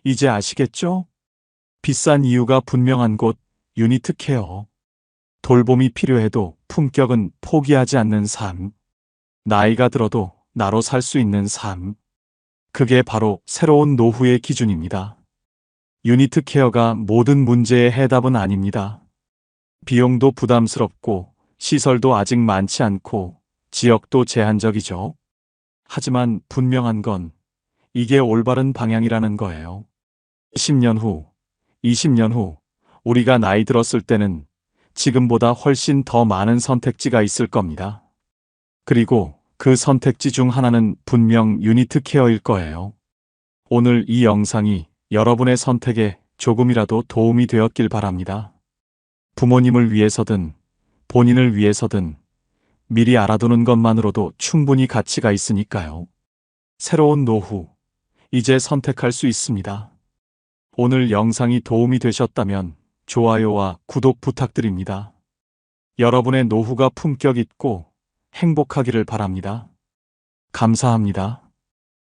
이제 아시겠죠? 비싼 이유가 분명한 곳, 유니트 케어. 돌봄이 필요해도 품격은 포기하지 않는 삶. 나이가 들어도 나로 살 수 있는 삶. 그게 바로 새로운 노후의 기준입니다. 유니트 케어가 모든 문제의 해답은 아닙니다. 비용도 부담스럽고 시설도 아직 많지 않고 지역도 제한적이죠. 하지만 분명한 건 이게 올바른 방향이라는 거예요. 10년 후, 20년 후 우리가 나이 들었을 때는 지금보다 훨씬 더 많은 선택지가 있을 겁니다. 그리고 그 선택지 중 하나는 분명 유니트 케어일 거예요. 오늘 이 영상이 여러분의 선택에 조금이라도 도움이 되었길 바랍니다. 부모님을 위해서든 본인을 위해서든 미리 알아두는 것만으로도 충분히 가치가 있으니까요. 새로운 노후, 이제 선택할 수 있습니다. 오늘 영상이 도움이 되셨다면 좋아요와 구독 부탁드립니다. 여러분의 노후가 품격 있고 행복하기를 바랍니다. 감사합니다.